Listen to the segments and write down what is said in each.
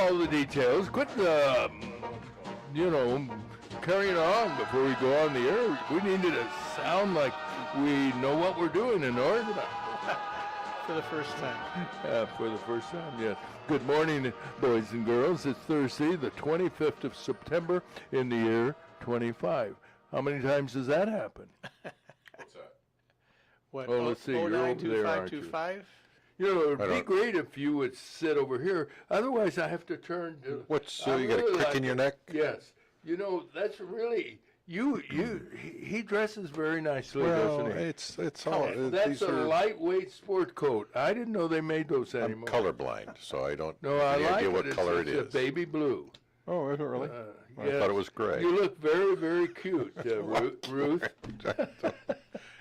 All the details. Quit, carrying on before we go on the air. We need to sound like we know what we're doing and organized. For the first time. For the first time, yes. Good morning, boys and girls. It's Thursday, the 25th of September in the year 25. How many times does that happen? What's that? What? Oh, let's see. You're over there, aren't you? 092525? You know, it would be great if you would sit over here. Otherwise, I have to turn to... What's, so you got a crick in your neck? Yes. You know, that's really... He dresses very nicely, doesn't he? It's all... That's a lightweight sport coat. I didn't know they made those I'm anymore. colorblind, so I don't No, I have any like idea it. what color it It's a is. baby blue. Oh, is it really? I Yes. thought it was gray. You look very, very cute, Ruth.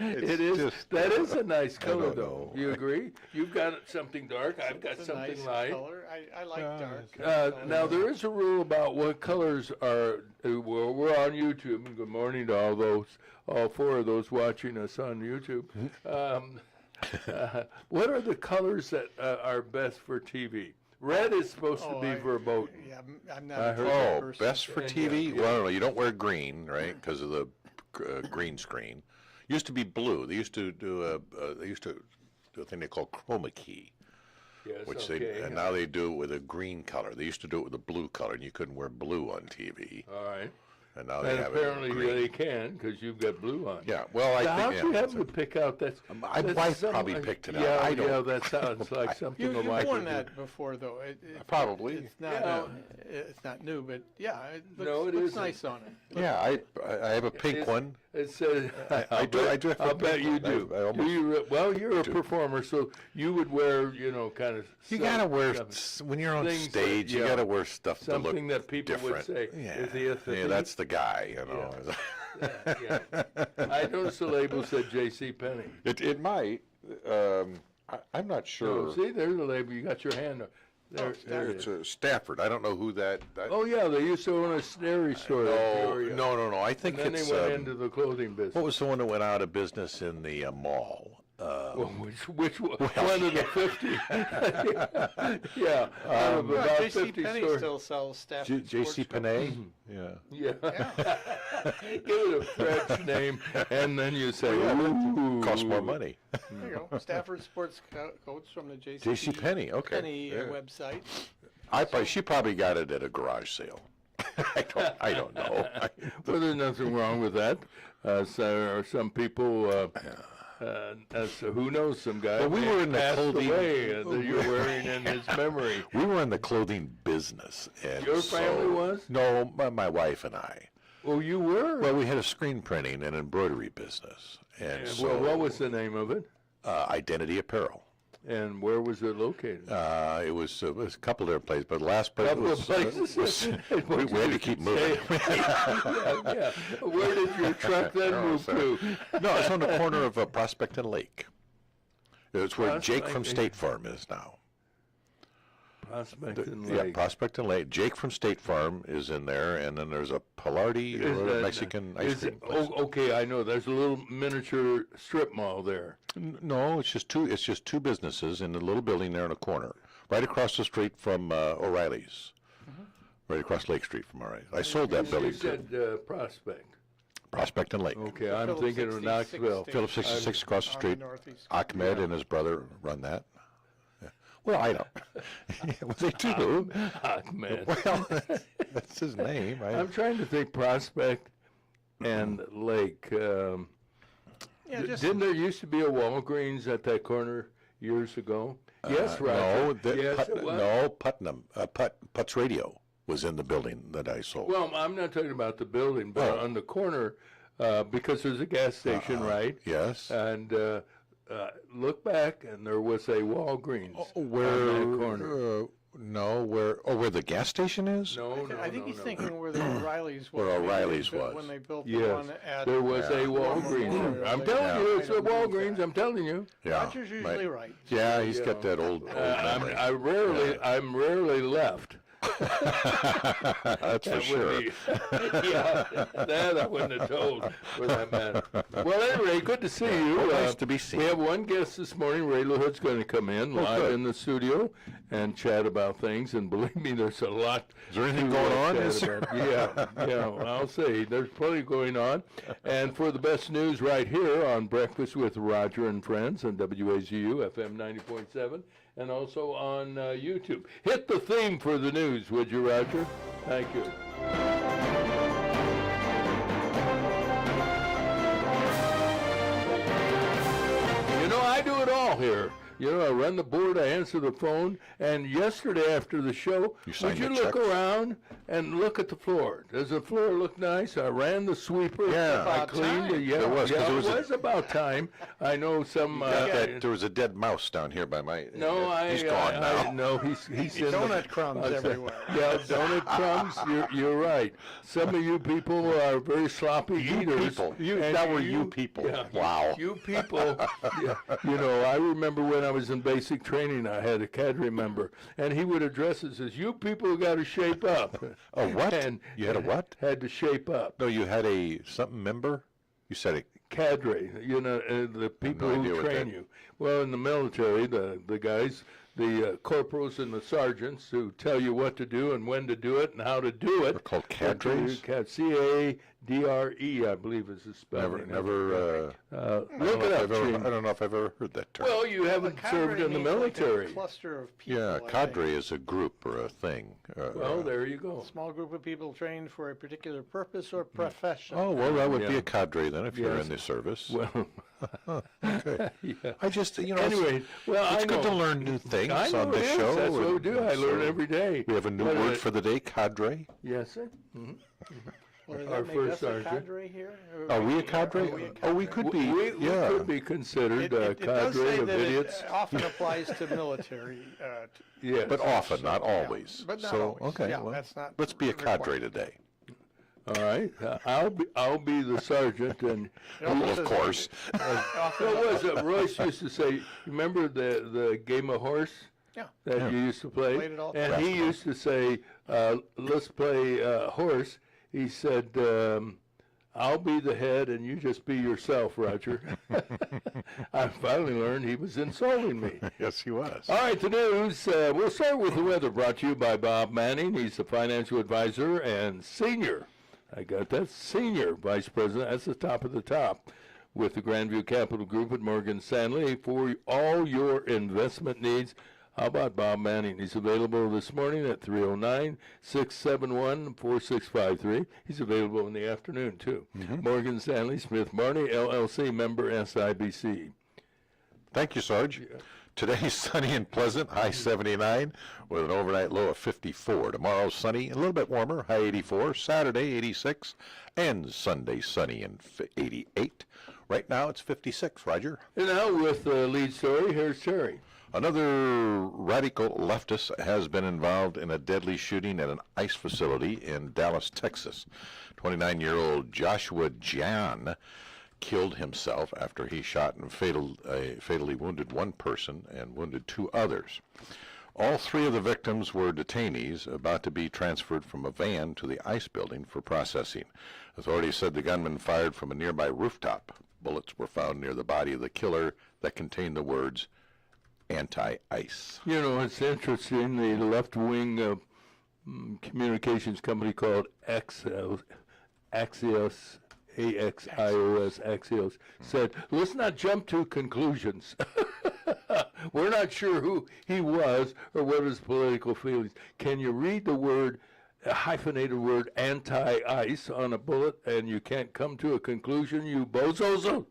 It is. That is a nice color, don't though. know. You agree? You've got something dark. I've got It's a something nice light. color. I like dark. Now, there is a rule about what colors are. Well, we're on YouTube. And good morning to all four of those watching us on YouTube. What are the colors that are best for TV? Red is supposed to be verboten. Yeah, I'm not I a heard color Oh, person. best for And, TV? yeah. Well, I don't know. You don't wear green, right, because of the green screen. Used to be blue. They used to do a thing they call chroma key, Yes, which okay. and now they do it with a green color. They used to do it with a blue color, and you couldn't wear blue on TV. All right. And now they And have apparently it in green. they can because you've got blue on. Yeah, well, I Now, think... how'd you happen to pick out that? My wife probably picked it out. Yeah, I don't- yeah, that sounds like something You've my wife worn would do. that before, though. Probably. It's not. Yeah. It's not new, but yeah, it looks, No, it looks isn't. nice on it. Yeah, I have a pink one. It says, I do have a I'll bet pink you one. do. I almost Well, you're a do. performer, so you would wear, kind of. You gotta wear when you're on things that- stage. You yeah. gotta wear stuff to look Something that people different. would say. Yeah, Is he a thief? yeah, that's the guy. You know. Yeah. I noticed the label said J.C. Penney. It might. I'm not sure. No, see, there's the label. You got your hand up. There it It's is. Stafford. I don't know who that. Oh, yeah, they used to own a dairy store. in Peoria. no. I think And then it's. they went into the clothing business. What was the one that went out of business in the mall? Well, which one of the 50? Yeah, out of about J.C. 50 Penney stores. still sells staff. J.C. Penney. Yeah. Yeah. Give it a French name, and then you say, ooh. Costs more money. There you go. Stafford sports coats from the J.C. Penney. Okay. Penny Yeah. website. She probably got it at a garage sale. I don't know. Well, there's nothing wrong with that. Some people, who knows, some guy Well, we were in the passed clothing- away that you're wearing in his memory. We were in the clothing business. And Your family was? No, my wife and I. Oh, you were? Well, we had a screen printing and embroidery business. And so, Well, what was the name of it? Identity Apparel. And where was it located? It was a couple different places, but the last place Couple of places. we had to keep moving. Yeah. Where did your truck then move to? No, it's on the corner of Prospect and Lake. It's where Jake from Prospect. State Farm is now. Prospect and Yeah, Lake. Prospect and Lake. Jake from State Farm is in there, and then there's a Pilardi, Is that- Mexican ice is cream it- place. Oh, okay, I know. There's a little miniature strip mall there. No, it's just two. It's just two businesses in a little building there in a corner, right across the street from O'Reilly's. Right across Lake Street from O'Reilly's. I sold that You building too. said Prospect. Prospect and Lake. Okay, I'm Phillips thinking of 66 Knoxville. State. Phillips 66 across the On the street. northeast. Ahmed and his brother run that. Yeah. Well, I don't. Well, they do. Ah, man. Well, that's his name. I'm trying to think Prospect. and Lake. Yeah, just Didn't there used to be a Walgreens at that corner years ago? Yes, right. No, Yes, it was. no, Putnam. Putz Radio was in the building that I sold. Well, I'm not talking about the building, but on the corner, because there's a gas station, right? Yes. And look back, and there was a Walgreens on that corner. No, where the gas station is? No, no, I think no, he's no. thinking where the O'Reilly's was. Where O'Reilly's when they built- was. When they built the Yes, one at. there was a Walgreens. Yeah. I'm telling you, it's a Yeah. Walgreens. I'm telling you. Yeah. Roger's usually right. Yeah, he's got that old memory. I'm rarely left. That's for That sure. would be, yeah, that I wouldn't have told for that matter. Well, anyway, good to see you. Well, nice to be seen. We have one guest this morning. Ray LaHood's going to come in live good. in the studio and chat about things. And believe me, there's a lot. Is there anything to, going on? chat Is there? about. Yeah. Well, I'll say there's plenty going on. And for the best news right here on Breakfast with Roger and Friends on WAZU FM 90.7. And also on YouTube. Hit the theme for the news, would you, Roger? Thank you. You know, I do it all here. You know, I run the board, I answer the phone, and yesterday after the show, You would signed you the look checks? around and look at the floor? Does the floor look nice? I ran the sweeper. Yeah. I About cleaned it. time. Yeah, It was, 'cause yeah, it it was was a- about time. I know some. There was a dead mouse down here by my. No, he's gone now. No, he's in Donut the, crumbs I'll say- everywhere. Yeah, donut crumbs. You're right. Some of you people are very sloppy eaters. people. and That were you people. Yeah, Wow. You people. Yeah, you know, I remember when I was in basic training, I had a cadre member, and he would address us as, "You people got to shape up." A what? And You had a what? Had to shape up. No, you had a something member. You said it. Cadre, you know, the people idea who what train that- you. Well, in the military, the guys, the corporals and the sergeants who tell you what to do and when to do it and how to do it. They're called cadres? C-A-D-R-E, I believe is the spelling. Never. Look it up, Gene. I don't know if I've ever heard that term. Well, you haven't served in the military. Like a cluster of people. yeah, I think. cadre is a group or a thing. Well, there you go. Small group of people trained for a particular purpose or profession. Oh, well, that would be Yeah. a cadre then if you're Yes. in the service. Well, Okay. yeah. I just, you know, Anyway, well, it's I good know. to learn new things I know on the it is. show. That's what we and do. I learn so every day. We have a new But, word for the day, cadre. Yes, sir. Well, does our that make first us sergeant. a cadre here? Or Are we a are cadre? we a Oh, we cadre? could be. We yeah. could be considered a It does cadre say of that idiots. it often applies to military. Yes. But often, not yeah, always. but not so, always. okay. Yeah, well, that's not let's be a required. cadre today. All right. I'll be the sergeant, and Of course. what was it? Royce used to say. Remember the game of horse Yeah. that you used to play? Played it all the And time. he used to say, "Let's play horse." He said, "I'll be the head, and you just be yourself, Roger." I finally learned he was insulting me. Yes, he was. All right, the news. We'll start with the weather, brought to you by Bob Manning. He's the financial advisor and senior. I got that, senior vice president. That's the top of the top with the Grandview Capital Group at Morgan Stanley for all your investment needs. How about Bob Manning? He's available this morning at 309-671-4653. He's available in the afternoon, too. Morgan Stanley, Smith Barney, LLC, member SIBC. Thank you, Sarge. Today's sunny and pleasant, high 79, with an overnight low of 54. Tomorrow sunny, a little bit warmer, high 84. Saturday 86, and Sunday sunny and 88. Right now it's 56. Roger. And now with the lead story, here's Terry. Another radical leftist has been involved in a deadly shooting at an ICE facility in Dallas, Texas. 29-year-old Joshua John killed himself after he shot and fatally wounded one person and wounded two others. All three of the victims were detainees about to be transferred from a van to the ICE building for processing. Authorities said the gunman fired from a nearby rooftop. Bullets were found near the body of the killer that contained the words anti-ICE. You know, it's interesting. The left-wing communications company called Axios, Axios, said, let's not jump to conclusions. We're not sure who he was or what his political feelings. Can you read the word a hyphenated word anti-ice on a bullet, and you can't come to a conclusion, you bozos.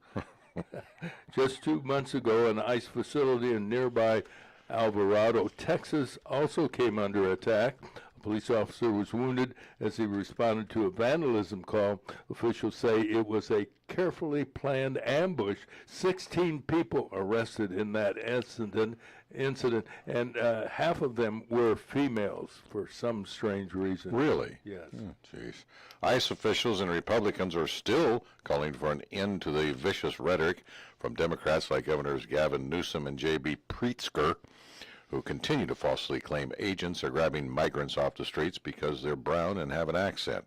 Just 2 months ago, an ice facility in nearby Alvarado, Texas, also came under attack. A police officer was wounded as he responded to a vandalism call. Officials say it was a carefully planned ambush. 16 people arrested in that incident, and half of them were females for some strange reason. Really? Yes. Jeez. ICE officials and Republicans are still calling for an end to the vicious rhetoric from Democrats like Governors Gavin Newsom and J.B. Pritzker, who continue to falsely claim agents are grabbing migrants off the streets because they're brown and have an accent.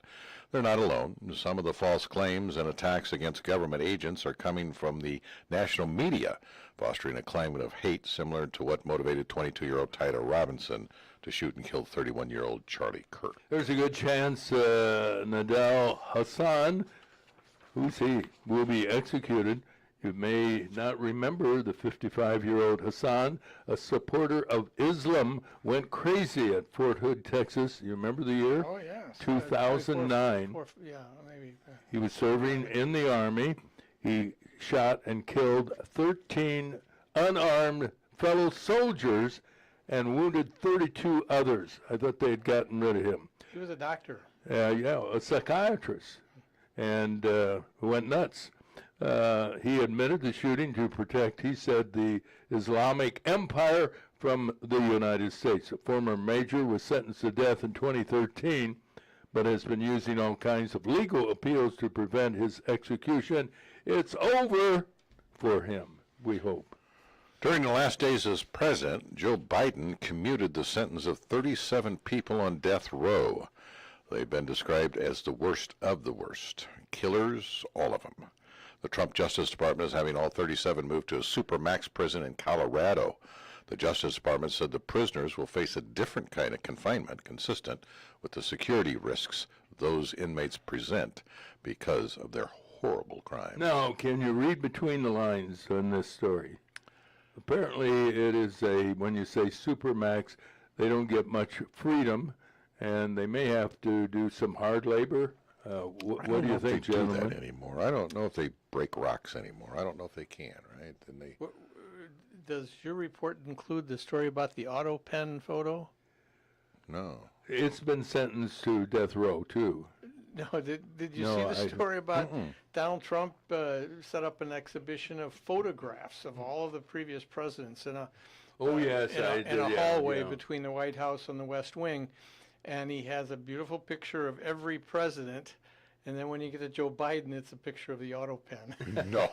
They're not alone. Some of the false claims and attacks against government agents are coming from the national media, fostering a climate of hate similar to what motivated 22-year-old Tyler Robinson to shoot and kill 31-year-old Charlie Kirk. There's a good chance Nadal Hassan, who's he, will be executed. You may not remember the 55-year-old Hassan, a supporter of Islam, went crazy at Fort Hood, Texas. You remember the year? Oh, yes. 2009. Yeah, maybe. He was serving in the Army. He shot and killed 13 unarmed fellow soldiers and wounded 32 others. I thought they had gotten rid of him. He was a doctor. Yeah, a psychiatrist, and went nuts. He admitted the shooting to protect, he said, the Islamic Empire from the United States. A former major was sentenced to death in 2013, but has been using all kinds of legal appeals to prevent his execution. It's over for him, we hope. During the last days as president, Joe Biden commuted the sentence of 37 people on death row. They've been described as the worst of the worst. Killers, all of them. The Trump Justice Department is having all 37 moved to a supermax prison in Colorado. The Justice Department said the prisoners will face a different kind of confinement consistent with the security risks those inmates present because of their horrible crimes. Now, can you read between the lines on this story? Apparently, it is when you say supermax, they don't get much freedom, and they may have to do some hard labor. What do you think, gentlemen? I don't know if they do that anymore. I don't know if they break rocks anymore. I don't know if they can, right? And they... Does your report include the story about the auto pen photo? No. It's been sentenced to death row, too. No, did you see the story about Donald Trump set up an exhibition of photographs of all of the previous presidents in a hallway between the White House and the West Wing, and he has a beautiful picture of every president, and then when you get to Joe Biden, it's a picture of the auto pen. No.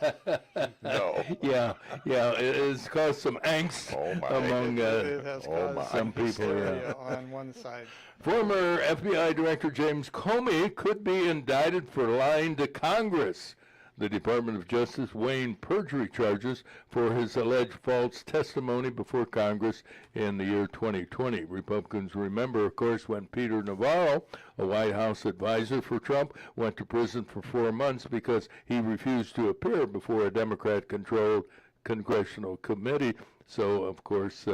Yeah, it has caused some angst among it has caused some people. Yeah. On one side. Former FBI Director James Comey could be indicted for lying to Congress. The Department of Justice weighing perjury charges for his alleged false testimony before Congress in the year 2020. Republicans remember, of course, when Peter Navarro, a White House advisor for Trump, went to prison for 4 months because he refused to appear before a Democrat-controlled congressional committee. So, of course,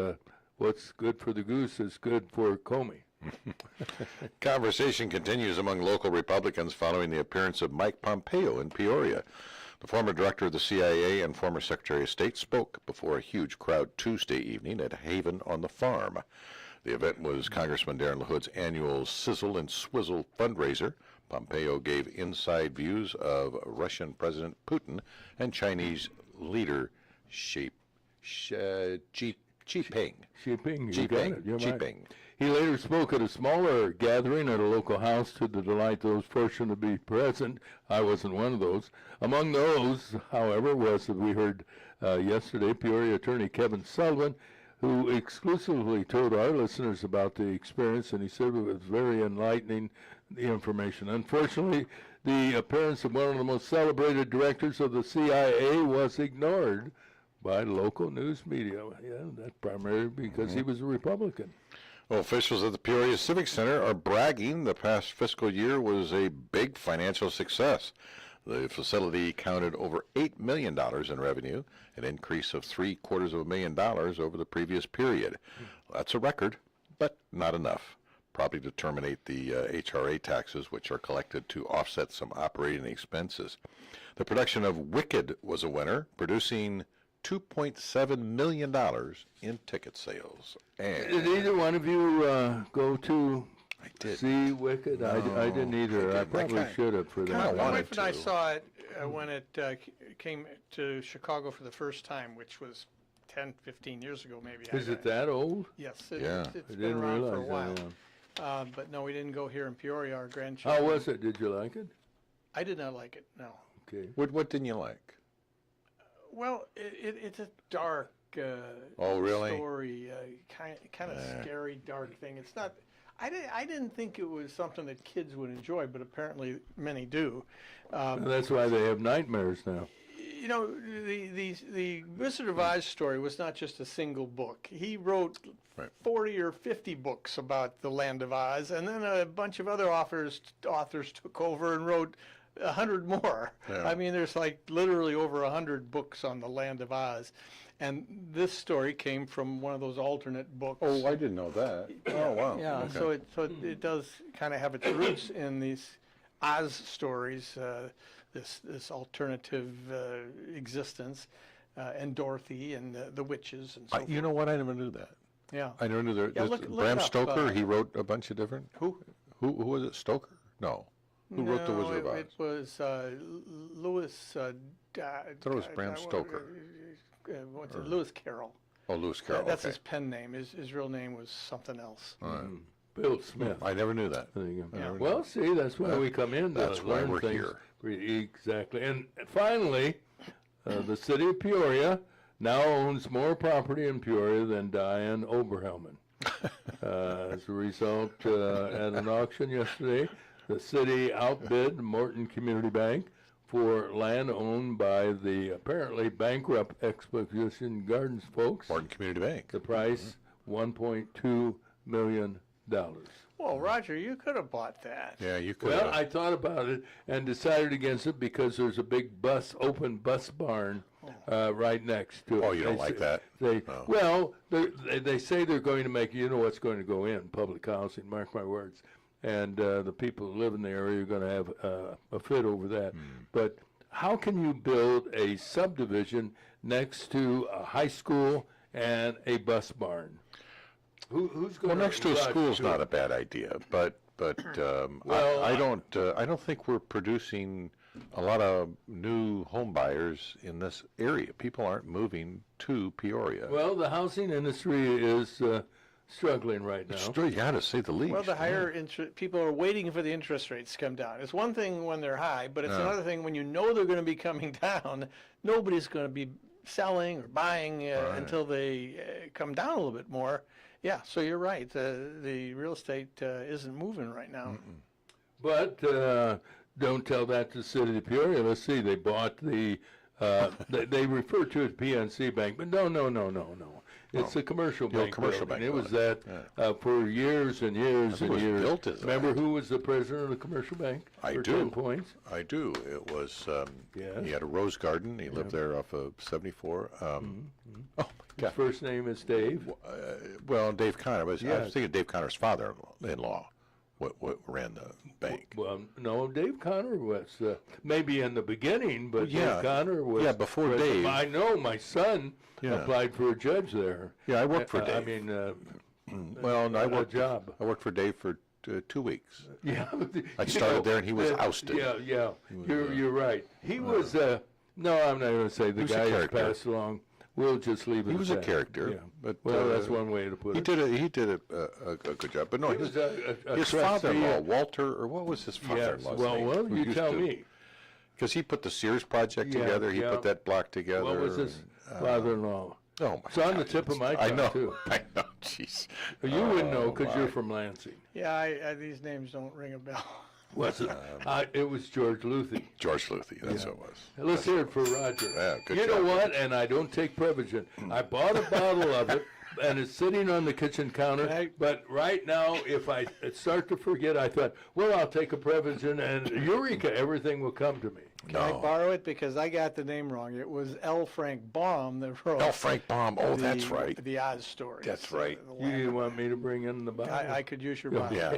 what's good for the goose is good for Comey. Conversation continues among local Republicans following the appearance of Mike Pompeo in Peoria. The former director of the CIA and former Secretary of State spoke before a huge crowd Tuesday evening at Haven on the Farm. The event was Congressman Darren LaHood's annual Sizzle and Swizzle fundraiser. Pompeo gave inside views of Russian President Putin and Chinese leader Xi Jinping. He later spoke at a smaller gathering at a local house to the delight of those fortunate to be present. I wasn't one of those. Among those, however, was, as we heard yesterday, Peoria attorney Kevin Sullivan, who exclusively told our listeners about the experience, and he said it was very enlightening, the information. Unfortunately, the appearance of one of the most celebrated directors of the CIA was ignored by local news media. Yeah, that's primarily because he was a Republican. Well, officials at the Peoria Civic Center are bragging the past fiscal year was a big financial success. The facility counted over $8 million in revenue, an increase of $750,000 over the previous period. That's a record, but not enough. probably to terminate the HRA taxes, which are collected to offset some operating expenses. The production of Wicked was a winner, producing $2.7 million in ticket sales. Did And either one of you go to I did. see Wicked? I didn't either. I didn't. probably should have for kinda that. My wanted wife and I to. saw it when it came to Chicago for the first time, which was 10, 15 years ago, maybe. Is it that old? Yes, Yeah. it's I been didn't around for a realize while. that. But no, we didn't go here in Peoria. Our grandchildren. How was it? Did you like it? I did not like it. No. Okay. What didn't you like? Well, it's a dark Oh, really? story, kind of scary, dark thing. It's not. I didn't think it was something that kids would enjoy, but apparently many do. And that's why they have nightmares now. You know, the Wizard of Oz story was not just a single book. He wrote Right. 40 or 50 books about the Land of Oz, and then a bunch of other authors took over and wrote 100 more. Yeah. I mean, there's like literally over 100 books on the Land of Oz. And this story came from one of those alternate books. Oh, I didn't know that. Oh, wow. Yeah, Okay. so it does kind of have its roots in these Oz stories, this alternative existence, and Dorothy and the witches and so forth. You know what? I never knew that. Yeah. I never knew there. Yeah, there's look Bram it up, Stoker, he wrote a bunch of different. Who? Who was it? Stoker? No. Who wrote The Wizard of Oz? It was Lewis. I thought it was Bram Stoker. What's it? Lewis Carroll. Oh, Lewis Carroll. That's okay. his pen name. His real name was something else. All right. Bill Smith. I never knew that. There you go. Yeah. Well, see, that's why we come in to That's why learn we're things. here. Exactly. And finally, the city of Peoria now owns more property in Peoria than Diane Oberhelman. As a result, at an auction yesterday, the city outbid Morton Community Bank for land owned by the apparently bankrupt Exposition Gardens folks. Morton Community Bank. The price, $1.2 million. Well, Roger, you could have bought that. Yeah, you could. Well, I thought about it and decided against it because there's a big open bus barn right next to it. Oh, you don't like that? No. Well, they say they're going to make, you know what's going to go in, public housing, mark my words. And the people who live in the area are going to have a fit over that. But how can you build a subdivision next to a high school and a bus barn? Who's going Well, next to a school's not a bad idea, but Well, I don't think we're producing a lot of new home buyers in this area. People aren't moving to Peoria. Well, the housing industry is struggling right now. Yeah, to say the least. Well, the higher interest, people are waiting for the interest rates to come down. It's one thing when they're high, but it's another thing when you know they're going to be coming down. Nobody's going to be selling or buying until they come down a little bit more. Yeah, so you're right. The real estate isn't moving right now. But don't tell that to the city of Peoria. Let's see, they bought the, they refer to it as PNC Bank, but no. It's a commercial The old bank. commercial building. bank It was building. that for years and years It and was years. built as Remember that. who was the president of the commercial bank? I for do. 10 points? I do. It was, Yes. he had a rose garden. He lived there off of 74. Oh, my His God. first name is Dave. Well, Dave Connor. I was Yes. thinking Dave Connor's father-in-law what ran the bank. Well, no, Dave Connor was maybe in the beginning, but Yeah. Dave Connor was. Yeah, before was- Dave. I know my son Yeah. applied for a judge there. Yeah, I worked for I Dave. mean, Well, and I a worked job. I worked for Dave for 2 weeks. Yeah, I you started know, there and he was ousted. Yeah. You're right. He was. No, I'm not going to say the was a guy who character. passed along. We'll just leave it. He at was a that. character, Yeah. but, well, that's one way to put He it. did a good job. But no, He was a his trustee father-in-law, of- Walter, or what was his Yes. father-in-law's name? Well, who you used tell to- me. Because he put the Sears project Yeah, together. He yeah. put that block together. What was his father-in-law? Oh, my It's on the God, tip of my I tongue, know. too. I know. Jeez. You wouldn't know because my. you're from Lansing. Yeah, these names don't ring a bell. Was it? It was George Luthi. George Luthi. That's what it was. Let's hear it for Roger. Yeah, good you know job. what? And I don't take Prevagen. I bought a bottle of it, and it's sitting on the kitchen counter. Right. But right now, if I start to forget, I thought, well, I'll take a Prevagen, and eureka, everything will come to me. Can I borrow it? Because I got the name wrong. It was L. Frank Baum that wrote L. Frank Baum. Oh, that's right. The Oz story. That's right. You didn't want me to bring in the Bible? I could use your Bible. Yeah,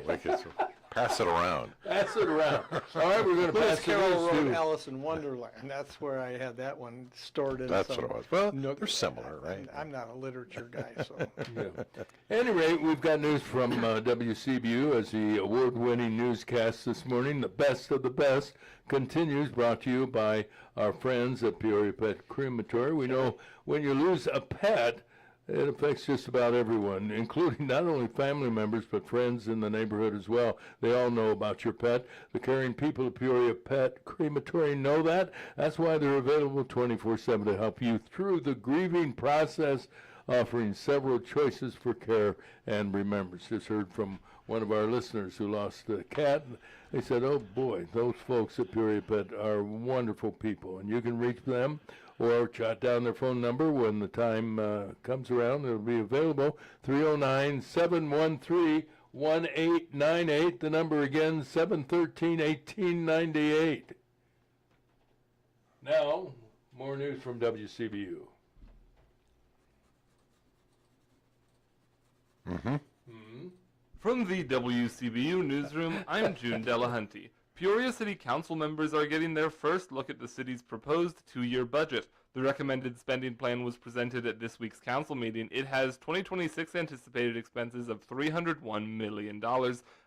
pass it around. Pass it around. All right, we're going to Lewis pass Carroll it wrote to... Alice in Wonderland. That's where I had that one stored in. That's some what it was. Well, nook. they're similar, right? I'm not a literature guy, so. Yeah. At any rate, we've got news from WCBU as the award-winning newscast this morning, the best of the best, continues, brought to you by our friends at Peoria Pet Crematory. We know when you lose a pet, it affects just about everyone, including not only family members, but friends in the neighborhood as well. They all know about your pet. The caring people of Peoria Pet Crematory know that. That's why they're available 24/7 to help you through the grieving process, offering several choices for care and remembrance. Just heard from one of our listeners who lost a cat. They said, oh boy, those folks at Peoria Pet are wonderful people, and you can reach them or jot down their phone number when the time comes around. It'll be available, 309-713-1898. The number again, 713-1898. Now, more news from WCBU. From the WCBU newsroom, I'm June Delahunty. Peoria City Council members are getting their first look at the city's proposed 2-year budget. The recommended spending plan was presented at this week's council meeting. It has 2026 anticipated expenses of $301 million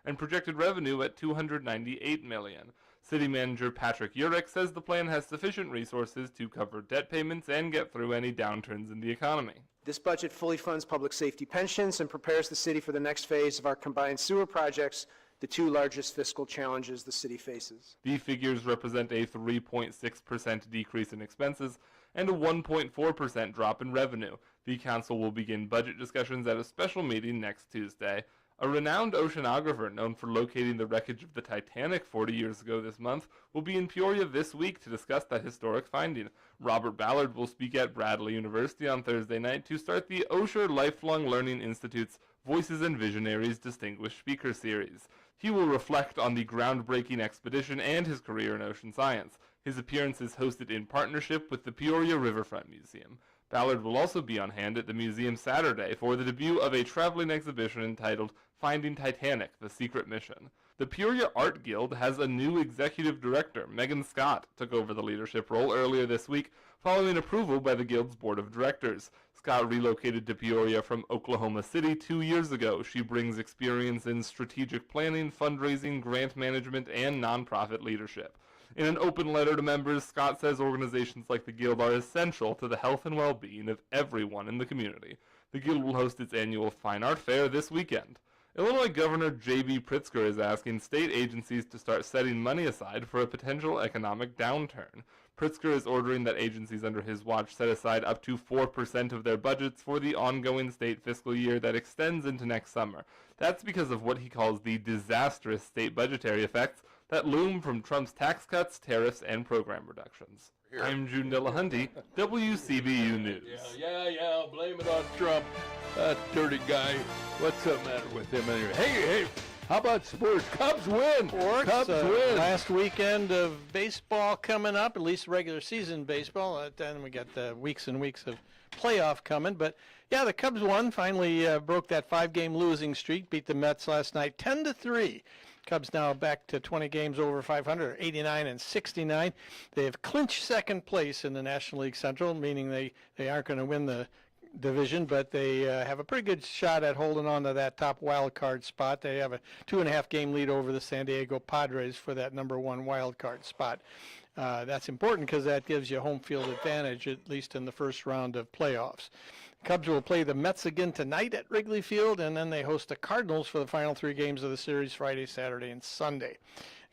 and projected revenue at $298 million. City Manager Patrick Urich says the plan has sufficient resources to cover debt payments and get through any downturns in the economy. This budget fully funds public safety pensions and prepares the city for the next phase of our combined sewer projects, the two largest fiscal challenges the city faces. The figures represent a 3.6% decrease in expenses and a 1.4% drop in revenue. The council will begin budget discussions at a special meeting next Tuesday. A renowned oceanographer known for locating the wreckage of the Titanic 40 years ago this month will be in Peoria this week to discuss that historic finding. Robert Ballard will speak at Bradley University on Thursday night to start the Osher Lifelong Learning Institute's Voices and Visionaries Distinguished Speaker Series. He will reflect on the groundbreaking expedition and his career in ocean science. His appearance is hosted in partnership with the Peoria Riverfront Museum. Ballard will also be on hand at the museum Saturday for the debut of a traveling exhibition entitled Finding Titanic, The Secret Mission. The Peoria Art Guild has a new executive director. Megan Scott took over the leadership role earlier this week following approval by the Guild's board of directors. Scott relocated to Peoria from Oklahoma City 2 years ago. She brings experience in strategic planning, fundraising, grant management, and nonprofit leadership. In an open letter to members, Scott says organizations like the Guild are essential to the health and well-being of everyone in the community. The Guild will host its annual Fine Art Fair this weekend. Illinois Governor J.B. Pritzker is asking state agencies to start setting money aside for a potential economic downturn. Pritzker is ordering that agencies under his watch set aside up to 4% of their budgets for the ongoing state fiscal year that extends into next summer. That's because of what he calls the disastrous state budgetary effects that loom from Trump's tax cuts, tariffs, and program reductions. I'm June Delahunty, WCBU News. Yeah, blame it on Trump. That dirty guy. What's the matter with him anyway? Hey, how about sports? Cubs win. Cubs win. Last weekend of baseball coming up, at least regular season baseball. Then we got weeks and weeks of playoff coming. But yeah, the Cubs won. Finally broke that 5-game losing streak. Beat the Mets last night 10-3. Cubs now back to 20 games over 500, 89 and 69. They have clinched second place in the National League Central, meaning they aren't going to win the division, but they have a pretty good shot at holding on to that top wild card spot. They have a 2.5 game lead over the San Diego Padres for that number 1 wild card spot. That's important because that gives you home field advantage, at least in the first round of playoffs. Cubs will play the Mets again tonight at Wrigley Field, and then they host the Cardinals for the final 3 games of the series, Friday, Saturday, and Sunday.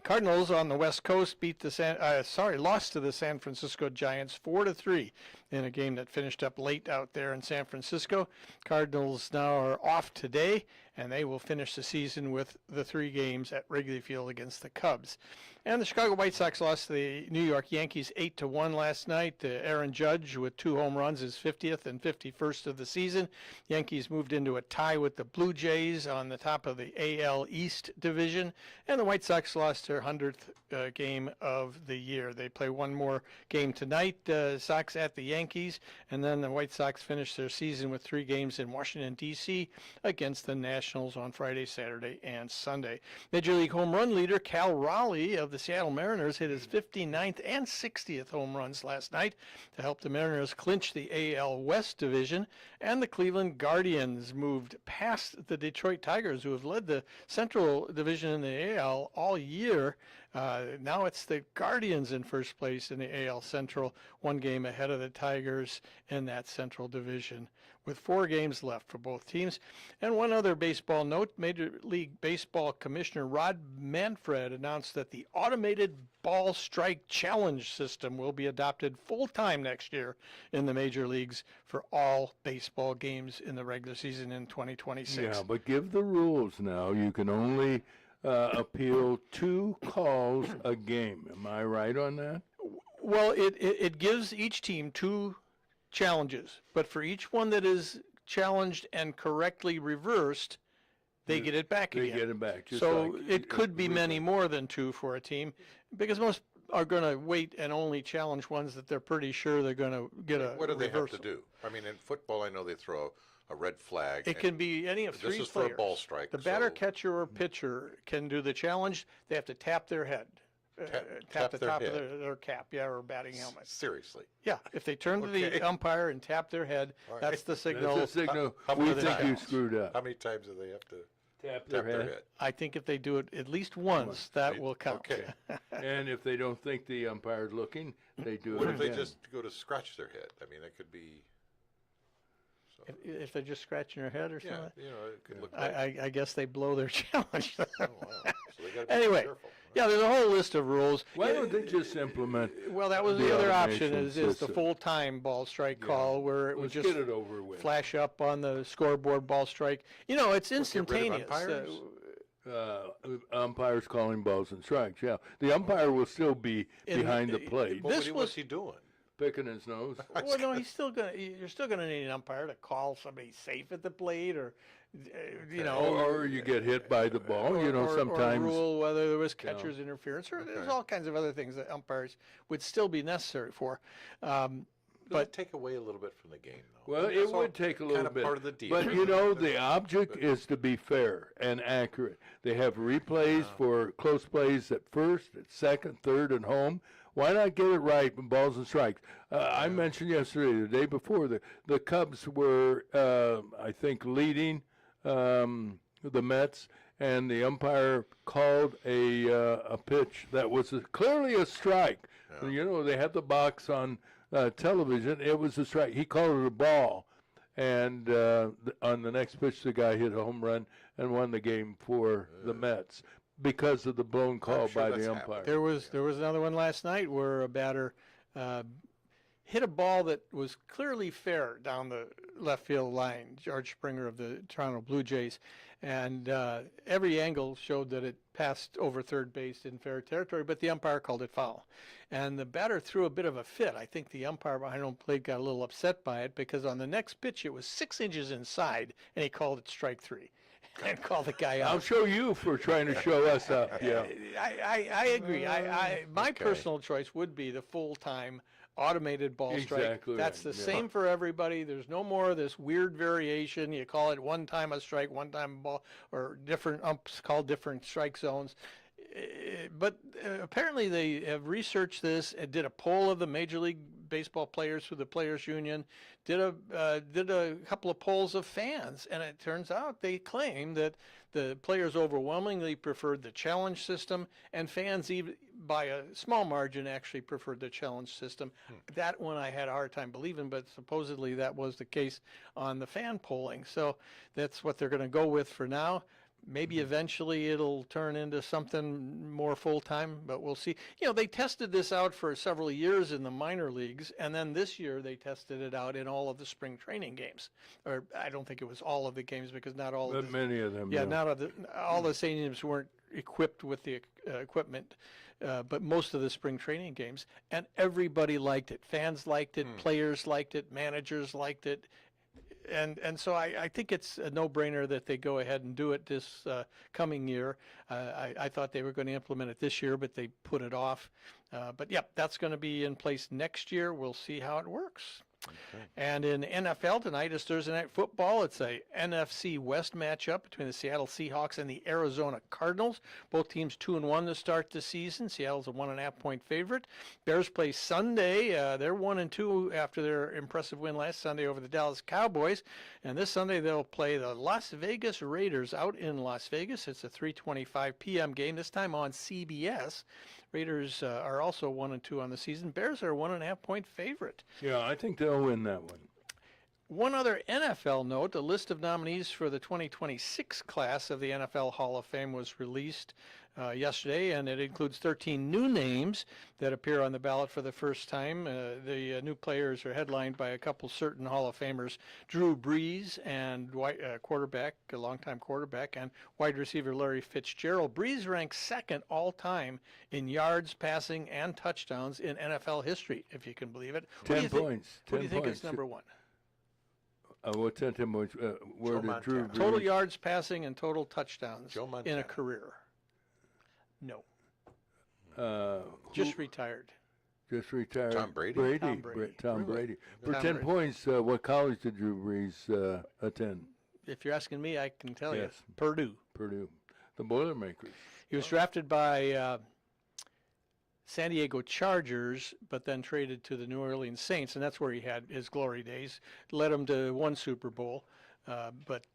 Cardinals on the West Coast lost to the San Francisco Giants 4-3 in a game that finished up late out there in San Francisco. Cardinals now are off today, and they will finish the season with the 3 games at Wrigley Field against the Cubs. And the Chicago White Sox lost to the New York Yankees 8-1 last night. Aaron Judge with 2 home runs, his 50th and 51st of the season. Yankees moved into a tie with the Blue Jays on the top of the AL East division. And the White Sox lost their 100th game of the year. They play one more game tonight, Sox at the Yankees. And then the White Sox finish their season with 3 games in Washington, D.C. against the Nationals on Friday, Saturday, and Sunday. Major League home run leader Cal Raleigh of the Seattle Mariners hit his 59th and 60th home runs last night to help the Mariners clinch the AL West division, and the Cleveland Guardians moved past the Detroit Tigers, who have led the Central Division in the AL all year. Now it's the Guardians in first place in the AL Central, 1 game ahead of the Tigers in that Central Division, with 4 games left for both teams. And one other baseball note, Major League Baseball Commissioner Rod Manfred announced that the automated ball strike challenge system will be adopted full-time next year in the major leagues for all baseball games in the regular season in 2026. Yeah, but give the rules now. You can only appeal 2 calls a game. Am I right on that? Well, it gives each team 2 challenges, but for each one that is challenged and correctly reversed, they get it back again. They get it back. Just So like it could be many more than 2 for a team, because most are going to wait and only challenge ones that they're pretty sure they're going to get a What do they reversal. have to do? I mean, in football, I know they throw a red flag. It can be any of 3 This is players. for a ball strike. The batter, so catcher, or pitcher can do the challenge. They have to tap their head. Tap the their top head. of their cap, or batting helmet. Seriously. Yeah, if they turn to Okay. the umpire and tap their head, right. that's the signal. That's a signal. How We many think you times? screwed up. How many times do they have to Tap tap their head? I think if they do it at least once, that They- will count. Okay. And if they don't think the umpire's looking, they do What it if they again. just go to scratch their head? I mean, it could be. So, If they're just scratching their head or yeah, something, it could look like. I guess they blow their challenge. Oh, wow. So they got to be Anyway, careful. yeah, there's a whole list of rules. Why don't they just implement? Well, that was the the other option automation is the system? full-time ball strike call where it would Let's just get it over with. flash up on the scoreboard ball strike. You know, it's Get rid of instantaneous. umpires? Umpires calling balls and strikes. Yeah, the umpire will still be In- behind the plate, But this what's was- he doing? picking his nose. Well, no, you're still gonna need an umpire to call somebody safe at the plate, or you know, Or you get hit by the ball. You know, or sometimes. rule whether there was catcher's interference, or there's all kinds of other things that umpires would still be necessary for. But take away a little bit from the game, though. Well, I mean, it that's all would take a little kinda bit. part of the deal. But you know, the object is to be fair and accurate. They have replays for close plays at first, at second, third, and home. Why not get it right in balls and strikes? I mentioned yesterday, the day before, the Cubs were, I think, leading the Mets, and the umpire called a pitch that was clearly a strike. You know, they had the box on television. It was a strike. He called it a ball. And on the next pitch, the guy hit a home run and won the game for the Mets because of the blown call sure by that's the happened. umpire. There was another one last night where a batter hit a ball that was clearly fair down the left field line, George Springer of the Toronto Blue Jays, and every angle showed that it passed over third base in fair territory, but the umpire called it foul. And the batter threw a bit of a fit. I think the umpire behind home plate got a little upset by it because on the next pitch it was 6 inches inside, and he called it strike 3 and called the guy out. I'll show you for trying to show us up. Yeah. I agree. My personal choice would be the full-time automated ball strike. Exactly That's right, the yeah. same for everybody. There's no more of this weird variation. You call it one time a strike, one time a ball, or different umps call different strike zones. But apparently they have researched this and did a poll of the Major League Baseball players through the Players Union, did a couple of polls of fans, and it turns out they claim that the players overwhelmingly preferred the challenge system, and fans, even by a small margin, actually preferred the challenge system. That one I had a hard time believing, but supposedly that was the case on the fan polling. So that's what they're going to go with for now. Maybe eventually it'll turn into something more full-time, but we'll see. They tested this out for several years in the minor leagues, and then this year they tested it out in all of the spring training games. Or I don't think it was all of the games because not all But of the, many of them. yeah, all the stadiums weren't equipped with the equipment, but most of the spring training games, and everybody liked it. Fans liked it, players liked it, managers liked it. And so I think it's a no-brainer that they go ahead and do it this coming year. I thought they were going to implement it this year, but they put it off. But yeah, that's going to be in place next year. We'll see how it works. Okay. And in NFL tonight is Thursday Night Football. It's a NFC West matchup between the Seattle Seahawks and the Arizona Cardinals. Both teams 2-1 to start the season. Seattle's a 1.5-point favorite. Bears play Sunday. They're 1-2 after their impressive win last Sunday over the Dallas Cowboys. And this Sunday they'll play the Las Vegas Raiders out in Las Vegas. It's a 3:25 p.m. game, this time on CBS. Raiders are also 1-2 on the season. Bears are a 1.5-point favorite. Yeah, I think they'll win that one. One other NFL note, a list of nominees for the 2026 class of the NFL Hall of Fame was released yesterday, and it includes 13 new names that appear on the ballot for the first time. The new players are headlined by a couple certain Hall of Famers, Drew Brees and a longtime quarterback, and wide receiver Larry Fitzgerald. Brees ranks second all-time in yards, passing, and touchdowns in NFL history, if you can believe it. 10 points. What do you think is number one? What's that? Where did Drew Brees? Total yards, passing, and total touchdowns in a career. No. Just retired. Just retired. Tom Brady? Tom Brady. For Tom 10 Brady. points, what college did Drew Brees attend? If you're asking me, I can tell you. Yes. Purdue. The Boilermakers. He was drafted by San Diego Chargers, but then traded to the New Orleans Saints, and that's where he had his glory days. Led him to one Super Bowl, but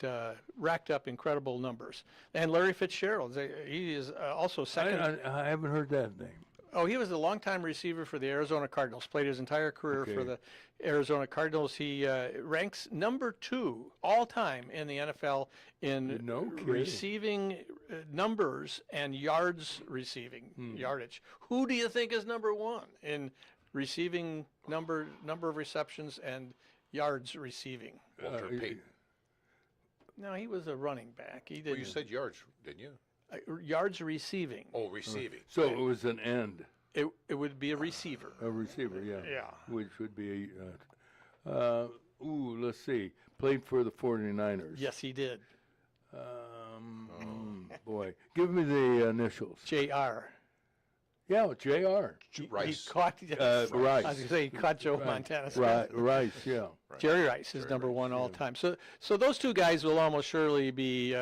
racked up incredible numbers. And Larry Fitzgerald, he is also second. I haven't heard that name. Oh, he was a longtime receiver for the Arizona Cardinals, played his entire career for the Arizona Cardinals. He ranks number 2 all-time in the NFL in receiving numbers and yards receiving, yardage. Who do you think is number 1 in receiving number of receptions and yards receiving? Walter Payton. No, he was a running back. He didn't. Well, you said yards, didn't you? Yards receiving. Oh, receiving. So it was an end. It would be a receiver. A receiver, yeah. Yeah. Which would be, let's see. Played for the 49ers. Yes, he did. Boy. Give me the initials. J.R. Yeah, J.R. Rice. He caught, Rice. I was going to say he caught Joe Montana. Rice, yeah. Jerry Rice is number 1 all time. So those two guys will almost surely be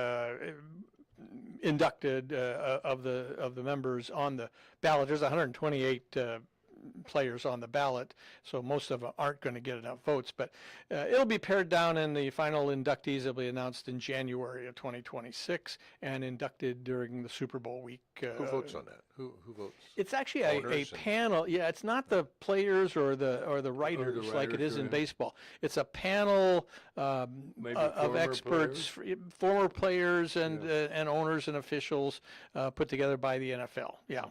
inducted of the members on the ballot. There's 128 players on the ballot, so most of them aren't going to get enough votes. But it'll be pared down, and the final inductees will be announced in January of 2026 and inducted during the Super Bowl week. Who votes on that? Who votes? It's actually a panel. Yeah, it's not the players or the writers like it is in baseball. It's a panel of experts, former players and owners and officials put together by the NFL. Yeah.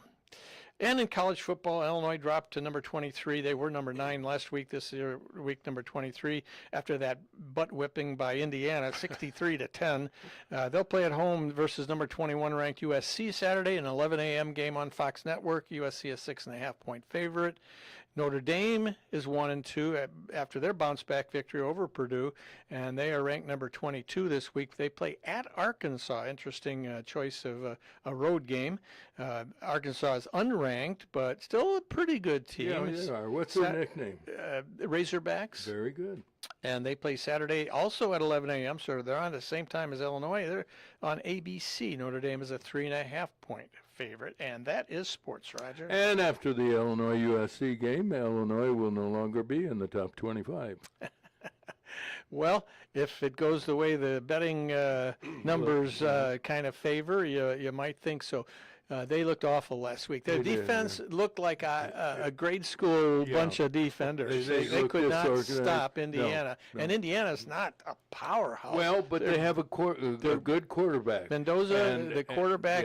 And in college football, Illinois dropped to number 23. They were number 9 last week. This year, week number 23. After that butt whipping by Indiana, 63-10. They'll play at home versus number 21 ranked USC Saturday, an 11 a.m. game on Fox Network. USC a 6.5-point favorite. Notre Dame is 1-2 after their bounce back victory over Purdue, and they are ranked number 22 this week. They play at Arkansas. Interesting choice of a road game. Arkansas is unranked, but still a pretty good team. Yeah, they are. What's their nickname? Razorbacks. Very good. And they play Saturday also at 11 a.m., so they're on the same time as Illinois. They're on ABC. Notre Dame is a 3.5-point favorite, and that is sports, Roger. And after the Illinois-USC game, Illinois will no longer be in the top 25. Well, if it goes the way the betting numbers kind of favor, you might think so. They looked awful last week. Their They did, defense looked like a grade school bunch of defenders. They They looked could not disorganized. stop No, Indiana. no. And Indiana's not a powerhouse. Well, but they have a good quarterback. Mendoza, And- the quarterback,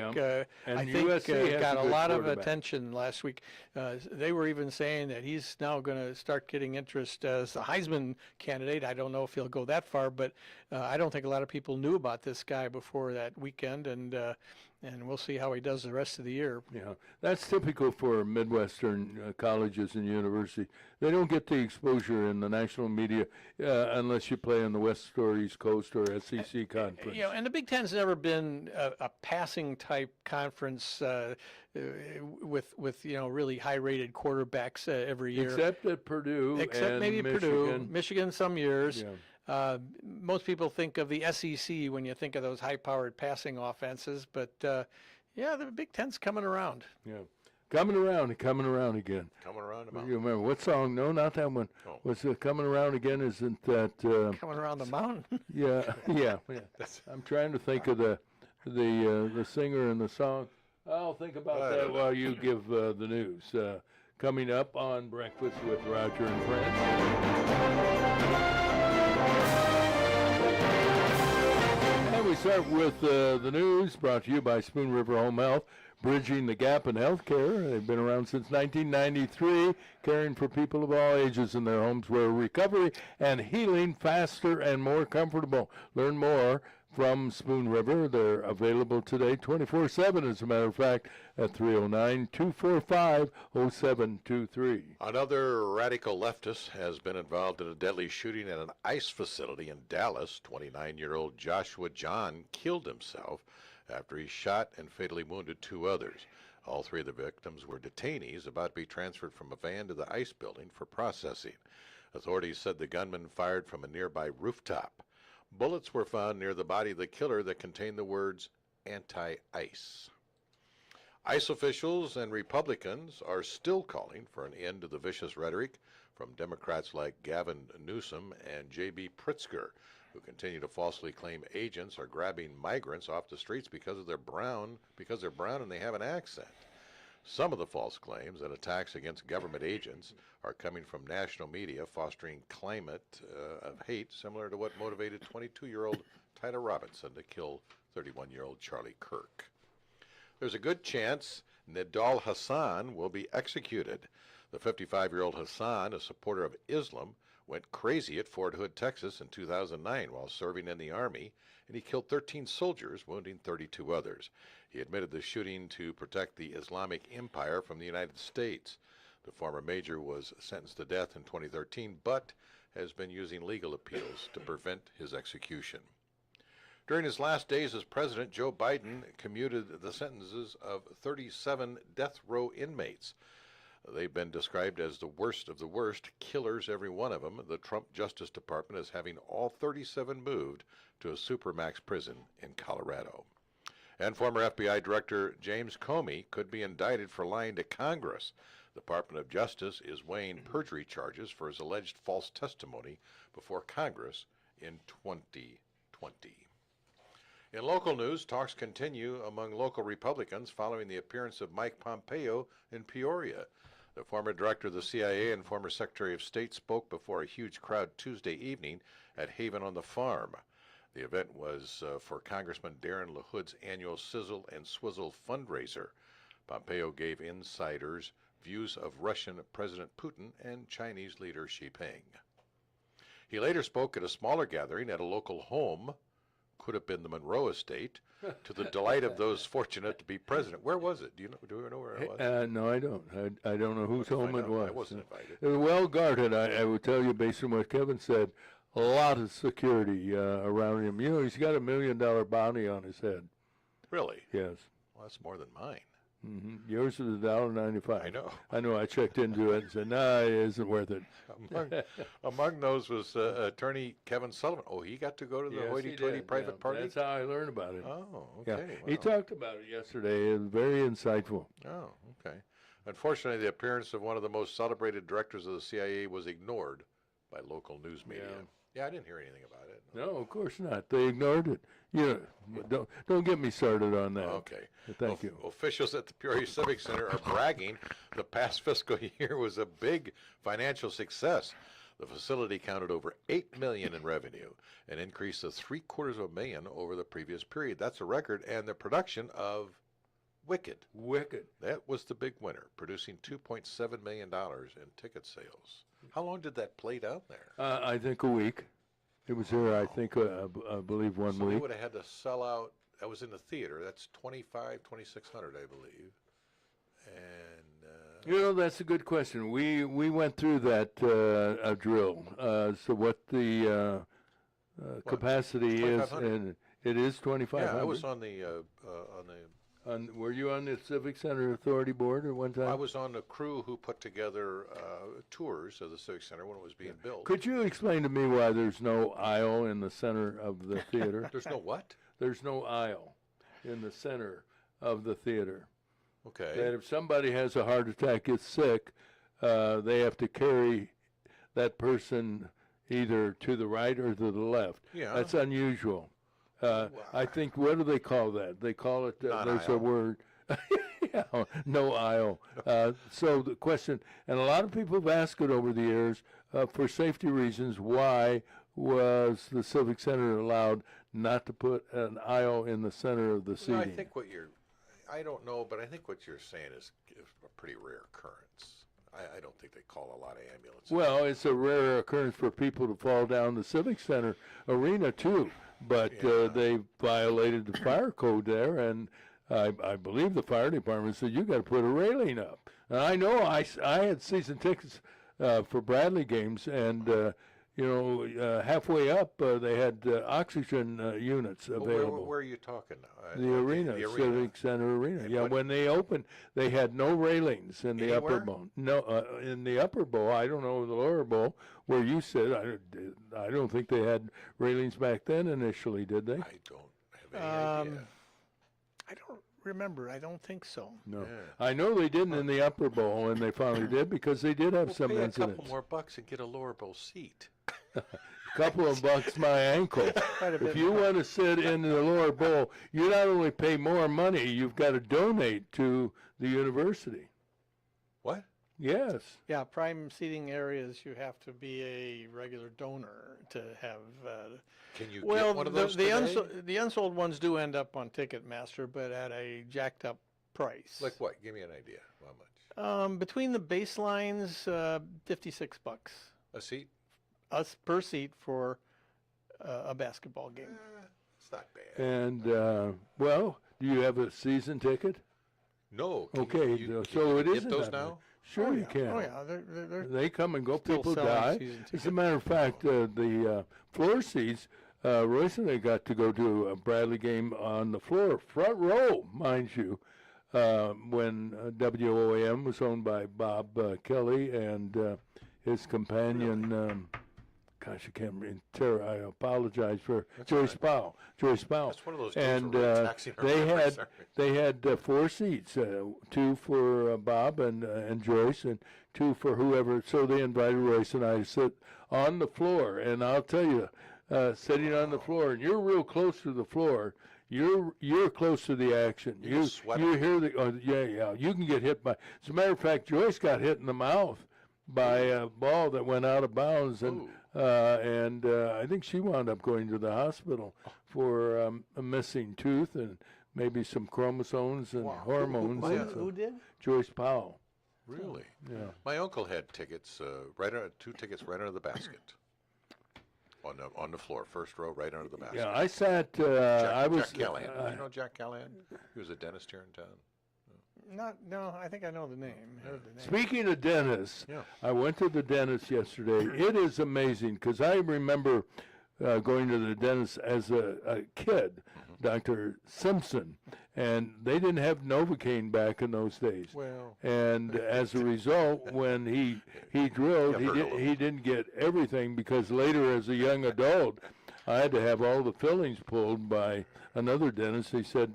And I think USC has got a a good lot of quarterback. attention last week. They were even saying that he's now going to start getting interest as a Heisman candidate. I don't know if he'll go that far, but I don't think a lot of people knew about this guy before that weekend, and we'll see how he does the rest of the year. Yeah, that's typical for Midwestern colleges and universities. They don't get the exposure in the national media unless you play in the West or East Coast or SEC conference. You know, and the Big Ten's never been a passing type conference with really high rated quarterbacks every year. Except at Purdue Except and maybe Michigan. Purdue, Michigan some years. Yeah. Most people think of the SEC when you think of those high-powered passing offenses, but the Big Ten's coming around. Yeah, coming around again. Coming around about. You remember what song? No, not that one. Oh. Was coming around again? Isn't that? Coming around the mountain. Yeah. I'm trying to think of the singer and the song. I'll think about I that don't know. while you give the news. Coming up on Breakfast with Roger and Friends. And we start with the news brought to you by Spoon River Home Health, bridging the gap in healthcare. They've been around since 1993, caring for people of all ages in their homes where recovery and healing faster and more comfortable. Learn more from Spoon River. They're available today 24/7, as a matter of fact, at 309-245-0723. Another radical leftist has been involved in a deadly shooting at an ICE facility in Dallas. 29-year-old Joshua John killed himself after he shot and fatally wounded two others. All three of the victims were detainees about to be transferred from a van to the ICE building for processing. Authorities said the gunman fired from a nearby rooftop. Bullets were found near the body of the killer that contained the words anti-ICE. ICE officials and Republicans are still calling for an end to the vicious rhetoric from Democrats like Gavin Newsom and J.B. Pritzker, who continue to falsely claim agents are grabbing migrants off the streets because they're brown and they have an accent. Some of the false claims and attacks against government agents are coming from national media fostering climate of hate similar to what motivated 22-year-old Tyler Robinson to kill 31-year-old Charlie Kirk. There's a good chance Nidal Hassan will be executed. The 55-year-old Hassan, a supporter of Islam, went crazy at Fort Hood, Texas in 2009 while serving in the Army, and he killed 13 soldiers, wounding 32 others. He admitted the shooting to protect the Islamic Empire from the United States. The former major was sentenced to death in 2013, but has been using legal appeals to prevent his execution. During his last days as president, Joe Biden commuted the sentences of 37 death row inmates. They've been described as the worst of the worst, killers, every one of them. The Trump Justice Department is having all 37 moved to a supermax prison in Colorado. And former FBI Director James Comey could be indicted for lying to Congress. The Department of Justice is weighing perjury charges for his alleged false testimony before Congress in 2020. In local news, talks continue among local Republicans following the appearance of Mike Pompeo in Peoria. The former director of the CIA and former Secretary of State spoke before a huge crowd Tuesday evening at Haven on the Farm. The event was for Congressman Darren LaHood's annual Sizzle and Swizzle fundraiser. Pompeo gave insiders views of Russian President Putin and Chinese leader Xi Jinping. He later spoke at a smaller gathering at a local home, could have been the Monroe estate, to the delight of those fortunate to be president. Where was it? Do you know where it was? No, I don't. I don't know whose home it was. I wasn't invited. It was well guarded. I would tell you, based on what Kevin said, a lot of security around him. You know, he's got $1 million bounty on his head. Really? Yes. Well, that's more than mine. Mm-hmm. Yours is $1.95. I know. I know. I checked into it and said, "No, it isn't worth it." Among those was attorney Kevin Sullivan. Oh, he got to go to the Yes, he hoity-toity did, private yeah. party? That's how I learned about it. Oh, Yeah. okay. He Wow. talked about it yesterday. It was very insightful. Oh, okay. Unfortunately, the appearance of one of the most celebrated directors of the CIA was ignored by local news media. Yeah, I didn't hear anything about it. No, of course not. They ignored it. don't get me started on that. Okay. Thank you. Officials at the Peoria Civic Center are bragging the past fiscal year was a big financial success. The facility counted over $8 million in revenue, an increase of $750,000 over the previous period. That's a record, and the production of Wicked. That was the big winner, producing $2.7 million in ticket sales. How long did that play down there? I think a week. It was here, I think, I believe 1 So week. they would have had to sell out. That was in the theater. That's 2,600, I believe. And That's a good question. We went through that drill. So what the capacity is, 2,500. and it is 2,500. yeah, I was on the Were you on the Civic Center Authority Board at one time? I was on the crew who put together tours of the Civic Center when it was being built. Could you explain to me why there's no aisle in the center of the theater? There's no what? There's no aisle in the center of the theater. Okay. That if somebody has a heart attack, gets sick, they have to carry that person either to the right or to the left. Yeah. That's unusual. I think, what do they call that? They call it, there's a aisle. word. Yeah, no aisle. So the question, and a lot of people have asked it over the years, for safety reasons, why was the Civic Center allowed not to put an aisle in the center of the No, seating? I think I don't know, but I think what you're saying is a pretty rare occurrence. I don't think they call a lot of ambulances. Well, it's a rare occurrence for people to fall down the Civic Center arena too, but they violated the fire code there, and I believe the fire department said you got to put a railing up. And I know I had season tickets for Bradley games, and halfway up they had oxygen units available. Where are you talking now? The arena, The arena. Civic Center Arena. And Yeah, what- when they opened, they had no railings in the upper Anywhere? bowl. No, in the upper bowl. I don't know the lower bowl where you sit. I don't think they had railings back then initially, did they? I don't have any idea. I don't remember. I don't think so. No. Yeah. I know they didn't in the upper bowl, and they finally did because they did have some Pay a incidents. couple more bucks and get a lower bowl seat. Couple of bucks my ankle. Quite a bit. If you want to sit in the lower bowl, you not only pay more money, you've got to donate to the university. What? Yes. Yeah, prime seating areas, you have to be a regular donor to have. Can you Well, get one of those the today? the unsold ones do end up on Ticketmaster, but at a jacked up price. Like what? Give me an idea. How much? Between the baselines, $56 A seat? us per seat for a basketball game. It's not bad. And, well, do you have a season ticket? No. Okay, can so you it get isn't those that now? much. Sure, Oh, you yeah. can. Oh yeah, they're They come and go. Still People selling die. season As a tickets. matter of fact, the floor seats, Royce and I got to go to a Bradley game on the floor, front row, mind you, when WOAM was owned by Bob Kelly and his companion. Gosh, I can't remember. I apologize for Joyce Powell. Joyce Powell. That's one of those days And where we're taxing our memories, aren't they had 4 seats, 2 for Bob and Joyce, and 2 for whoever. So they invited Royce and I to sit on the floor. And I'll tell you, sitting on the floor, and you're real close to the floor. You're close to the action. You can sweat you it. hear the yeah. You can get hit by. As a matter of fact, Joyce got hit in the mouth by a ball that went out of bounds, and I think she wound up going to the hospital for a missing tooth and maybe some chromosomes and hormones. Who, and so- who did? Joyce Powell. Really? Yeah. My uncle had tickets, 2 tickets right under the basket. On the floor, first row, right under the basket. Yeah, I sat. Jack, I was. Jack Callahan. Do you know Jack Callahan? He was a dentist here in town. No, I think I know the name. Heard the name. Speaking of dentists, Yeah. I went to the dentist yesterday. It is amazing because I remember going to the dentist as a kid, Dr. Simpson, and they didn't have Novocaine back in those days. Well, And as a result, when he drilled, Yeah, I've heard of he didn't get everything because later, as a young adult, I had to have all the fillings pulled by another dentist. He said,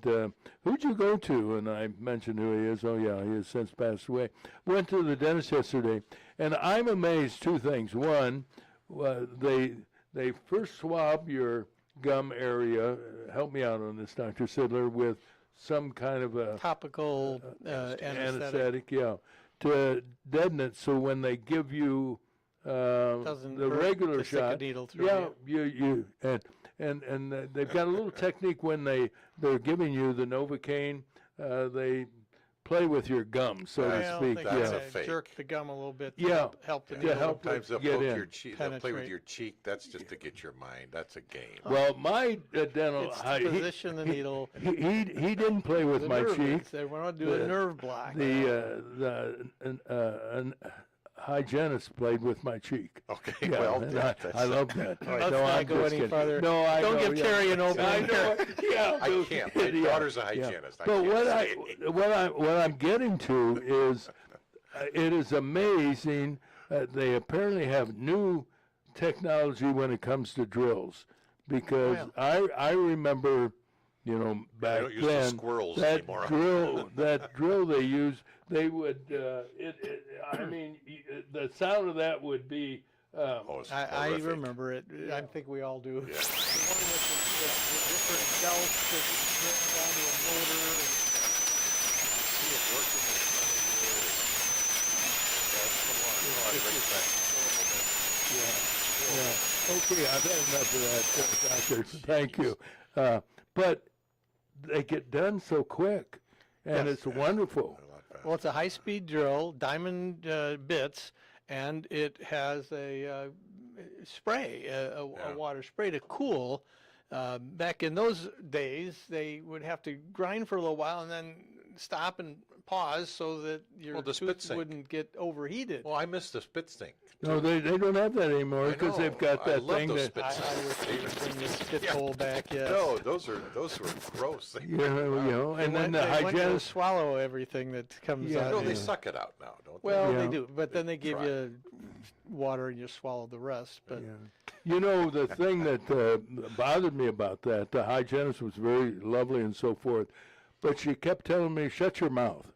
"Who'd you go to?" And I mentioned who he is. Oh yeah, he has since passed away. Went to the dentist yesterday, and I'm amazed. 2 things. One, they first swab your gum area, help me out on this, Dr. Sidler, with some kind of a Topical anesthetic, yeah, to deaden it, so when they give you Doesn't the hurt regular to stick a shot, needle through yeah, you. and they've got a little technique when they're giving you the Novocaine, they play with your gum, so to Well, speak. they That's Yeah. a fake. jerk the gum a little bit to Yeah. help the To needle. help Sometimes they'll get poke in. your cheek. They'll play with Penetrate. your cheek. That's just to get your mind. That's a game. Well, my dental, It's to position the needle. he didn't play with The my nerve cheek. is. They want to do The- a nerve block. The hygienist played with my cheek. Okay. Yeah, Well, and that's, I love that. Let's No, not I'm go just any kidding. further. No, I Don't know, give yeah. Terry an opening. I know. Yeah, I can't. My yeah, daughter's a yeah. hygienist. I But can't what I'm getting to is, it is amazing that they apparently have new technology when it comes to drills, because I remember, back don't use the then squirrels that anymore. drill they used, they would the sound of that would be Oh, it's I horrific. remember it. I think we all do. Yeah. The one with the different belts that run down to a motor. See it working in front of you. That's the one. Oh, I respect Yeah. Okay, I've had enough of that, doctor. Thank you. But they get done so quick, and it's wonderful. a lot faster. Well, it's a high-speed drill, diamond bits, and it has a spray, a water spray to cool. Back in those days, they would have to grind for a little while and then stop and pause so that your Well, the spit tooth sink. wouldn't get overheated. Well, I miss the spit stink. No, they don't have that anymore I because they've know. got I that love thing those that. spit I wish they would bring the spit hole back. Yes. No, those were gross. And then the they want you to hygienist. swallow everything that comes Yeah, out. No, they yeah. suck it out now, don't Well, Yeah. they do, but then they give Try. you water and you swallow the rest. But The thing that bothered me about that, the hygienist was very lovely and so forth, but she kept telling me, shut your mouth.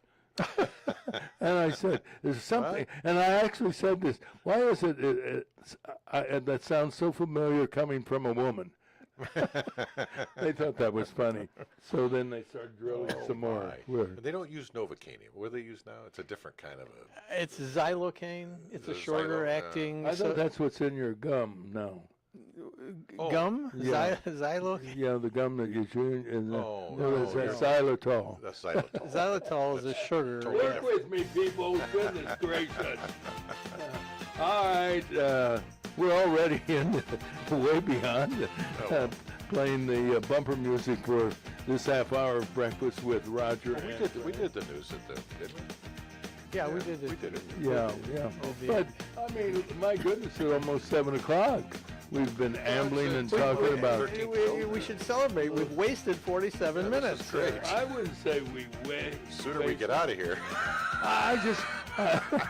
And I said, there's something, and I actually said this, why is it that sounds so familiar coming from a woman? They thought that was funny. So then they started drilling some more. My. They don't use Novocaine. What do they use now? It's a different kind of a. it's xylocaine. It's a The shorter xylo, yeah. acting. I thought that's what's in your gum now. gum. Yeah. Xylocaine. Yeah, the gum that you chew, and Oh, that's no, xylitol. That's xylitol. Xylitol is a sugar. totally Work with me, people. Goodness gracious. All right, we're already way beyond playing the bumper music for this half hour of Breakfast with Roger. We did the news at the. Didn't we? Yeah, we did it. We did it. Yeah. But, I mean, my goodness, it's almost 7 o'clock. We've been ambling and talking about. We should celebrate. We've wasted 47 minutes. This is great. I wouldn't say we wait. Sooner we get out of here. I just,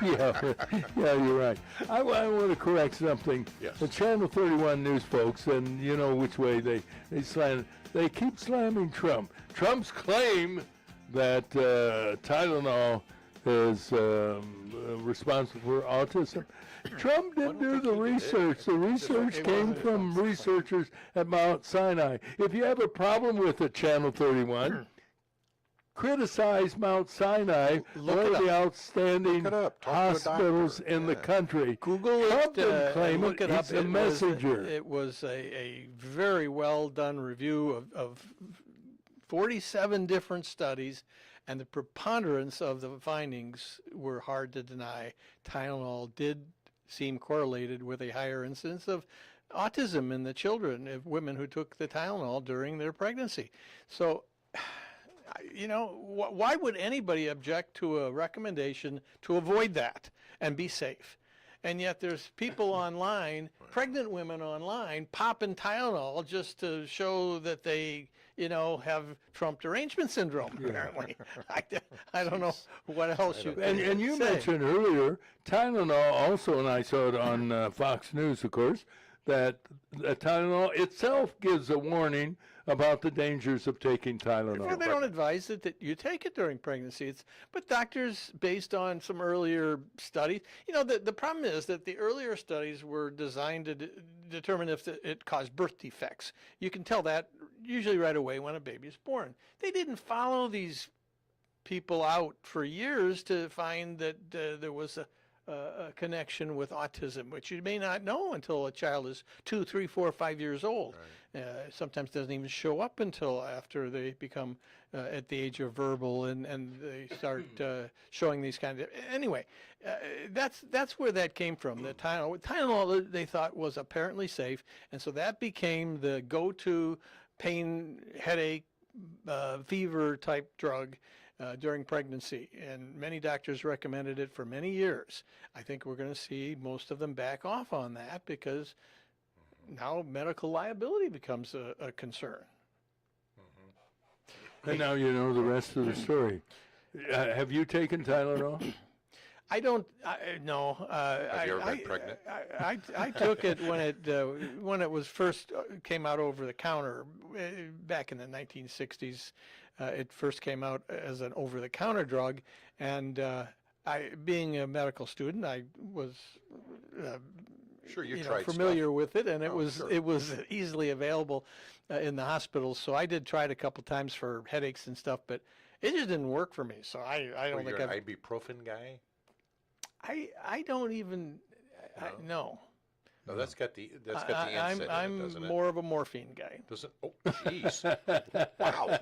yeah, you're right. I want to correct something. Yes. The Channel 31 news folks, and you know which way they slam. They keep slamming Trump. Trump's claim that Tylenol is responsible for autism. Trump didn't do the research. The research came from researchers at Mount Sinai. If you have a problem with the Channel 31, criticize Mount Sinai, one of the outstanding Look it up. Talk to a hospitals doctor. in the country. Google Trump it, didn't claim look it up. He's a messenger. It was a very well done review of 47 different studies, and the preponderance of the findings were hard to deny. Tylenol did seem correlated with a higher incidence of autism in the children of women who took the Tylenol during their pregnancy. So, you know, why would anybody object to a recommendation to avoid that and be safe? And yet there's people online, pregnant women online, popping Tylenol just to show that they, you know, have Trump derangement syndrome, apparently. I don't know what else you And you say. mentioned earlier, Tylenol also, and I saw it on Fox News, of course, that Tylenol itself gives a warning about the dangers of taking Tylenol. Well, they don't advise it that you take it during pregnancy. But doctors, based on some earlier studies, the problem is that the earlier studies were designed to determine if it caused birth defects. You can tell that usually right away when a baby is born. They didn't follow these people out for years to find that there was a connection with autism, which you may not know until a child is 2, 3, 4, 5 years old. Right. Sometimes doesn't even show up until after they become at the age of verbal and they start showing these kinds of. Anyway, that's where that came from. The Tylenol they thought was apparently safe, and so that became the go-to pain, headache, fever type drug. During pregnancy, and many doctors recommended it for many years. I think we're going to see most of them back off on that because now medical liability becomes a concern. And now you know the rest of the story. Have you taken Tylenol? I don't. No. Have you ever been pregnant? I took it when it was first came out over the counter back in the 1960s. It first came out as an over-the-counter drug, and being a medical student, I was Sure, you tried familiar stuff. with it, and it Sure. was easily available in the hospitals. So I did try it a couple times for headaches and stuff, but it just didn't work for me. So I don't think You're I've. an ibuprofen guy? I don't even. No. No, that's got the NSAID in it, I'm doesn't it? more of a morphine guy. Does it? Oh, jeez. Wow.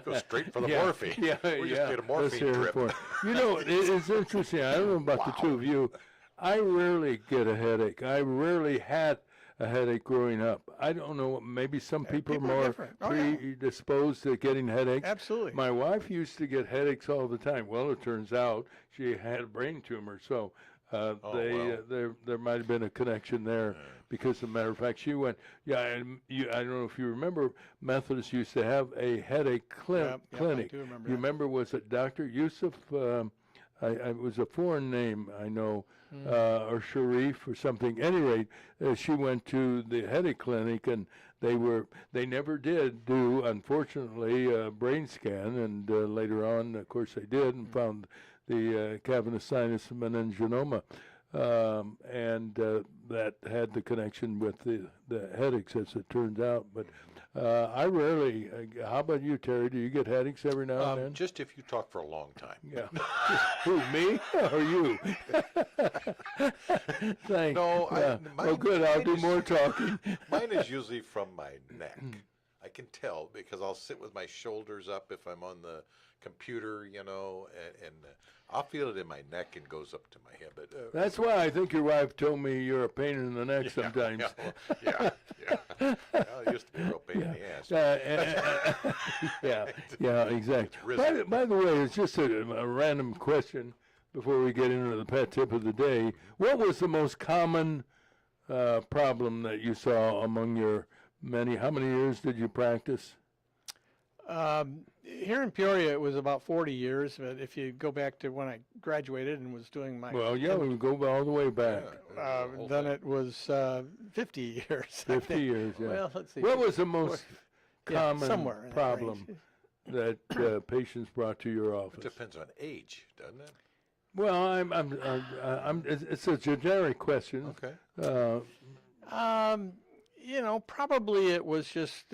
Go straight for the morphine. Yeah, We just did a morphine trip. It's interesting. I don't know about the two of you. I rarely get a headache. I rarely had a headache growing up. I don't know. Maybe some people are more different. Oh, yeah. predisposed to getting headaches. Absolutely. My wife used to get headaches all the time. Well, it turns out she had a brain tumor, so there might have been a connection there. Because, as a matter of fact, she went. Yeah, and I don't know if you remember, Methodists used to have a headache clinic. I do remember You that. remember? Was it Dr. Yusuf? It was a foreign name, I know, or Sharif or something. At any rate, she went to the headache clinic, and they never did do, unfortunately, a brain scan. And later on, of course, they did and found the cavernous sinus meningioma, and that had the connection with the headaches, as it turns out. But I rarely. How about you, Terry? Do you get headaches every now and then? Just if you talk for a long time. Yeah. Who, me or you? Thanks. No, well, good. I'll do is- more talking. Mine is usually from my neck. I can tell because I'll sit with my shoulders up if I'm on the computer, and I'll feel it in my neck and goes up to my head. But That's why I think your wife told me you're a pain in the neck sometimes. yeah. Well, it used to be a real pain in the ass. Yeah, exactly. By the way, it's just a random question before we get into the pet tip of the day. What was the most common problem that you saw among your many? How many years did you practice? Here in Peoria, it was about 40 years. But if you go back to when I graduated and was doing my, Well, yeah, we go all the way back. then it was 50 years. 50 years, yeah. Well, let's see. What was the most common somewhere in that problem range. that patients brought to your office? It depends on age, doesn't it? Well, it's a generic question. Okay. Probably it was just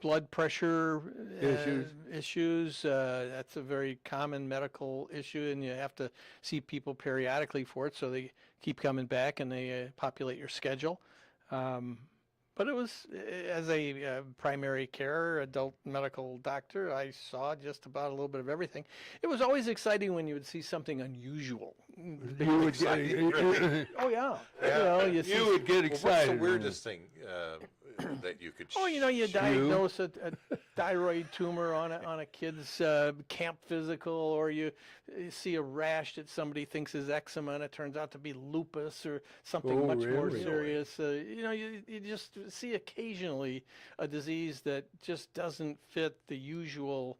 blood pressure issues. That's a very common medical issue, and you have to see people periodically for it, so they keep coming back and they populate your schedule. But it was, as a primary care adult medical doctor, I saw just about a little bit of everything. It was always exciting when you would see something unusual. You would get, Oh, yeah. you would get What's excited. the weirdest thing that you could? You diagnose a thyroid tumor on a kid's camp physical, or you see a rash that somebody thinks is eczema, and it turns out to be lupus or something much more really? serious. You just see occasionally a disease that just doesn't fit the usual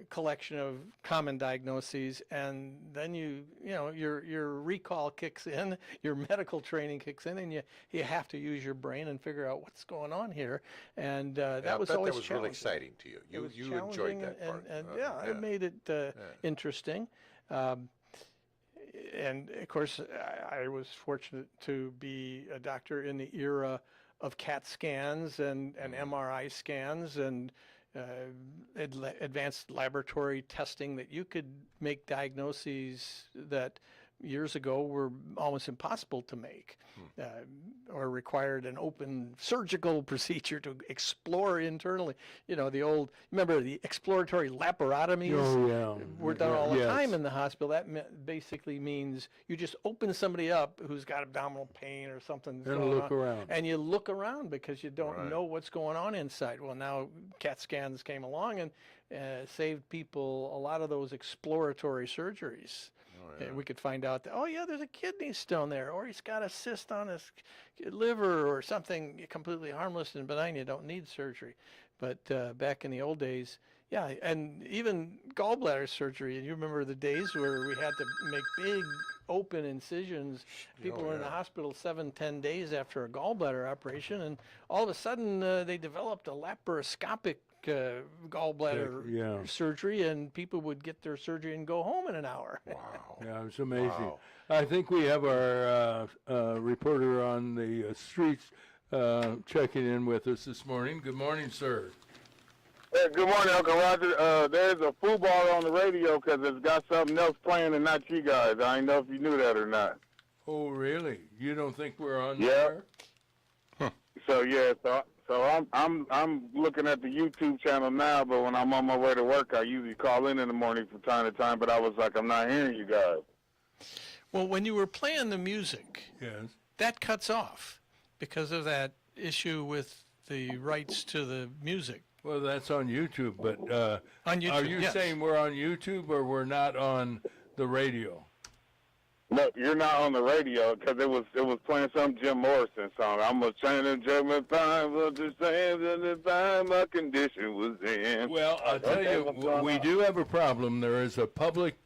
collection of common diagnoses, and then your recall kicks in, your medical training kicks in, and you have to use your brain and figure out what's going on here. And that was always that was really exciting to you. You enjoyed that part. And it made it interesting. And of course, I was fortunate to be a doctor in the era of CAT scans and MRI scans and advanced laboratory testing, that you could make diagnoses that years ago were almost impossible to make, or required an open surgical procedure to explore internally. Remember the exploratory laparotomies were done all the time in the hospital. That basically means you just open somebody up who's got abdominal pain or something, And look around. and you look around because you don't know what's going on inside. Well, now CAT scans came along and saved people a lot of those exploratory surgeries. We could find out that, there's a kidney stone there, or he's got a cyst on his liver or something completely harmless and benign. You don't need surgery. But back in the old days, and even gallbladder surgery. And you remember the days where we had to make big open incisions. People were in the hospital 7-10 days after a gallbladder operation, and all of a sudden they developed a laparoscopic gallbladder surgery, and people would get their surgery and go home in an hour. Wow. Yeah, it's amazing. Wow. I think we have our reporter on the streets checking in with us this morning. Good morning, sir. Hey, good morning, Uncle Roger. There's a football on the radio because it's got something else playing and not you guys. I didn't know if you knew that or not. Oh, really? You don't think we're on Yeah. there? So I'm looking at the YouTube channel now, but when I'm on my way to work, I usually call in the morning from time to time. But I was like, I'm not hearing you guys. Well, when you were playing the music, Yes. that cuts off because of that issue with the rights to the music. Well, that's on YouTube, but On YouTube, are you yes. saying we're on YouTube or we're not on the radio? No, you're not on the radio because it was playing some Jim Morrison song. I'm a change German time, but the same at the time my condition was in. Well, I'll tell Okay, you, what's going we on? do have a problem. There is a public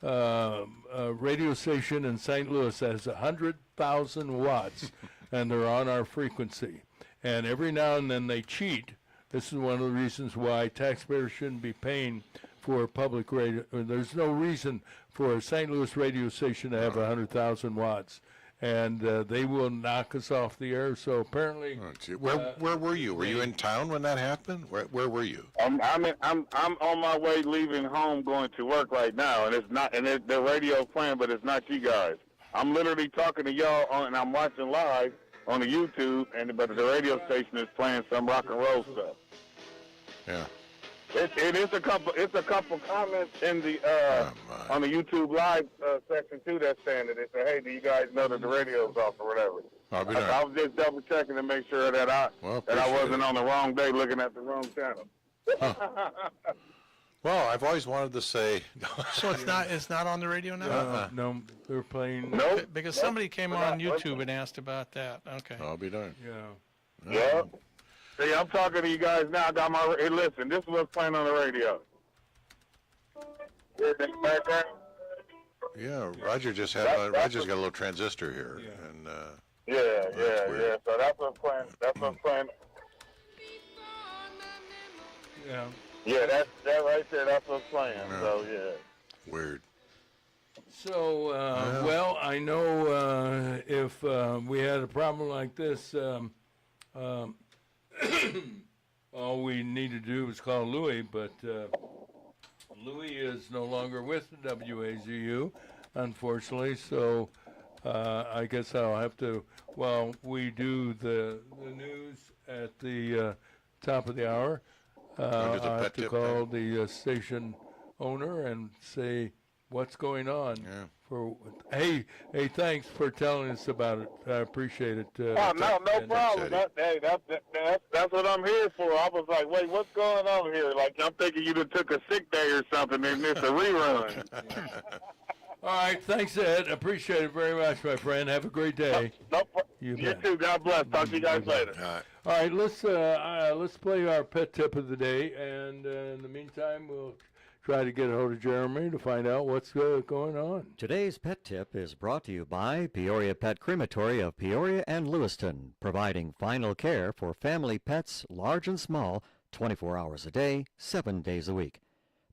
radio station in St. Louis that has 100,000 watts, and they're on our frequency. And every now and then they cheat. This is one of the reasons why taxpayers shouldn't be paying for public radio. There's no reason for a St. Louis radio station to have 100,000 watts, and they will knock us off the air. So apparently, Oh, gee. Where were you? Were you in town when that happened? Where were you? I'm on my way leaving home going to work right now, and it's not, and the radio's playing, but it's not you guys. I'm literally talking to y'all and I'm watching live on the YouTube, but the radio station is playing some rock and roll stuff. Yeah. It is a couple. It's a couple comments in the my. on the YouTube live section too that's saying that they say, "Hey, do you guys know that the radio's off or whatever?" I'll be I darned. was just double checking to make sure that I Appreciate wasn't it. on the wrong day looking at the wrong channel. Well, I've always wanted to say. So it's not on the radio now? no, they're playing. Nope. Because somebody came on YouTube and asked about that. Okay. I'll be darned. Yeah. Yeah. See, I'm talking to you guys now. I got my. Hey, listen, this is what's playing on the radio. Hear that background? Yeah, Roger's got a little transistor here, Yeah. and Yeah. So that's what's playing. That's what's playing. Yeah. Yeah, that right there. That's what's playing. Yeah. So yeah. weird. So, well, I know if we had a problem like this, all we need to do is call Louis, but Louis is no longer with the WAZU, unfortunately, so I guess I'll have to, while we do the news at the top of the hour, Wanna do the I'll have pet to tip call the station owner and say what's going on. Yeah. Hey, thanks for telling us about it. I appreciate it. Oh, no and- problem. That's what I'm here for. I was like, wait, what's going on here? Like, I'm thinking you done took a sick day or something and it's a rerun. All right, thanks, Ed. Appreciate it very much, my friend. Have a great day. You bet. too. God bless. Talk to you guys later. All right, let's play our pet tip of the day, and in the meantime, we'll try to get a hold of Jeremy to find out what's going on. Today's pet tip is brought to you by Peoria Pet Crematory of Peoria and Lewiston, providing final care for family pets, large and small, 24 hours a day, 7 days a week.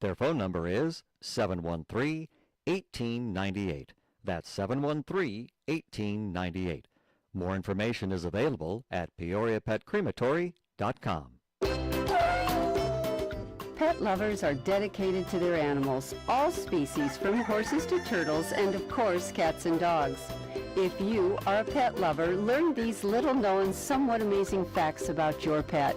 Their phone number is 713-1898. That's 713-1898. More information is available at peoriapetcrematory.com. Pet lovers are dedicated to their animals, all species from horses to turtles and of course cats and dogs. If you are a pet lover, learn these little-known, somewhat amazing facts about your pet.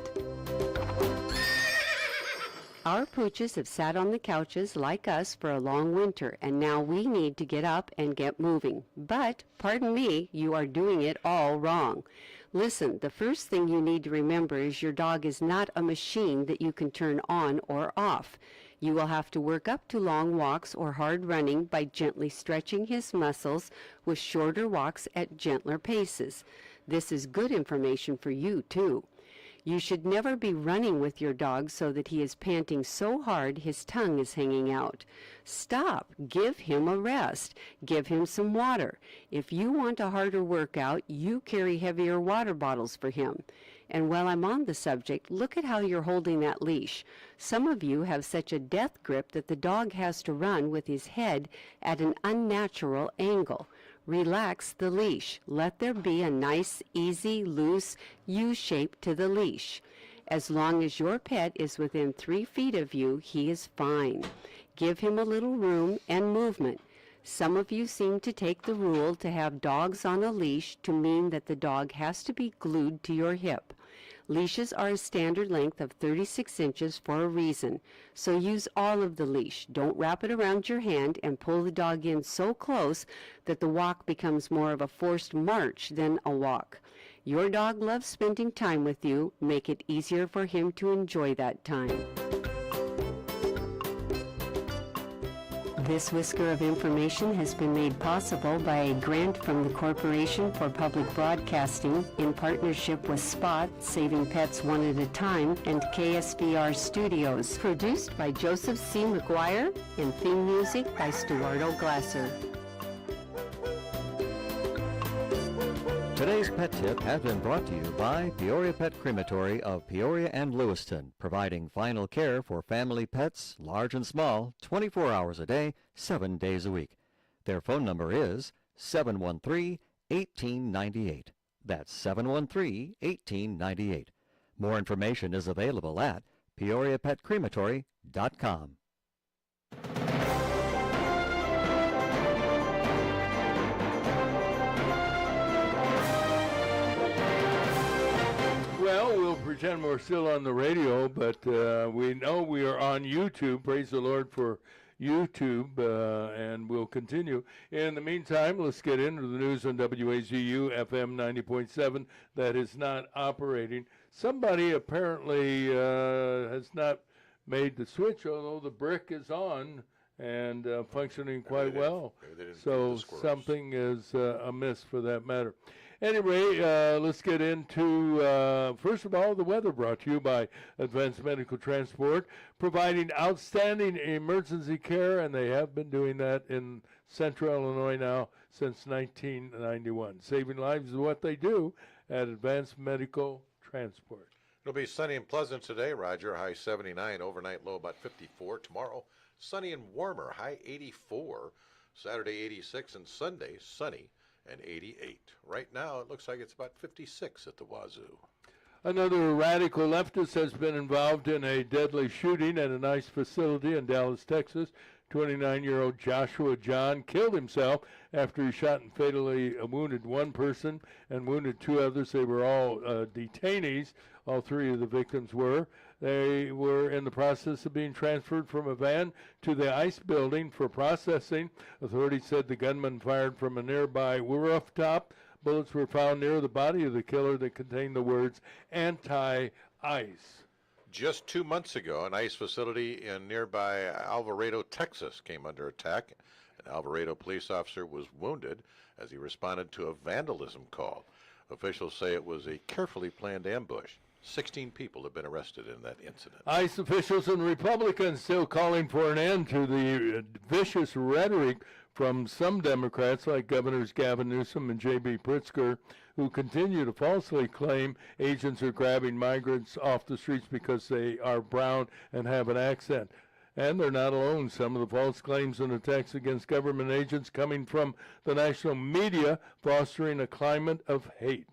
Our pooches have sat on the couches like us for a long winter, and now we need to get up and get moving. But, pardon me, you are doing it all wrong. Listen, the first thing you need to remember is your dog is not a machine that you can turn on or off. You will have to work up to long walks or hard running by gently stretching his muscles with shorter walks at gentler paces. This is good information for you, too. You should never be running with your dog so that he is panting so hard his tongue is hanging out. Stop. Give him a rest. Give him some water. If you want a harder workout, you carry heavier water bottles for him. And while I'm on the subject, look at how you're holding that leash. Some of you have such a death grip that the dog has to run with his head at an unnatural angle. Relax the leash. Let there be a nice, easy, loose U-shape to the leash. As long as your pet is within 3 feet of you, he is fine. Give him a little room and movement. Some of you seem to take the rule to have dogs on a leash to mean that the dog has to be glued to your hip. Leashes are a standard length of 36 inches for a reason, so use all of the leash. Don't wrap it around your hand and pull the dog in so close that the walk becomes more of a forced march than a walk. Your dog loves spending time with you. Make it easier for him to enjoy that time. This whisker of information has been made possible by a grant from the Corporation for Public Broadcasting in partnership with Spot, Saving Pets One at a Time, and KSBR Studios. Produced by Joseph C. McGuire and theme music by Stuardo Glasser. Today's pet tip has been brought to you by Peoria Pet Crematory of Peoria and Lewiston, providing final care for family pets, large and small, 24 hours a day, 7 days a week. Their phone number is 713-1898. That's 713-1898. More information is available at peoriapetcrematory.com. Well, we'll pretend we're still on the radio, but we know we are on YouTube. Praise the Lord for YouTube, and we'll continue. In the meantime, let's get into the news on WAZU FM 90.7 that is not operating. Somebody apparently has not made the switch, although the brick is on and functioning quite well. So something is amiss for that matter. Anyway, let's get into, first of all, the weather brought to you by Advanced Medical Transport, providing outstanding emergency care, and they have been doing that in Central Illinois now since 1991. Saving lives is what they do at Advanced Medical Transport. It'll be sunny and pleasant today, Roger. High 79, overnight low about 54. Tomorrow, sunny and warmer, high 84. Saturday, 86, and Sunday, sunny and 88. Right now, it looks like it's about 56 at the wazoo. Another radical leftist has been involved in a deadly shooting at an ICE facility in Dallas, Texas. 29-year-old Joshua John killed himself after he shot and fatally wounded one person and wounded 2 others. They were all detainees. All 3 of the victims were. They were in the process of being transferred from a van to the ICE building for processing. Authorities said the gunman fired from a nearby rooftop. Bullets were found near the body of the killer that contained the words anti-ICE. Just 2 months ago, an ICE facility in nearby Alvarado, Texas, came under attack. An Alvarado police officer was wounded as he responded to a vandalism call. Officials say it was a carefully planned ambush. 16 people have been arrested in that incident. ICE officials and Republicans still calling for an end to the vicious rhetoric from some Democrats like Governors Gavin Newsom and J.B. Pritzker, who continue to falsely claim agents are grabbing migrants off the streets because they are brown and have an accent. And they're not alone. Some of the false claims and attacks against government agents coming from the national media, fostering a climate of hate.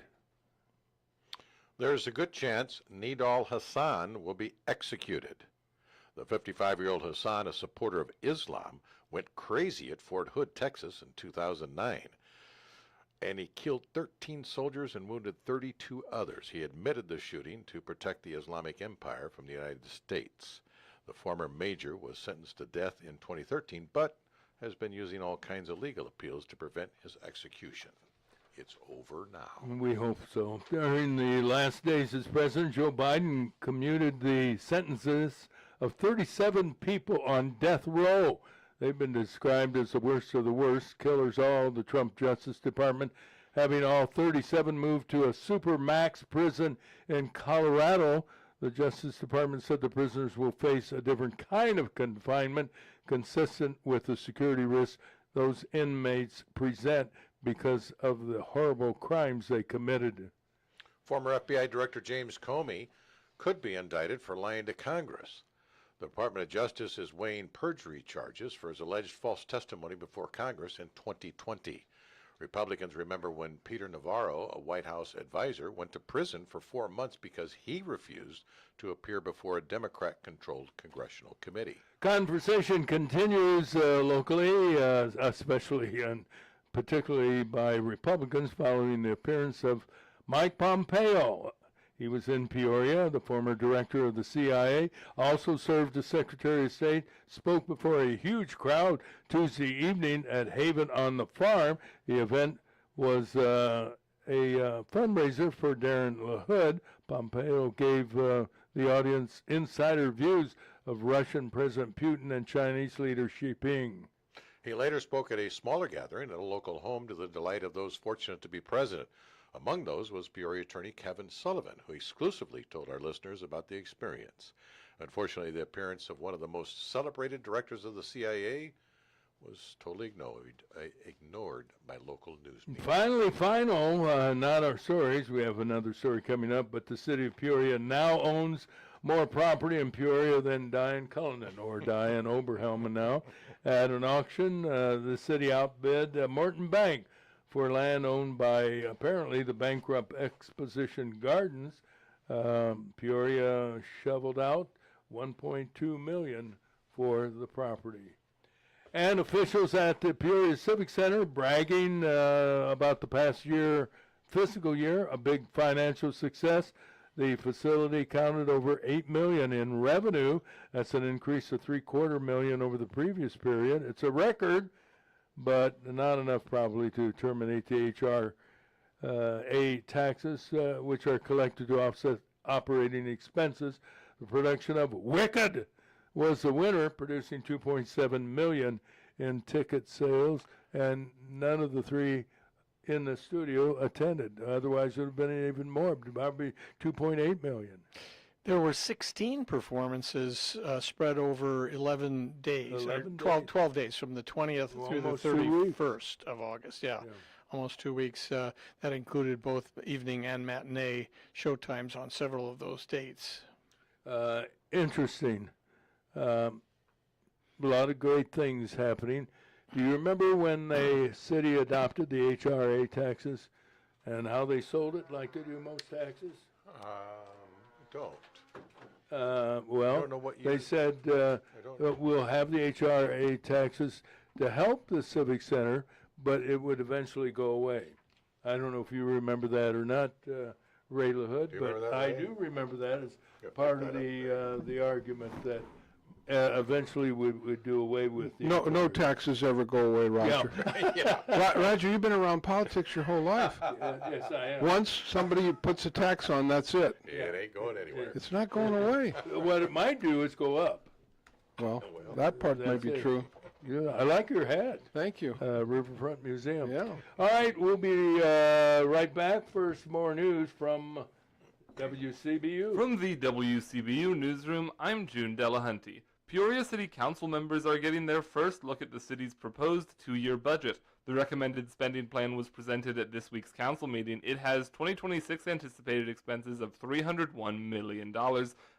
There's a good chance Nidal Hassan will be executed. The 55-year-old Hassan, a supporter of Islam, went crazy at Fort Hood, Texas in 2009. And he killed 13 soldiers and wounded 32 others. He admitted the shooting to protect the Islamic Empire from the United States. The former major was sentenced to death in 2013, but has been using all kinds of legal appeals to prevent his execution. It's over now. We hope so. During the last days as president, Joe Biden commuted the sentences of 37 people on death row. They've been described as the worst of the worst, killers all. The Trump Justice Department having all 37 moved to a supermax prison in Colorado. The Justice Department said the prisoners will face a different kind of confinement consistent with the security risks those inmates present because of the horrible crimes they committed. Former FBI Director James Comey could be indicted for lying to Congress. The Department of Justice is weighing perjury charges for his alleged false testimony before Congress in 2020. Republicans remember when Peter Navarro, a White House advisor, went to prison for 4 months because he refused to appear before a Democrat-controlled congressional committee. Conversation continues locally, especially and particularly by Republicans following the appearance of Mike Pompeo. He was in Peoria. The former director of the CIA also served as Secretary of State, spoke before a huge crowd Tuesday evening at Haven on the Farm. The event was a fundraiser for Darren LaHood. Pompeo gave the audience insider views of Russian President Putin and Chinese leader Xi Jinping. He later spoke at a smaller gathering at a local home to the delight of those fortunate to be present. Among those was Peoria attorney Kevin Sullivan, who exclusively told our listeners about the experience. Unfortunately, the appearance of one of the most celebrated directors of the CIA was totally ignored by local news media. Finally, not our stories. We have another story coming up, but the city of Peoria now owns more property in Peoria than Diane Cullinan or Diane Oberhelman now. At an auction, the city outbid Morton Bank for land owned by apparently the bankrupt Exposition Gardens. Peoria shoveled out $1.2 million for the property. And officials at the Peoria Civic Center bragging about the past fiscal year, a big financial success. The facility counted over $8 million in revenue. That's an increase of $750,000 over the previous period. It's a record, but not enough probably to terminate the HRA taxes, which are collected to offset operating expenses. The production of Wicked was the winner, producing $2.7 million in ticket sales, and none of the three in the studio attended. Otherwise, it would have been even more, probably $2.8 million. There were 16 performances spread over 11 days, 12 days, from the 20th through the 31st of August. Yeah, almost 2 weeks. That included both evening and matinee showtimes on several of those dates. Interesting. A lot of great things happening. Do you remember when the city adopted the HRA taxes and how they sold it like they do most taxes? Don't. Well, don't know what year. They said we'll have the HRA taxes to help the Civic Center, but it would eventually go away. I don't know if you remember that or not, Ray LaHood, but I do remember that as part of the argument that eventually would do away with the No taxes ever go away, Roger. Yeah. Roger, you've been around politics your whole life. Yes, I am. Once somebody puts a tax on, that's it. Yeah, it ain't going anywhere. It's not going away. What it might do is go up. Well, that part may be That's it. true. Yeah, I like your hat. Thank you. Riverfront Museum. Yeah. All right, we'll be right back for some more news from WCBU. From the WCBU newsroom, I'm June Delahunty. Peoria City Council members are getting their first look at the city's proposed 2-year budget. The recommended spending plan was presented at this week's council meeting. It has 2026 anticipated expenses of $301 million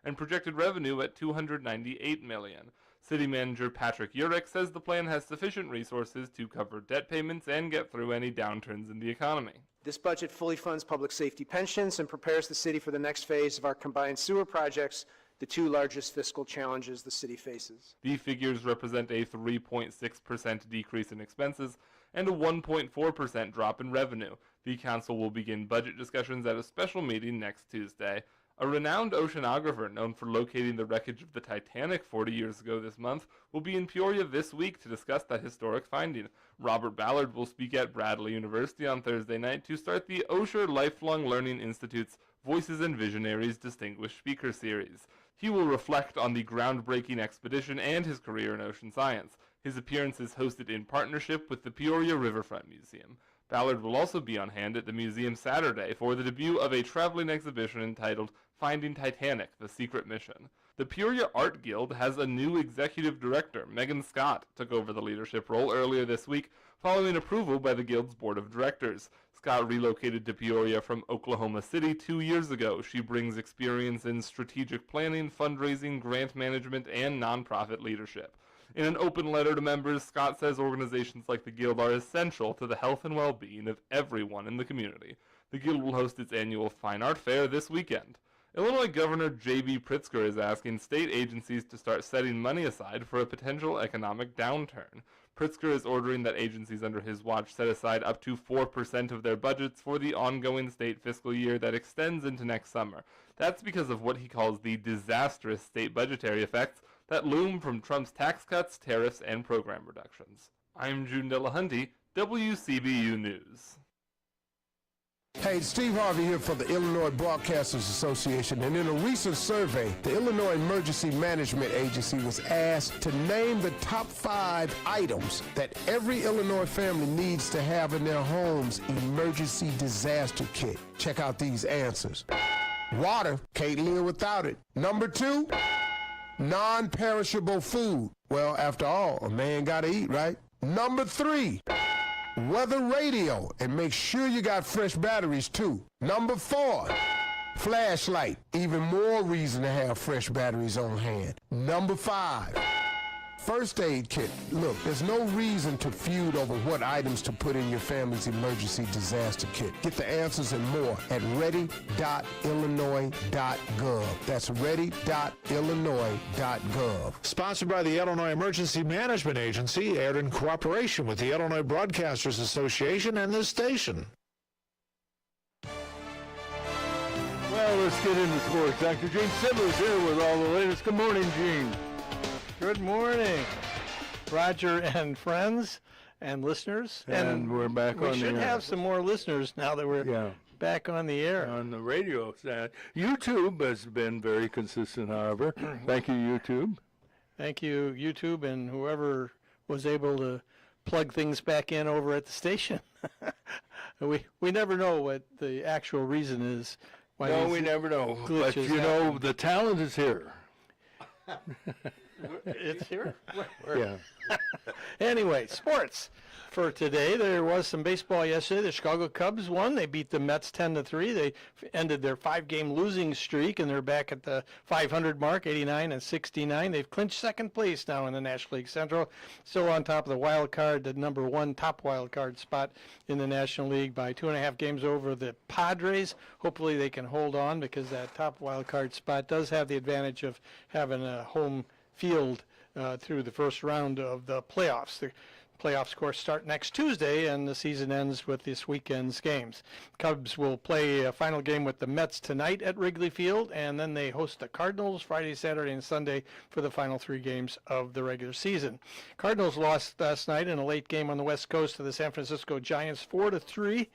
and projected revenue at $298 million. City Manager Patrick Urich says the plan has sufficient resources to cover debt payments and get through any downturns in the economy. This budget fully funds public safety pensions and prepares the city for the next phase of our combined sewer projects, the 2 largest fiscal challenges the city faces. The figures represent a 3.6% decrease in expenses and a 1.4% drop in revenue. The council will begin budget discussions at a special meeting next Tuesday. A renowned oceanographer known for locating the wreckage of the Titanic 40 years ago this month will be in Peoria this week to discuss that historic finding. Robert Ballard will speak at Bradley University on Thursday night to start the Osher Lifelong Learning Institute's Voices and Visionaries Distinguished Speaker Series. He will reflect on the groundbreaking expedition and his career in ocean science. His appearance is hosted in partnership with the Peoria Riverfront Museum. Ballard will also be on hand at the museum Saturday for the debut of a traveling exhibition entitled Finding Titanic, The Secret Mission. The Peoria Art Guild has a new executive director. Megan Scott took over the leadership role earlier this week following approval by the Guild's board of directors. Scott relocated to Peoria from Oklahoma City 2 years ago. She brings experience in strategic planning, fundraising, grant management, and nonprofit leadership. In an open letter to members, Scott says organizations like the Guild are essential to the health and well-being of everyone in the community. The Guild will host its annual Fine Art Fair this weekend. Illinois Governor J.B. Pritzker is asking state agencies to start setting money aside for a potential economic downturn. Pritzker is ordering that agencies under his watch set aside up to 4% of their budgets for the ongoing state fiscal year that extends into next summer. That's because of what he calls the disastrous state budgetary effects that loom from Trump's tax cuts, tariffs, and program reductions. I'm June Delahunty, WCBU News. Hey, Steve Harvey here for the Illinois Broadcasters Association, and in a recent survey, the Illinois Emergency Management Agency was asked to name the top 5 items that every Illinois family needs to have in their home's emergency disaster kit. Check out these answers. Water, can't live without it. Number 2, non-perishable food. Well, after all, a man gotta eat, right? Number 3, weather radio, and make sure you got fresh batteries too. Number 4, flashlight, even more reason to have fresh batteries on hand. Number 5, first aid kit. Look, there's no reason to feud over what items to put in your family's emergency disaster kit. Get the answers and more at ready.illinois.gov. That's ready.illinois.gov. Sponsored by the Illinois Emergency Management Agency, aired in cooperation with the Illinois Broadcasters Association and this station. Well, let's get into sports. Dr. Gene Simmons here with all the latest. Good morning, Gene. Good morning, Roger and friends and listeners. And we're back on the air. We should have some more listeners now that we're back on the air. On the radio. YouTube has been very consistent, however. Thank you, YouTube. Thank you, YouTube, and whoever was able to plug things back in over at the station. We never know what the actual reason is. Why no, we never know. But, you know, the talent is here. It's here? Yeah. Anyway, sports. For today, there was some baseball yesterday. The Chicago Cubs won. They beat the Mets 10-3. They ended their 5-game losing streak, and they're back at the 500 mark, 89-69. They've clinched second place now in the National League Central. Still on top of the wild card, the number 1 top wild card spot in the National League by 2.5 games over the Padres. Hopefully they can hold on because that top wild card spot does have the advantage of having a home field through the first round of the playoffs. The Playoffs, of course, start next Tuesday, and the season ends with this weekend's games. Cubs will play a final game with the Mets tonight at Wrigley Field, and then they host the Cardinals Friday, Saturday, and Sunday for the final 3 games of the regular season. Cardinals lost last night in a late game on the West Coast to the San Francisco Giants 4-3.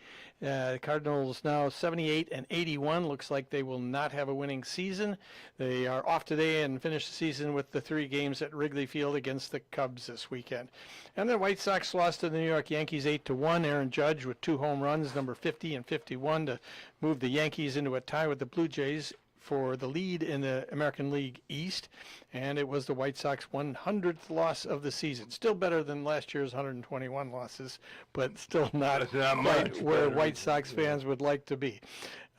Cardinals now 78-81. Looks like they will not have a winning season. They are off today and finish the season with the 3 games at Wrigley Field against the Cubs this weekend. And the White Sox lost to the New York Yankees 8-1. Aaron Judge with 2 home runs, number 50 and 51, to move the Yankees into a tie with the Blue Jays for the lead in the American League East, and it was the White Sox 100th loss of the season. Still better than last year's 121 losses, but still not quite where White Sox fans would like to be.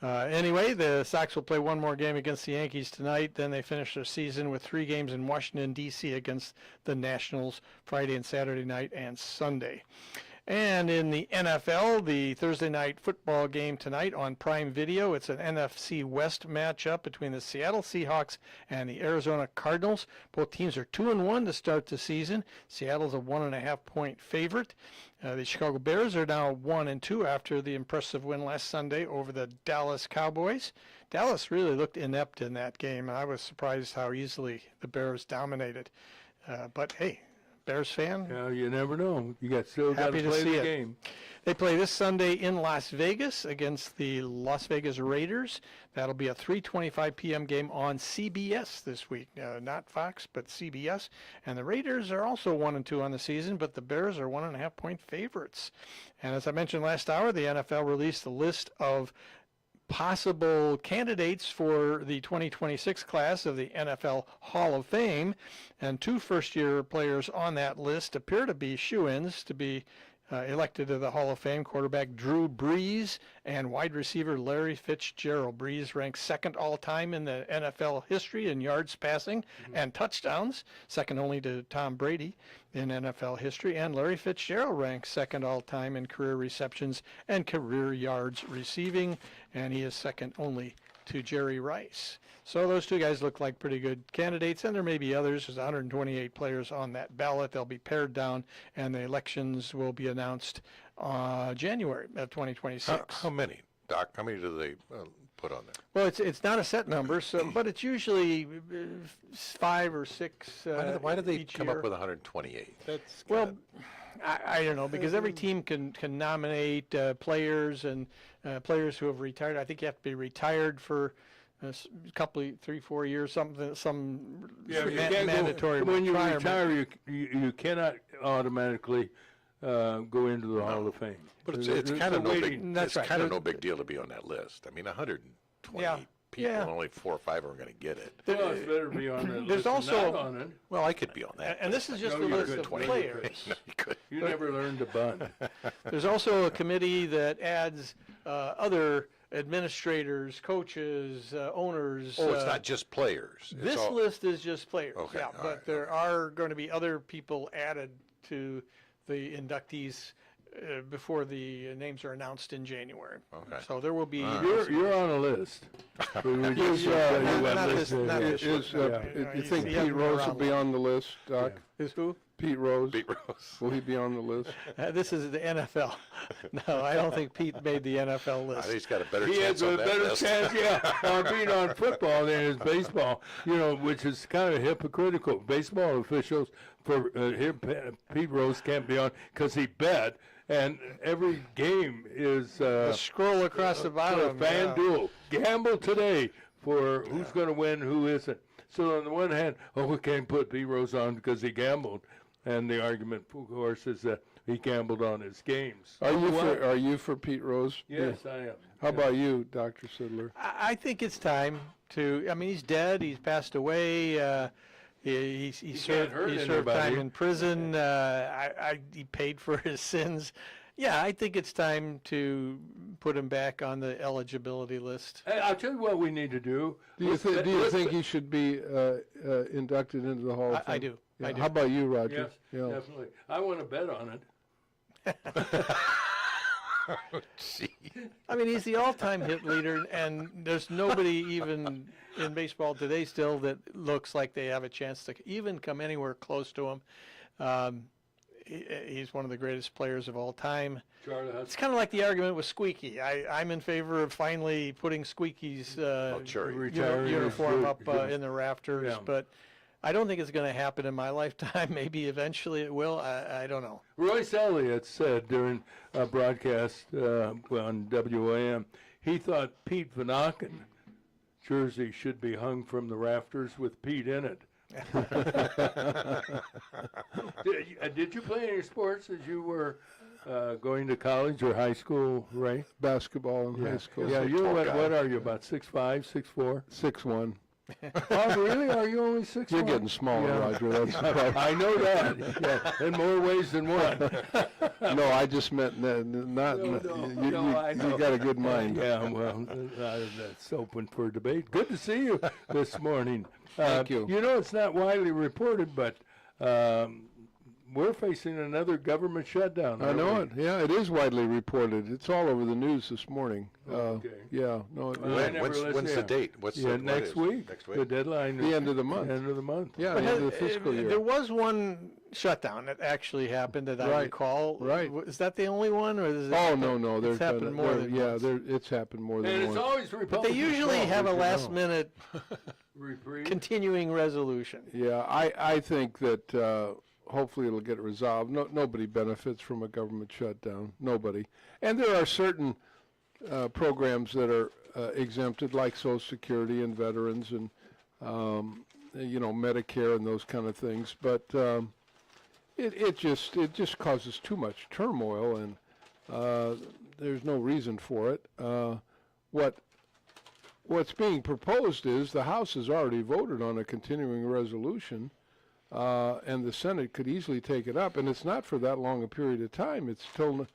Anyway, the Sox will play one more game against the Yankees tonight. Then they finish their season with 3 games in Washington, D.C. against the Nationals Friday and Saturday night and Sunday. And in the NFL, the Thursday night football game tonight on Prime Video, it's an NFC West matchup between the Seattle Seahawks and the Arizona Cardinals. Both teams are 2-1 to start the season. Seattle's a 1.5-point favorite. The Chicago Bears are now 1-2 after the impressive win last Sunday over the Dallas Cowboys. Dallas really looked inept in that game, and I was surprised how easily the Bears dominated. But hey, Bears fan? Yeah, you never know. You still got to play the game. They play this Sunday in Las Vegas against the Las Vegas Raiders. That'll be a 3:25 p.m. game on CBS this week. Not Fox, but CBS. And the Raiders are also 1-2 on the season, but the Bears are 1.5-point favorites. And as I mentioned last hour, the NFL released a list of possible candidates for the 2026 class of the NFL Hall of Fame, and 2 first-year players on that list appear to be shoo-ins to be elected to the Hall of Fame: quarterback Drew Brees and wide receiver Larry Fitzgerald. Brees ranks 2nd all-time in the NFL history in yards passing and touchdowns, second only to Tom Brady in NFL history, and Larry Fitzgerald ranks 2nd all-time in career receptions and career yards receiving, and he is second only to Jerry Rice. So those 2 guys look like pretty good candidates, and there may be others. There's 128 players on that ballot. They'll be pared down, and the elections will be announced January of 2026. How many, Doc? How many do they put on there? Well, it's not a set number, but it's usually 5 or 6 Why do they each come year. up with 128? That's Well, I don't know, because every team can nominate players and players who have retired. I think you have to be retired for a couple, 3-4 years, some mandatory. When you retirement. retire, you cannot automatically go into the Hall of Fame. But it's kind of no big. That's It's right. kind of no big deal to be on that list. I mean, 128 people, Yeah. and only 4 or 5 are going to get it. Well, it's better to be on that There's list than also- not on it. Well, I could be on that. And this is just No, a you list couldn't. of 20 players. No, you could. You never learned to bunt. There's also a committee that adds other administrators, coaches, owners. Oh, it's not just players. It's This all- list is just players. Okay, Yeah, all but right, there are going to be other people added to the inductees before the names are announced in January. Okay. So there will be. You're on a list. We just tell you what Not list this- it not is. this one. Yeah. You think he hasn't Pete been Rose will around be long. on the list, Doc? Is who? Pete Rose? Pete Rose. Will he be on the list? This is the NFL. No, I don't think Pete made the NFL I list. think he's got a better He chance has a on that better list. chance, on being on football than his baseball, which is kind of hypocritical. Baseball officials for Pete Rose can't be on because he bet, and every game is The scroll across the for a bottom. fan duel. Gamble today for who's going to win, who isn't. So on the one hand, we can't put Pete Rose on because he gambled, and the argument, of course, is that he gambled on his games. Are you for Pete Rose? Yes, I am. How about you, Dr. Sidler? I think it's time to. I mean, he's dead. He's passed away. He served hurt time anybody. in prison. He paid for his sins. Yeah, I think it's time to put him back on the eligibility list. Hey, I'll tell you what we need to do. Do you think he should be inducted into the Hall of Fame? I do. Yeah. I do. How about you, Roger? Yes, definitely. I want to bet on it. I mean, he's the all-time hit leader, and there's nobody even in baseball today still that looks like they have a chance to even come anywhere close to him. He's one of the greatest players of all time. Charlie It's Hudson. kind of like the argument with Squeaky. I'm in favor of finally putting Squeaky's Retiring uniform his up jersey. in the rafters, Yeah. but I don't think it's going to happen in my lifetime. Maybe eventually it will. I don't know. Royce Elliott said during a broadcast on WAM, he thought Pete Van Auken jersey should be hung from the rafters with Pete in it. Did you play any sports as you were going to college or high school, Ray? Basketball in high school. Yeah, you're what are you, about 6'5", 6'4"? 6'1". Oh, really? Are you only 6'1"? You're getting smaller, Yeah. Roger. That's the problem. I know that. Yeah, in more ways than one. No, I just meant not. No, I know. You got a good mind. Yeah, well, that's open for debate. Good to see you this morning. Thank you. You know, it's not widely reported, but we're facing another government shutdown. I know aren't it. we? Yeah, it is widely reported. It's all over the news this morning. Okay. Yeah, no, Well, I When? never listened, When's the yeah. date? What's Yeah, what next is? week. Next The week. deadline is the end of the month. end of the month. Yeah, the end of the fiscal year. There was one shutdown that actually happened that I Right, recall. right. Is that the only one, or is it? Oh no, there's it's happened been, more than once. it's happened more than And it's once. always But Republican. they usually have a last minute minute reprieve. continuing resolution. Yeah, I think that hopefully it'll get resolved. Nobody benefits from a government shutdown. Nobody. And there are certain programs that are exempted, like Social Security and veterans and Medicare and those kind of things. But it just causes too much turmoil, and there's no reason for it. What's being proposed is the House has already voted on a continuing resolution, and the Senate could easily take it up, and it's not for that long a period of time. It's till,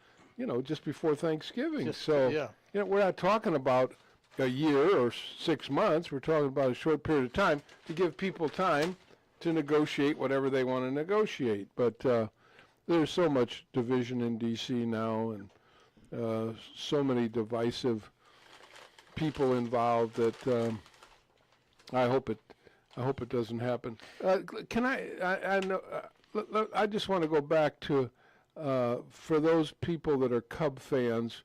just before Thanksgiving. Yeah. We're not talking about a year or 6 months. We're talking about a short period of time to give people time to negotiate whatever they want to negotiate. But there's so much division in D.C. now, and so many divisive people involved that I hope it doesn't happen. Can I know? I just want to go back to for those people that are Cub fans.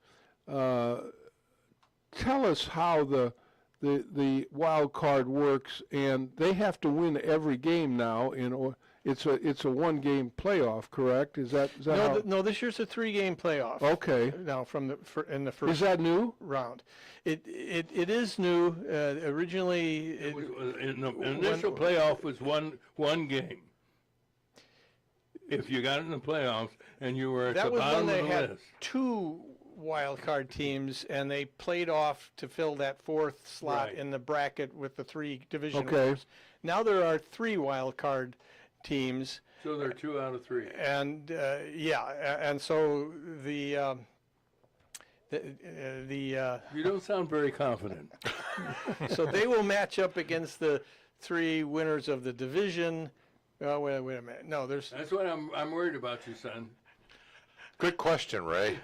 Tell us how the wild card works, and they have to win every game now. It's a 1-game playoff, correct? Is that how? No, this year's a 3-game playoff. Okay. Now in the first Is that new? round, it is new. Originally, The initial playoff was one game. If you got in the playoffs and you were at that the was when bottom they of the had list. 2 wild card teams, and they played off to fill that 4th slot Right. in the bracket with the 3 division Okay. winners. Now there are 3 wild card teams, So they're 2 out of 3. and and so the You don't sound very confident. so they will match up against the 3 winners of the division. Oh, wait a minute. No, there's. That's what I'm worried about you, son. Good question, Ray.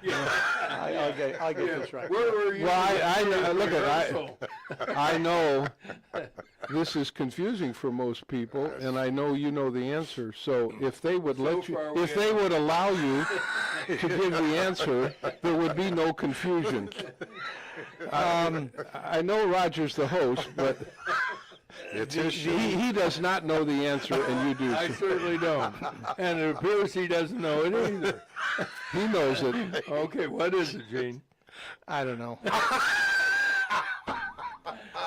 I'll get this right. Where were you? Well, I look at rehearsal? I know this is confusing for most people, and I know you know the answer. So if they would let you, far we if they have- would allow you to give the answer, there would be no confusion. I know Roger's the host, but It's his show. he does not know the answer, and you do. I certainly don't. And it appears he doesn't know it either. He knows it. Okay, what is it, Gene? I don't know.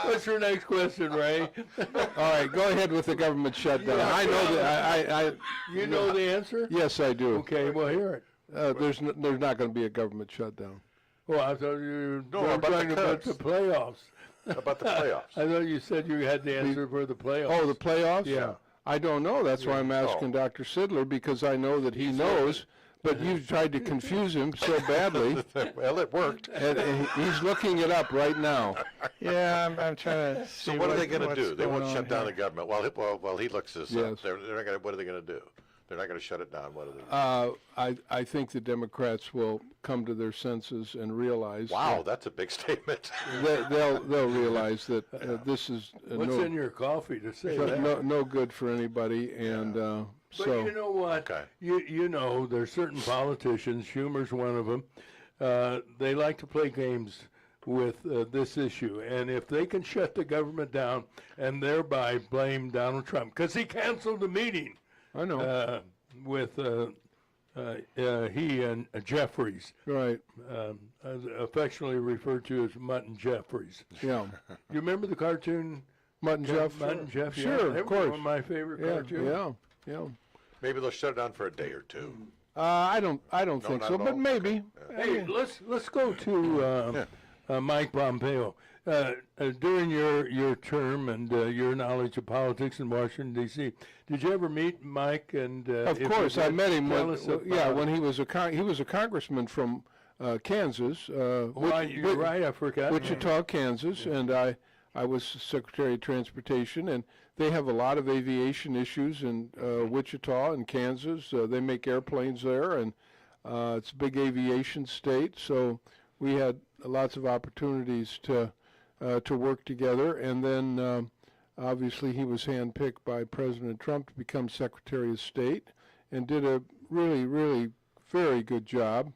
What's your next question, Ray? All right, go ahead with the government shutdown. I know that. I You know the answer? yes, I do. Okay, well, hear it. There's not going to be a government shutdown. Well, I thought you No, were about the talking about the Cubs. playoffs. About the playoffs. I thought you said you had the answer for the playoffs. Oh, the playoffs? Yeah. I don't know. That's why I'm asking Dr. Sidler, because I know that he knows, but you've tried to confuse him so badly, Well, it worked. and he's looking it up right now. Yeah, I'm trying to see So what are they going to what's do? They going won't on shut down here. the government. While he looks this Yes. up, they're not going to. What are they going to do? They're not going to shut it down. What are they? I think the Democrats will come to their senses and realize Wow, that's a big statement. that they'll realize that this is What's in your coffee to say that? no good for anybody, and But So you know what? Okay. You know, there's certain politicians, Schumer's one of them, they like to play games with this issue. And if they can shut the government down and thereby blame Donald Trump, because he canceled the meeting I know. with he and Jeffries, Right. affectionately referred to as Mutton Jeffries. Yeah. You remember the cartoon? Mutton Jeff. Mutton Jeff? Yeah, Sure, that of was course. one of my favorite Yeah. cartoons. Yeah. Maybe they'll shut it down for a day or two. I don't think not so, at but all? maybe. Hey, let's go to Mike Pompeo. During your term and your knowledge of politics in Washington D.C., did you ever meet Mike? And Of if course, you I did, met him tell when, us about- when he was a congressman from Kansas, Why, you're right, I forgot. Wichita, Kansas, and I was Secretary of Transportation, and they have a lot of aviation issues in Wichita and Kansas. They make airplanes there, and it's a big aviation state, so we had lots of opportunities to work together. And then obviously he was handpicked by President Trump to become Secretary of State and did a really, really very good job.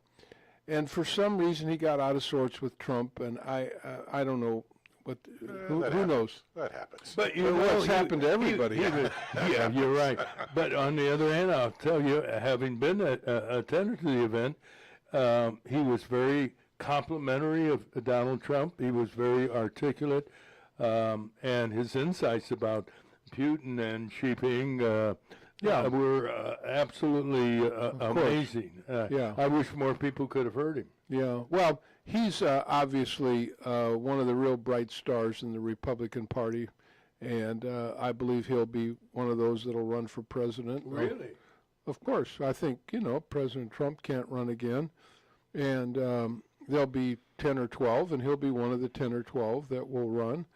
And for some reason he got out of sorts with Trump, and I don't know what who knows. That happens. But you Well, know, what's happened to everybody. Yeah, you're right. But on the other hand, I'll tell you, having been a attendant to the event, he was very complimentary of Donald Trump. He was very articulate, and his insights about Putin and Xi Jinping were absolutely amazing. Yeah. I wish more people could have heard him. Yeah, well, he's obviously one of the real bright stars in the Republican Party, and I believe he'll be one of those that'll run for president. Really? Of course. I think, President Trump can't run again, and there'll be 10 or 12, and he'll be one of the 10 or 12 that will run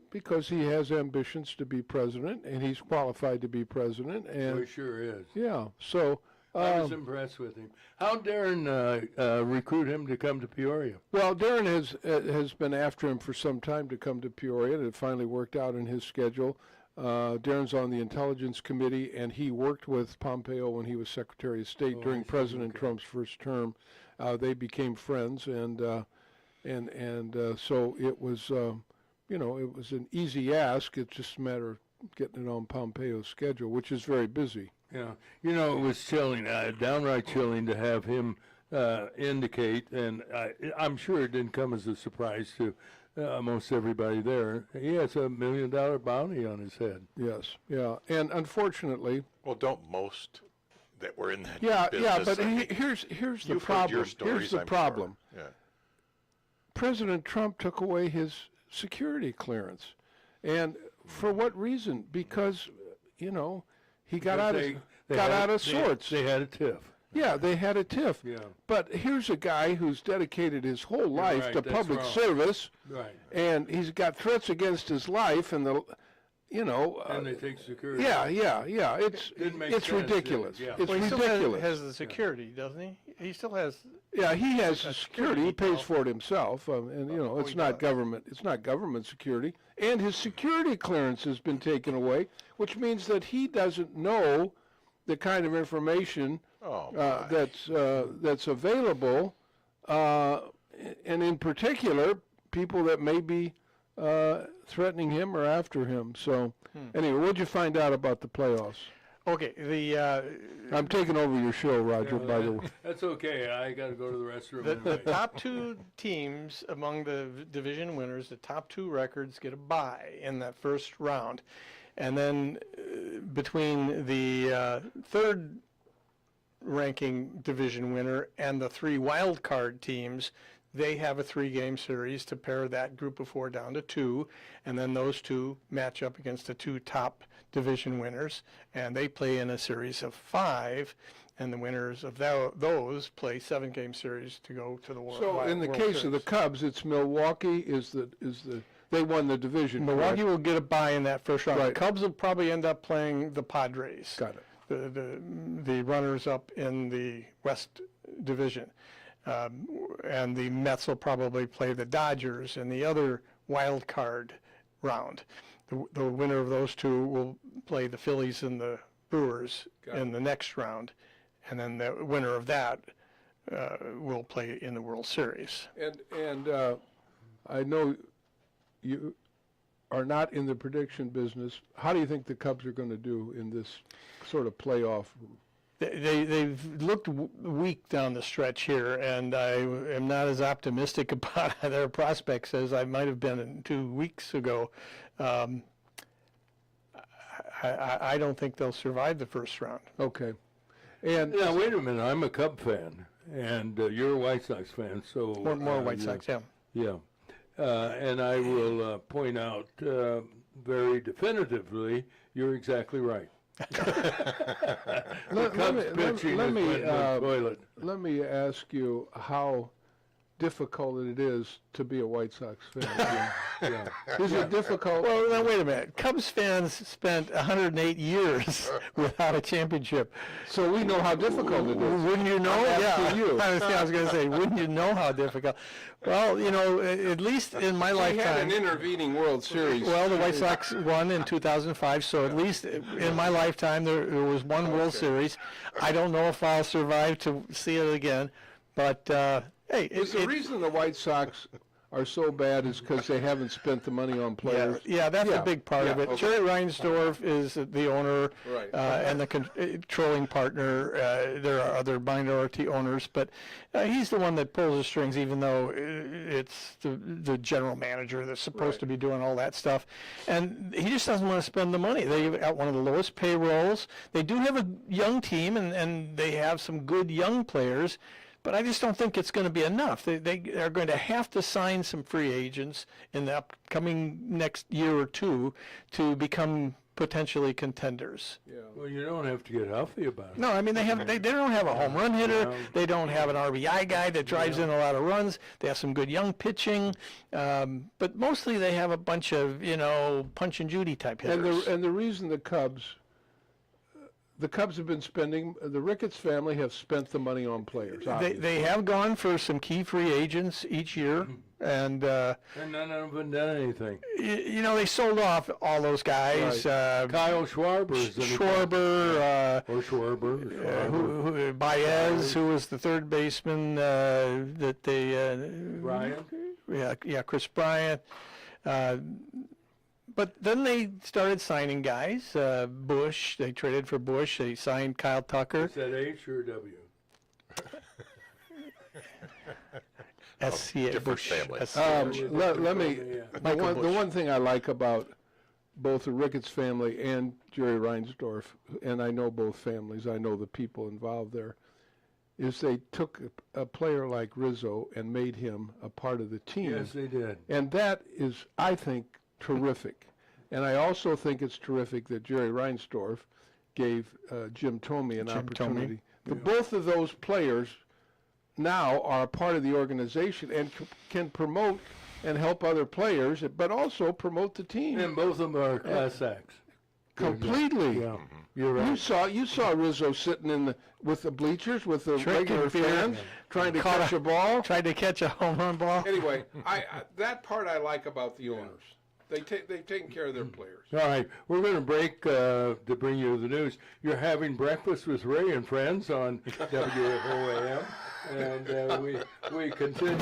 because he has ambitions to be president, and he's qualified to be president. And He sure is. yeah, so... I was impressed with him. How'd Darren recruit him to come to Peoria? Well, Darren has been after him for some time to come to Peoria, and it finally worked out in his schedule. Darren's on the Intelligence Committee, and he worked with Pompeo when he was Secretary of State during President Trump's first term. They became friends, and so it was, it was an easy ask. It's just a matter of getting it on Pompeo's schedule, which is very busy. Yeah, it was chilling, downright chilling to have him indicate, and I'm sure it didn't come as a surprise to most everybody there. He has $1 million bounty on his head. Yes, yeah, and unfortunately, Well, don't most that were in that yeah, business? but I mean, here's the you've heard problem. your stories, Here's the I'm problem. Sure. Yeah. President Trump took away his security clearance, and for what reason? Because he got out of sorts. They had a tiff. Yeah, they had a tiff. Yeah. But here's a guy who's dedicated his whole life right, to that's public wrong. service, Right. and he's got threats against his life, and And they take security. yeah. It's Didn't make it's sense, did it? ridiculous. Yeah. It's Well, he still ridiculous. has the security, doesn't he? He still has. Yeah, he has the security. He pays detail. for it himself, and it's he not does. government. It's not government security, and his security clearance has been taken away, which means that he doesn't know the kind of information Oh, my. that's available, and in particular, people that may be threatening him or after him. So, anyway, what'd you find out about the playoffs? Okay, I'm taking over your show, Roger. By the way. That's okay. I got to go to the restroom the anyway. top two teams among the division winners, the top two records get a bye in that first round. And then between the third ranking division winner and the three wild card teams, they have a 3-game series to pare that group of 4 down to 2, and then those two match up against the 2 top division winners, and they play in a series of 5, and the winners of those play 7-game series to go to the World So, in the World case of the Series. Cubs, it's Milwaukee they won the division. Milwaukee correct? will get a bye in that first round. Right. The Cubs will probably end up playing the Padres. Got it. The runners up in the West Division. And the Mets will probably play the Dodgers in the other wild card round. The winner of those two will play the Phillies and the Brewers in the next round, and then the winner of that will play in the World Series. And I know you are not in the prediction business. How do you think the Cubs are going to do in this sort of playoff? They've looked weak down the stretch here, and I am not as optimistic about their prospects as I might have been 2 weeks ago. I don't think they'll survive the first round. Okay. And Now, wait a minute. I'm a Cub fan, and you're a White Sox fan, so... More White Sox, yeah. Yeah. And I will point out very definitively, you're exactly right. let Toilet. me ask you how difficult it is to be a White Sox fan. Yeah. Is it difficult? Well, now wait a minute. Cubs fans spent 108 years without a championship. So we know how difficult it is. Wouldn't you know? I'm Yeah. asking you. I was going to say, wouldn't you know how difficult? Well, you know, at least in my We had lifetime. an intervening World Series. Well, the White Sox won in 2005, so at least in my lifetime there was one World Series. I don't know if I'll survive to see it again, but hey, Is the reason the White Sox are so bad is because they haven't spent the money on players? yeah, that's Yeah. a big part of Yeah, it. okay. Jerry Reinsdorf is the owner Right. and the controlling partner. There are other minority owners, but he's the one that pulls the strings, even though it's the general manager that's supposed to be doing all that stuff. And he just doesn't want to spend the money. They've got one of the lowest payrolls. They do have a young team, and they have some good young players. But I just don't think it's going to be enough. They are going to have to sign some free agents in the upcoming next year or two to become potentially contenders. Well, you don't have to get huffy about it. No, I mean they don't have a home run hitter. They don't have an RBI guy that drives in a lot of runs. They have some good young pitching, but mostly they have a bunch of Punch and Judy type hitters. And the reason the Cubs have been spending, the Ricketts family have spent the money on players. They have gone for some key free agents each year, and none of them done anything. they sold off all those guys. Kyle Schwarber is Schwarber, or Schwarber. Baez, who was the third baseman that they Bryant. Yeah, Chris Bryant. But then they started signing guys. Bush, they traded for Bush. They signed Kyle Tucker. Is that H or W? SCA different Bush. family. Let me. Michael The Bush. one thing I like about both the Ricketts family and Jerry Reinsdorf, and I know both families, I know the people involved there, is they took a player like Rizzo and made him a part of the team. Yes, they did. And that is, I think, terrific. And I also think it's terrific that Jerry Reinsdorf gave Jim Thome an opportunity. But both of those players now are a part of the organization and can promote and help other players, but also promote the team. And both of them are class acts. Completely. Yeah, you're right. You saw Rizzo sitting with the bleachers with the Drinking regular beer. fans, trying to catch a ball. Tried to catch a home run ball. Anyway, I that part I like about the owners. They've taken care of their players. All right, we're going to break to bring you the news. You're having breakfast with Ray and friends on WOAM, and we continue.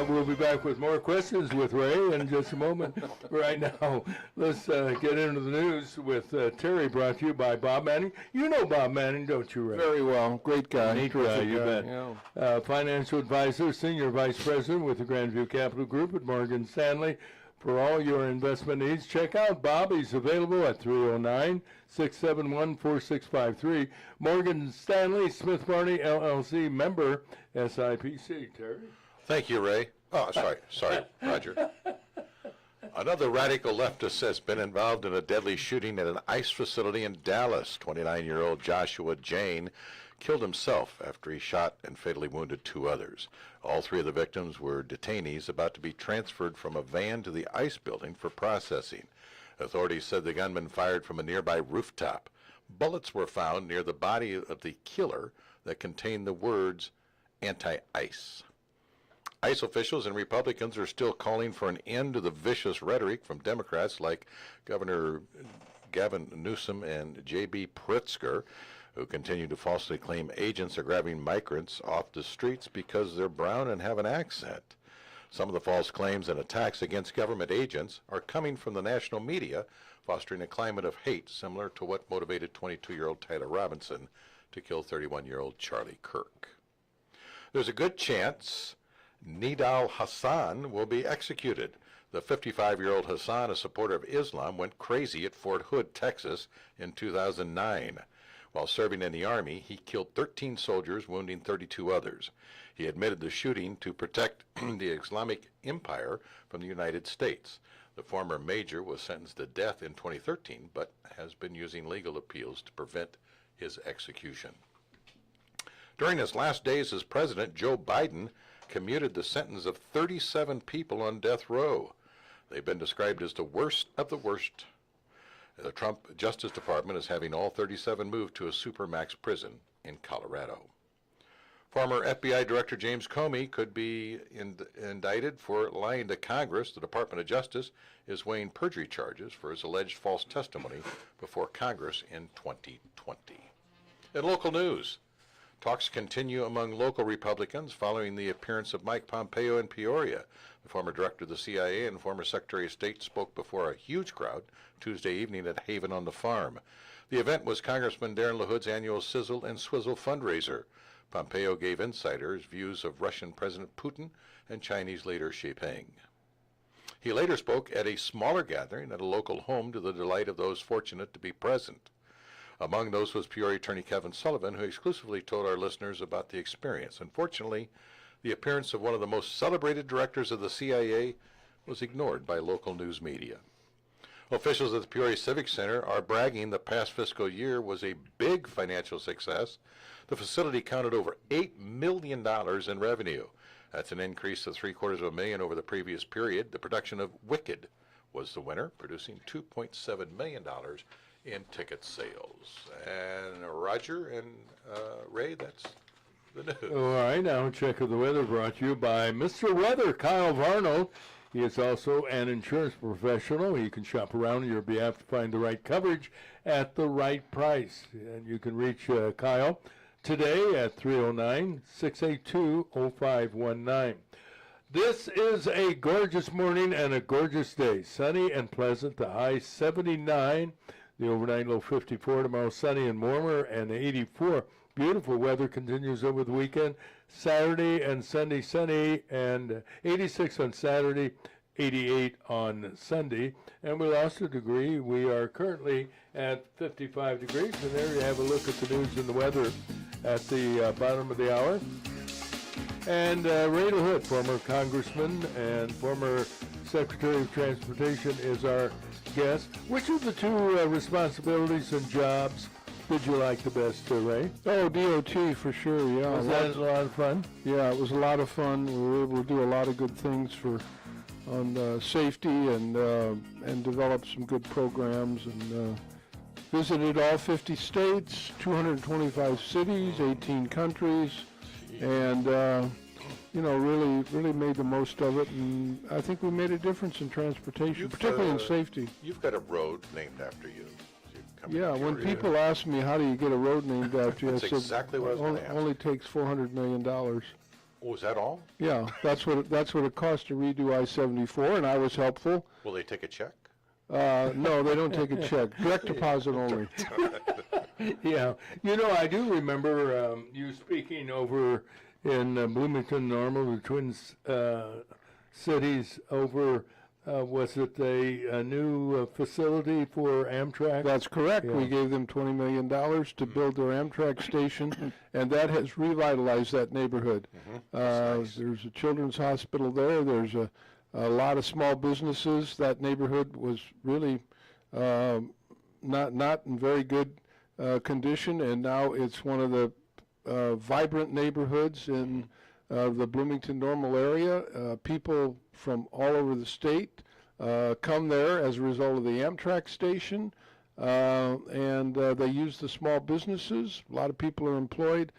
We'll be back with more questions with Ray in just a moment. Right now, let's get into the news with Terry, brought to you by Bob Manning. You know Bob Manning, don't you, Ray? Very well. Great guy. Neat guy, you bet. Yeah. Financial advisor, senior vice president with the Grandview Capital Group at Morgan Stanley. For all your investment needs, check out Bob. He's available at 309-671-4653. Morgan Stanley, Smith Barney, LLC, member SIPC. Terry? Thank you, Ray. Oh, sorry, Roger. Another radical leftist has been involved in a deadly shooting at an ICE facility in Dallas. 29-year-old Joshua Jane killed himself after he shot and fatally wounded 2 others. All 3 of the victims were detainees about to be transferred from a van to the ICE building for processing. Authorities said the gunman fired from a nearby rooftop. Bullets were found near the body of the killer that contained the words, anti-ICE. ICE officials and Republicans are still calling for an end to the vicious rhetoric from Democrats like Governor Gavin Newsom and J.B. Pritzker, who continue to falsely claim agents are grabbing migrants off the streets because they're brown and have an accent. Some of the false claims and attacks against government agents are coming from the national media, fostering a climate of hate similar to what motivated 22-year-old Tyler Robinson to kill 31-year-old Charlie Kirk. There's a good chance Nidal Hassan will be executed. The 55-year-old Hassan, a supporter of Islam, went crazy at Fort Hood, Texas in 2009. While serving in the Army, he killed 13 soldiers, wounding 32 others. He admitted the shooting to protect the Islamic Empire from the United States. The former major was sentenced to death in 2013, but has been using legal appeals to prevent his execution. During his last days as president, Joe Biden commuted the sentence of 37 people on death row. They've been described as the worst of the worst. The Trump Justice Department is having all 37 moved to a supermax prison in Colorado. Former FBI Director James Comey could be indicted for lying to Congress. The Department of Justice is weighing perjury charges for his alleged false testimony before Congress in 2020. In local news, talks continue among local Republicans following the appearance of Mike Pompeo in Peoria. The former director of the CIA and former Secretary of State spoke before a huge crowd Tuesday evening at Haven on the Farm. The event was Congressman Darren LaHood's annual Sizzle and Swizzle fundraiser. Pompeo gave insiders views of Russian President Putin and Chinese leader Xi Jinping. He later spoke at a smaller gathering at a local home to the delight of those fortunate to be present. Among those was Peoria attorney Kevin Sullivan, who exclusively told our listeners about the experience. Unfortunately, the appearance of one of the most celebrated directors of the CIA was ignored by local news media. Officials at the Peoria Civic Center are bragging the past fiscal year was a big financial success. The facility counted over $8 million in revenue. That's an increase of $750,000 over the previous period. The production of Wicked was the winner, producing $2.7 million in ticket sales. And Roger and Ray, that's the news. All right, now check of the weather brought to you by Mr. Weather, Kyle Varno. He is also an insurance professional. He can shop around on your behalf to find the right coverage at the right price. And you can reach Kyle today at 309-682-0519. This is a gorgeous morning and a gorgeous day. Sunny and pleasant, the high 79. The overnight low 54. Tomorrow sunny and warmer and 84. Beautiful weather continues over the weekend. Saturday and Sunday sunny and 86 on Saturday, 88 on Sunday. And we lost a degree. We are currently at 55 degrees. And there you have a look at the news and the weather at the bottom of the hour. And Ray LaHood, former congressman and former Secretary of Transportation, is our guest. Which of the two responsibilities and jobs did you like the best, Ray? Oh, DOT for sure, yeah. Was that a lot of fun? Yeah, it was a lot of fun. We were able to do a lot of good things on safety and develop some good programs and visited all 50 states, 225 cities, 18 countries, and really made the most of it. And I think we made a difference in transportation, particularly in safety. You've got a road named after you. Yeah, when people ask me how do you get a road named after you, I That's said exactly what I was gonna ask. only takes $400 million. Oh, is that all? Yeah, that's what it cost to redo I-74, and I was helpful. Will they take a check? No, they don't take a check. Direct deposit only. Yeah, I do remember you speaking over in Bloomington, Normal, the Twin Cities, over. Was it a new facility for Amtrak? That's correct. Yeah. We gave them $20 million to build their Amtrak station, and that has revitalized that neighborhood. Nice. There's a children's hospital there. There's a lot of small businesses. That neighborhood was really not in very good condition, and now it's one of the vibrant neighborhoods in the Bloomington Normal area. People from all over the state come there as a result of the Amtrak station, and they use the small businesses. A lot of people are employed.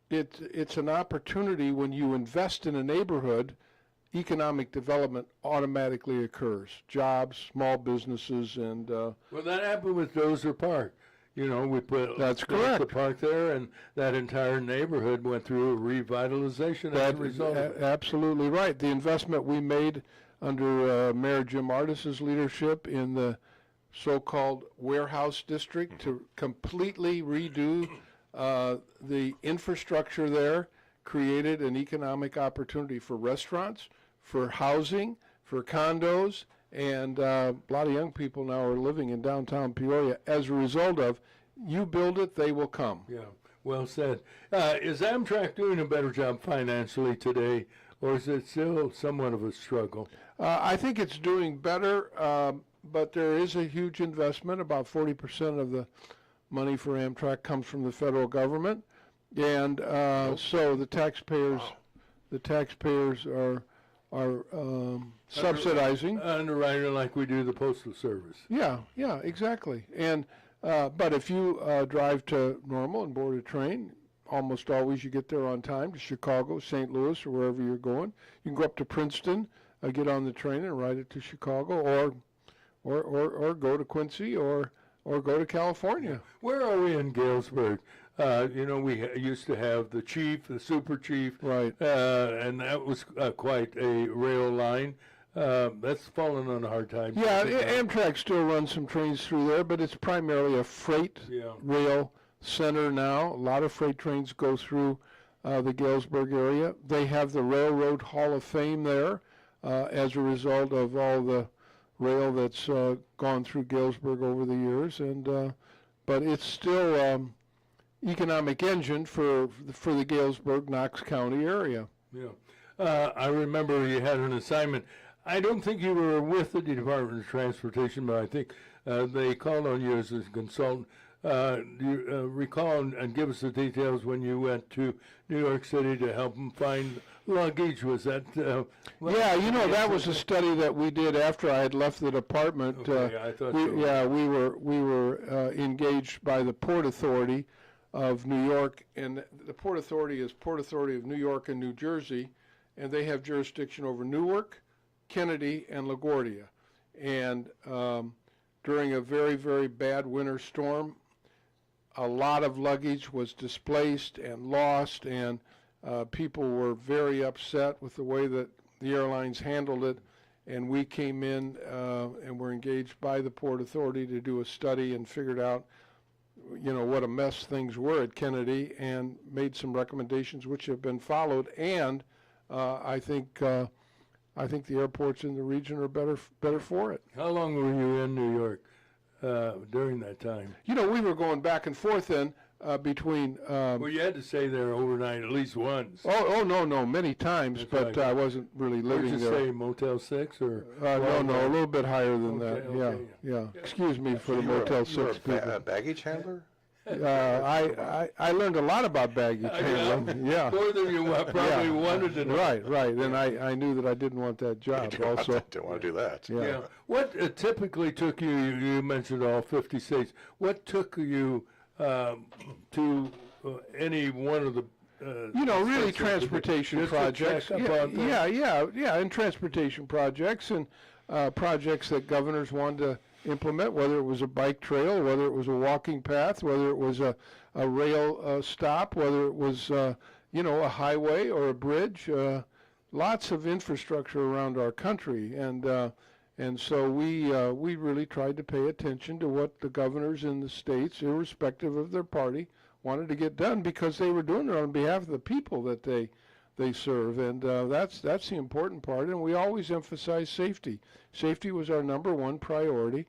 it's an opportunity. When you invest in a neighborhood, economic development automatically occurs. Jobs, small businesses, and Well, that happened with Dozer Park. You know, we put That's the correct. park there, and that entire neighborhood went through a revitalization as a result of it. absolutely right. The investment we made under Mayor Jim Artis's leadership in the so-called warehouse district to completely redo the infrastructure there created an economic opportunity for restaurants, for housing, for condos, and a lot of young people now are living in downtown Peoria as a result of you build it, they will come. Yeah, well said. Is Amtrak doing a better job financially today, or is it still somewhat of a struggle? I think it's doing better, but there is a huge investment. About 40% of the money for Amtrak comes from the federal government, and so the taxpayers are subsidizing. Underwriting like we do the Postal Service. Yeah, exactly. And but if you drive to Normal and board a train, almost always you get there on time to Chicago, St. Louis, or wherever you're going. You can go up to Princeton, get on the train and ride it to Chicago, or go to Quincy, or go to California. Where are we in Galesburg? You know, we used to have the chief, the super chief, Right. And that was quite a rail line. That's fallen on hard times. Yeah, Amtrak still runs some trains through there, but it's primarily a freight rail center now. A lot of freight trains go through the Galesburg area. They have the Railroad Hall of Fame there as a result of all the rail that's gone through Galesburg over the years, and but it's still economic engine for the Galesburg, Knox County area. Yeah. I remember you had an assignment. I don't think you were with the Department of Transportation, but I think they called on you as a consultant. Do you recall and give us the details when you went to New York City to help them find luggage? Was that? Yeah, you know, that was a study that we did after I had left the department. Okay, I thought so. Yeah, we were engaged by the Port Authority of New York, and the Port Authority is Port Authority of New York and New Jersey, and they have jurisdiction over Newark, Kennedy, and LaGuardia. And during a very, very bad winter storm, a lot of luggage was displaced and lost, and people were very upset with the way that the airlines handled it. And we came in and were engaged by the Port Authority to do a study and figured out, you know, what a mess things were at Kennedy, and made some recommendations which have been followed. And I think the airports in the region are better for it. How long were you in New York during that time? You know, we were going back and forth then between. Well, you had to stay there overnight at least once. Oh no, many times, That's but right. I wasn't really Where'd living you there. stay, Motel 6 or? No, a little bit higher than that. Okay. Yeah. Excuse me for the Motel 6 people. baggage handler? I learned a lot about baggage handling. Yeah. More than you probably wanted to know. Right. And I knew that I didn't want that job also. Don't want to do that. Yeah. What typically took you, you mentioned all 50 states, what took you to any one of the You know, really states transportation just to projects. check up on things? Yeah, and transportation projects and projects that governors wanted to implement, whether it was a bike trail, whether it was a walking path, whether it was a rail stop, whether it was, you know, a highway or a bridge. Lots of infrastructure around our country, and so we really tried to pay attention to what the governors in the states, irrespective of their party, wanted to get done, because they were doing it on behalf of the people that they serve, and that's the important part. And we always emphasize safety. Safety was our number one priority.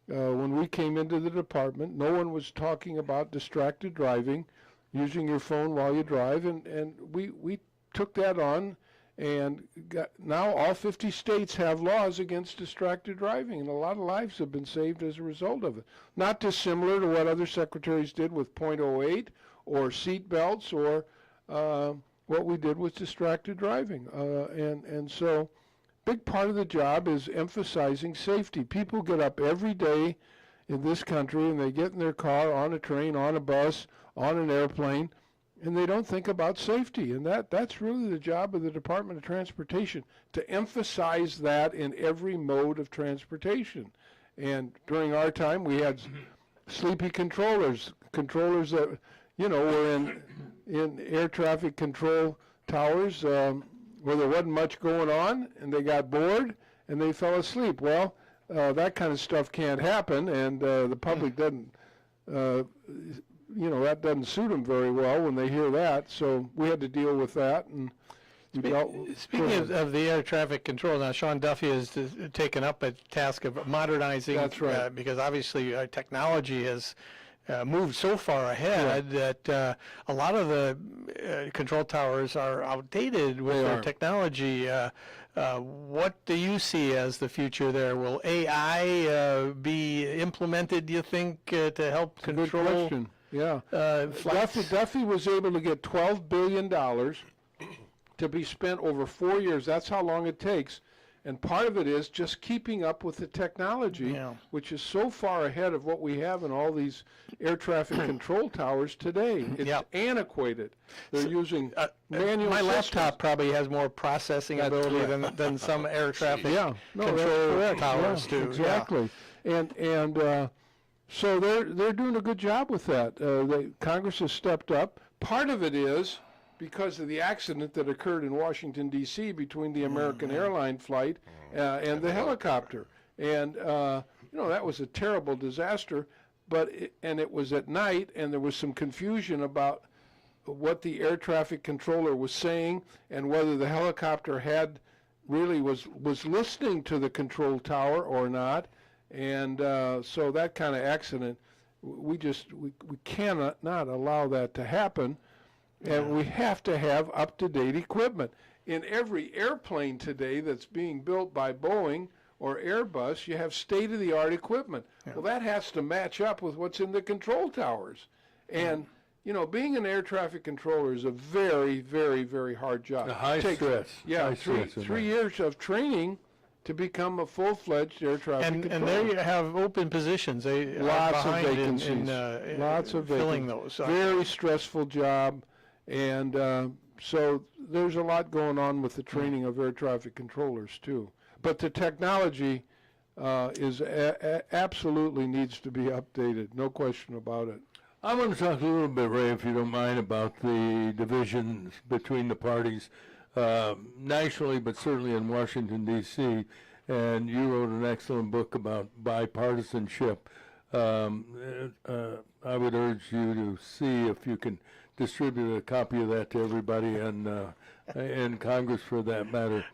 When we came into the department, no one was talking about distracted driving, using your phone while you drive, and we took that on. And now all 50 states have laws against distracted driving, and a lot of lives have been saved as a result of it. Not dissimilar to what other secretaries did with .08 or seat belts, or what we did with distracted driving. And so big part of the job is emphasizing safety. People get up every day in this country, and they get in their car, on a train, on a bus, on an airplane, and they don't think about safety. And that's really the job of the Department of Transportation, to emphasize that in every mode of transportation. And during our time, we had sleepy controllers that, were in air traffic control towers where there wasn't much going on, and they got bored and they fell asleep. Well, that kind of stuff can't happen, and the public doesn't, that doesn't suit them very well when they hear that. So we had to deal with that, and Speaking of the air traffic control, now Sean Duffy has taken up a task of modernizing. That's right. Because obviously technology has moved so far ahead that a lot of the control towers are outdated with their technology. What do you see as the future there? Will AI be implemented, do you think, to help control? Good question. Yeah. Duffy was able to get $12 billion to be spent over 4 years. That's how long it takes. And part of it is just keeping up with the technology, which is so far ahead of what we have in all these air traffic control towers today. It's antiquated. They're using manual My systems. laptop probably has more processing ability than some air traffic control towers do. Exactly. And so they're doing a good job with that. Congress has stepped up. Part of it is because of the accident that occurred in Washington, D.C. between the American airline flight and the helicopter. And, that was a terrible disaster, and it was at night, and there was some confusion about what the air traffic controller was saying and whether the helicopter was listening to the control tower or not. And so that kind of accident, we cannot not allow that to happen. And we have to have up-to-date equipment. In every airplane today that's being built by Boeing or Airbus, you have state-of-the-art equipment. Well, that has to match up with what's in the control towers. And, being an air traffic controller is a very, very, very hard job. High stress. Yeah, High three years of training to become a full-fledged air traffic controller. And there you have open positions. Lots of vacancies. Lots of filling vacancies. those. Very stressful job. And so there's a lot going on with the training of air traffic controllers, too. But the technology absolutely needs to be updated, no question about it. I want to talk a little bit, Ray, if you don't mind, about the divisions between the parties nationally, but certainly in Washington, D.C., and you wrote an excellent book about bipartisanship. I would urge you to see if you can distribute a copy of that to everybody in Congress, for that matter.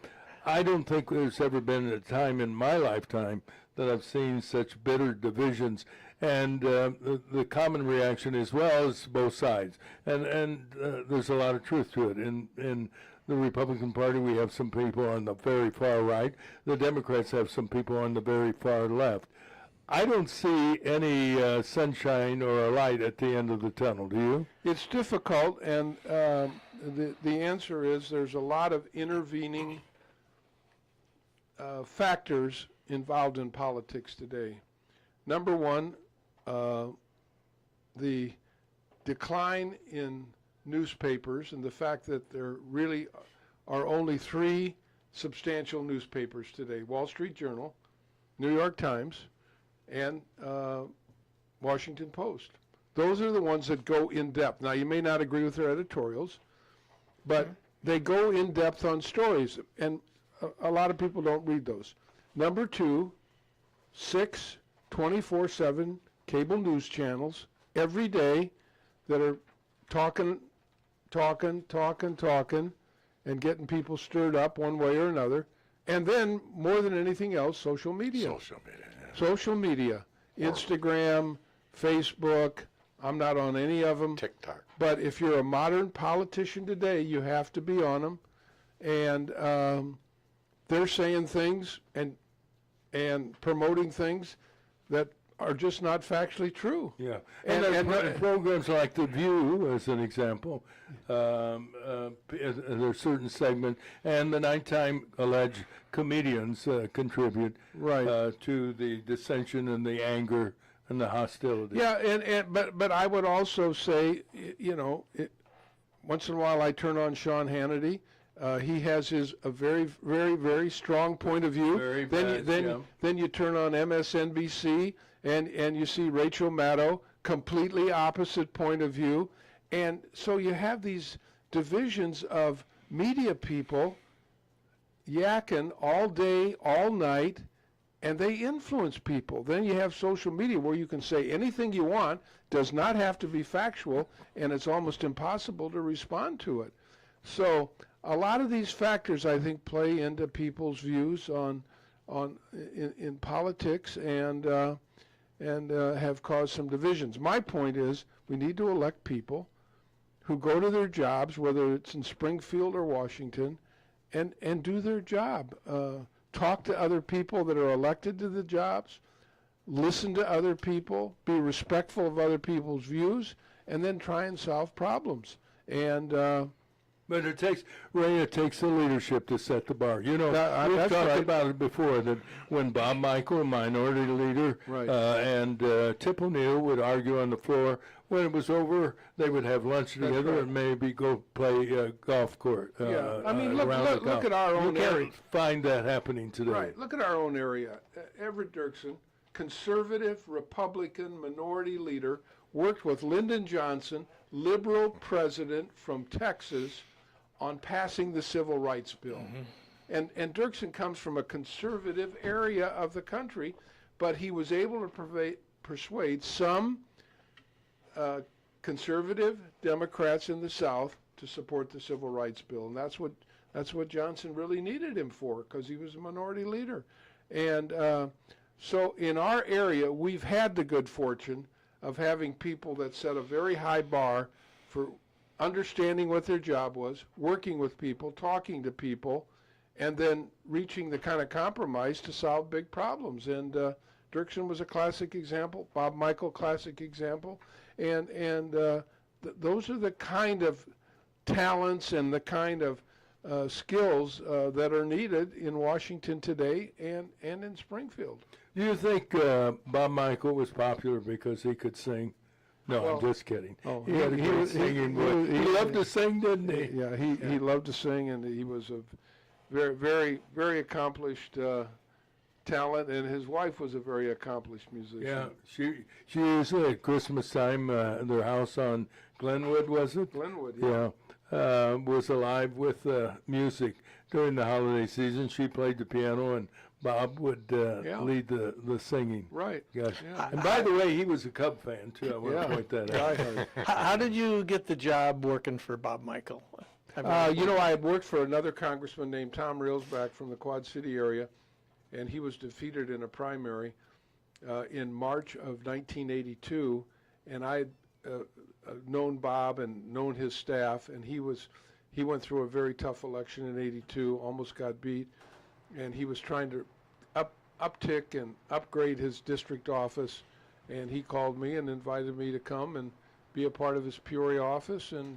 I don't think there's ever been a time in my lifetime that I've seen such bitter divisions, and the common reaction is, well, it's both sides, and there's a lot of truth to it. In the Republican Party, we have some people on the very far right. The Democrats have some people on the very far left. I don't see any sunshine or a light at the end of the tunnel. Do you? It's difficult, and the answer is there's a lot of intervening factors involved in politics today. Number one, the decline in newspapers and the fact that there really are only 3 substantial newspapers today: Wall Street Journal, New York Times, and Washington Post. Those are the ones that go in depth. Now, you may not agree with their editorials, but they go in depth on stories, and a lot of people don't read those. Number 2, 6 24/7 cable news channels every day that are talking, and getting people stirred up one way or another. And then, more than anything else, social media. Social media, Instagram, Facebook. I'm not on any of them. TikTok. But if you're a modern politician today, you have to be on them. And they're saying things and promoting things that are just not factually true. Yeah, and programs like The View, as an example, there's certain segment, and the nighttime alleged comedians contribute to the dissension and the anger and the hostility. Yeah, but I would also say, once in a while I turn on Sean Hannity. He has a very, very, very strong point of view. Very then, bad, yeah. then you turn on MSNBC and you see Rachel Maddow, completely opposite point of view. And so you have these divisions of media people yakking all day, all night, and they influence people. Then you have social media where you can say anything you want, does not have to be factual, and it's almost impossible to respond to it. So a lot of these factors, I think, play into people's views in politics and have caused some divisions. My point is we need to elect people who go to their jobs, whether it's in Springfield or Washington, and do their job. Talk to other people that are elected to the jobs, listen to other people, be respectful of other people's views, and then try and solve problems. And But it takes, Ray, it takes the leadership to set the bar. You know, we've that's talked right. about it before, that when Bob Michael, a minority leader, Right. and Tip O'Neill would argue on the floor, when it was over, they would have lunch together right. and maybe go play golf court. Yeah, I mean, look golf. at our own You can't area. find that happening today. Right, look at our own area. Everett Dirksen, conservative Republican minority leader, worked with Lyndon Johnson, liberal president from Texas, on passing the Civil Rights Bill. And Dirksen comes from a conservative area of the country, but he was able to persuade some conservative Democrats in the South to support the Civil Rights Bill. And that's what Johnson really needed him for, because he was a minority leader. And so in our area, we've had the good fortune of having people that set a very high bar for understanding what their job was, working with people, talking to people, and then reaching the kind of compromise to solve big problems. And Dirksen was a classic example, Bob Michael, classic example. And those are the kind of talents and the kind of skills that are needed in Washington today and in Springfield. Do you think Bob Michael was popular because he could sing? No, Well, I'm just kidding. oh, He had a great singing voice. He loved to sing, didn't he? Yeah, he loved to sing, and he was a very, very, very accomplished talent, and his wife was a very accomplished musician. Yeah, she usually at Christmas time, their house on Glenwood, was it? Glenwood, yeah. Yeah, was alive with music during the holiday season. She played the piano, and Bob would lead the singing. Right. Yes. Yeah. And by the way, he was a Cub fan too. I want to point that out. Diehard. How did you get the job working for Bob Michael? You know, I had worked for another congressman named Tom Railsback from the Quad City area, and he was defeated in a primary in March of 1982, and I had known Bob and known his staff, and he went through a very tough election in '82, almost got beat, and he was trying to uptick and upgrade his district office, and he called me and invited me to come and be a part of his Peoria office, and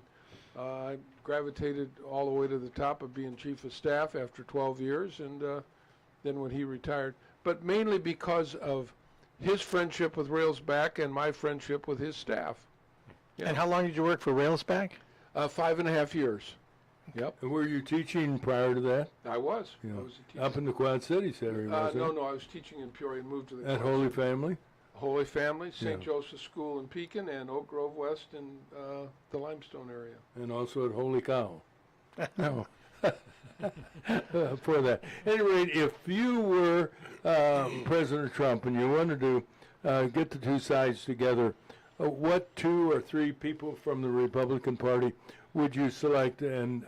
I gravitated all the way to the top of being chief of staff after 12 years, and then when he retired, but mainly because of his friendship with Railsback and my friendship with his staff. And how long did you work for Railsback? 5.5 years. Yep. And were you teaching prior to that? I was. Yeah. I was a teacher. Up in the Quad Cities area, was it? No, I was teaching in Peoria and moved to the At Quad Holy Cities. Family? Holy Family, St. Yeah. Joseph's School in Pekin, and Oak Grove West in the Limestone area. And also at Holy Cow. No. For that. At any rate, if you were President Trump and you wanted to get the two sides together, what 2 or 3 people from the Republican Party would you select, and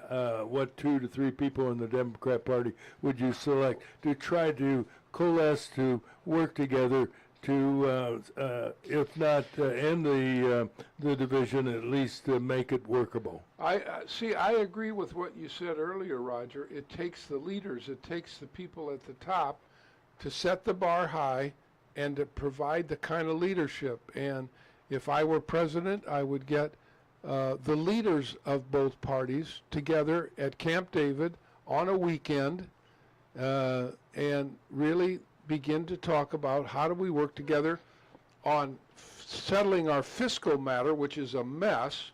what 2 to 3 people in the Democrat Party would you select to try to coalesce, to work together to, if not end the division, at least make it workable? I agree with what you said earlier, Roger. It takes the leaders, it takes the people at the top to set the bar high and to provide the kind of leadership. And if I were president, I would get the leaders of both parties together at Camp David on a weekend and really begin to talk about how do we work together on settling our fiscal matter, which is a mess.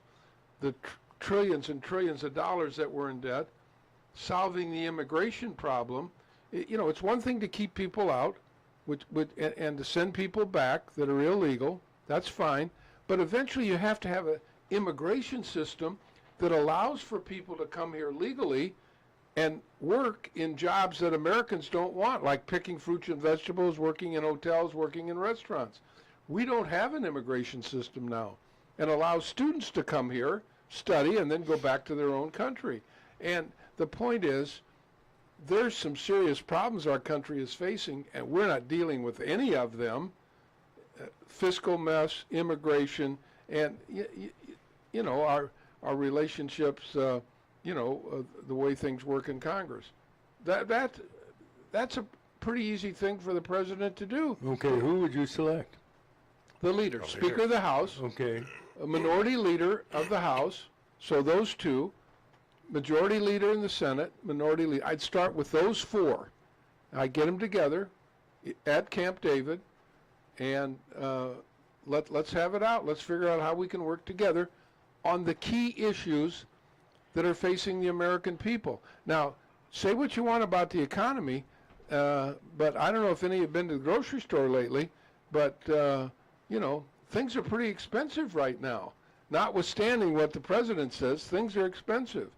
The trillions and trillions of dollars that we're in debt, solving the immigration problem. It's one thing to keep people out and to send people back that are illegal. That's fine. But eventually you have to have an immigration system that allows for people to come here legally and work in jobs that Americans don't want, like picking fruits and vegetables, working in hotels, working in restaurants. We don't have an immigration system now, and allows students to come here, study, and then go back to their own country. And the point is, there's some serious problems our country is facing, and we're not dealing with any of them. Fiscal mess, immigration, and our relationships, the way things work in Congress. That's a pretty easy thing for the president to do. Okay, who would you select? The leader, Speaker of the House, Okay. a minority leader of the House, so those two, majority leader in the Senate, minority leader. I'd start with those four. I'd get them together at Camp David, and let's have it out. Let's figure out how we can work together on the key issues that are facing the American people. Now, say what you want about the economy, but I don't know if any have been to the grocery store lately, but, things are pretty expensive right now. Notwithstanding what the president says, things are expensive.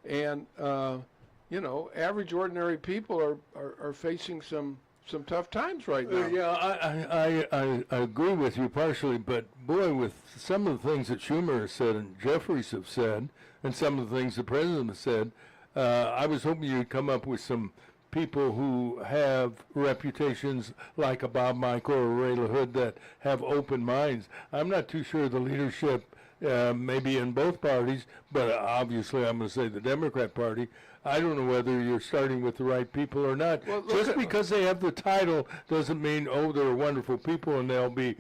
And, average ordinary people are facing some tough times right now. I agree with you partially, but boy, with some of the things that Schumer has said and Jeffries have said, and some of the things the president has said, I was hoping you'd come up with some people who have reputations like a Bob Michael or Ray LaHood that have open minds. I'm not too sure the leadership, maybe in both parties, but obviously I'm going to say the Democrat Party. I don't know whether you're starting with the right people or not. Well, just because they have the title doesn't mean, they're wonderful people and they'll be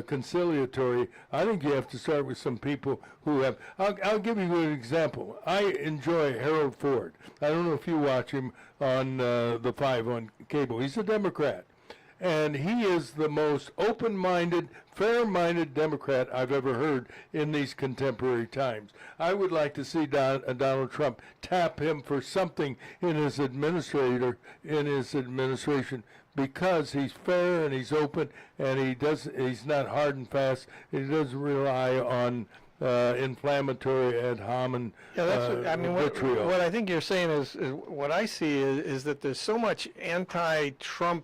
conciliatory. I think you have to start with some people who have. I'll give you an example. I enjoy Harold Ford. I don't know if you watch him on the 5 on cable. He's a Democrat. And he is the most open-minded, fair-minded Democrat I've ever heard in these contemporary times. I would like to see Donald Trump tap him for something in his administration because he's fair and he's open and he's not hard and fast. He doesn't rely on inflammatory ad hominem vitriol. What I think you're saying is what I see is that there's so much anti-Trump